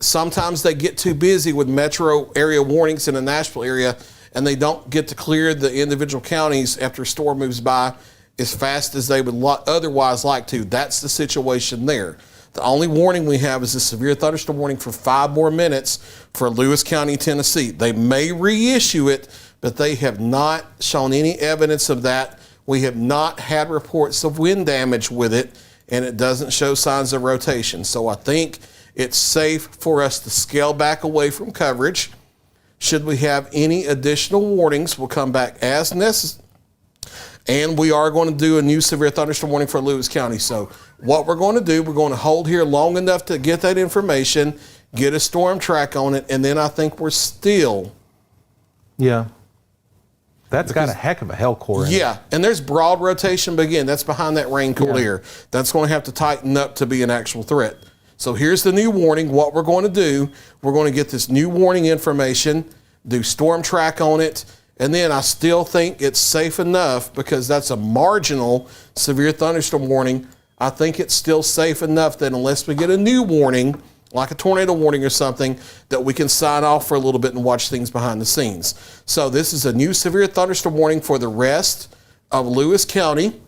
Sometimes they get too busy with metro area warnings in the Nashville area, and they don't get to clear the individual counties after a storm moves by as fast as they would otherwise like to. That's the situation there. The only warning we have is a severe thunderstorm warning for 5 more minutes for Lewis County, Tennessee. They may reissue it, but they have not shown any evidence of that. We have not had reports of wind damage with it, and it doesn't show signs of rotation. So I think it's safe for us to scale back away from coverage. Should we have any additional warnings, we'll come back as necessary. And we are going to do a new severe thunderstorm warning for Lewis County. So what we're going to do, we're going to hold here long enough to get that information, get a storm track on it, and then I think we're still. Yeah. That's got a heck of a hell core in it. Yeah, and there's broad rotation, but again, that's behind that rain cool air. That's going to have to tighten up to be an actual threat. So here's the new warning. What we're going to do, we're going to get this new warning information, do storm track on it, and then I still think it's safe enough because that's a marginal severe thunderstorm warning. I think it's still safe enough that unless we get a new warning, like a tornado warning or something, that we can sign off for a little bit and watch things behind the scenes. So this is a new severe thunderstorm warning for the rest of Lewis County,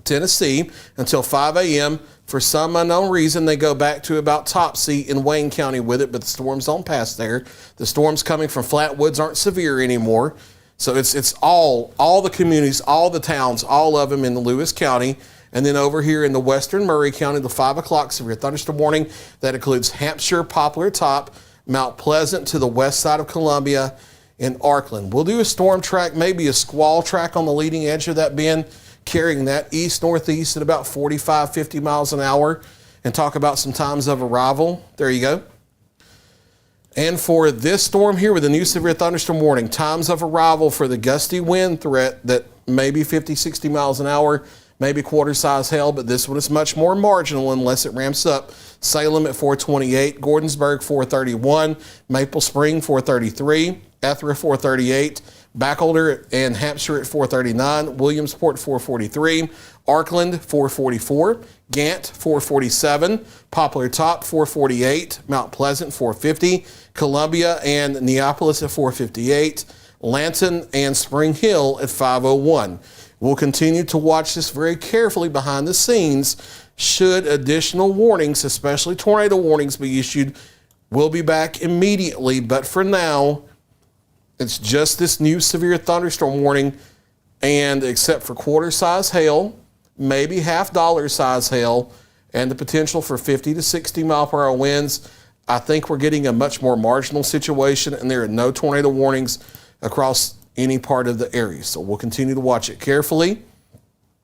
Tennessee, until 5 a.m. For some unknown reason, they go back to about Topsy in Wayne County with it, but the storms don't pass there. The storms coming from Flatwoods aren't severe anymore. So it's all the communities, all the towns, all of them in the Lewis County. And then over here in the western Murray County, the 5 o'clock severe thunderstorm warning. That includes Hampshire, Poplar Top, Mount Pleasant to the west side of Columbia, and Arkland. We'll do a storm track, maybe a squall track on the leading edge of that bend, carrying that east-northeast at about 45, 50 miles an hour, and talk about some times of arrival. There you go. And for this storm here with the new severe thunderstorm warning, times of arrival for the gusty wind threat that may be 50, 60 miles an hour, maybe quarter-size hail, but this one is much more marginal unless it ramps up. Salem at 428, Gordonsburg 431, Maple Spring 433, Ethra 438, Bachelder and Hampshire at 439, Williamsport 443, Arkland 444, Gant 447, Poplar Top 448, Mount Pleasant 450, Columbia and Neapolis at 458, Lanton and Spring Hill at 501. We'll continue to watch this very carefully behind the scenes. Should additional warnings, especially tornado warnings, be issued, we'll be back immediately. But for now, it's just this new severe thunderstorm warning, and except for quarter-size hail, maybe half-dollar size hail, and the potential for 50 to 60 mile per hour winds, I think we're getting a much more marginal situation, and there are no tornado warnings across any part of the area. So we'll continue to watch it carefully,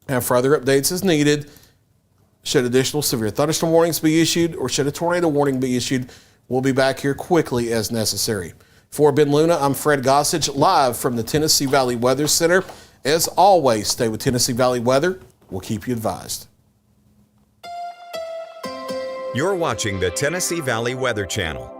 have further updates as needed. Should additional severe thunderstorm warnings be issued, or should a tornado warning be issued, we'll be back here quickly as necessary. For Ben Luna, I'm Fred Gossage, live from the Tennessee Valley Weather Center. As always, stay with Tennessee Valley Weather. We'll keep you advised. You're watching the Tennessee Valley Weather Channel.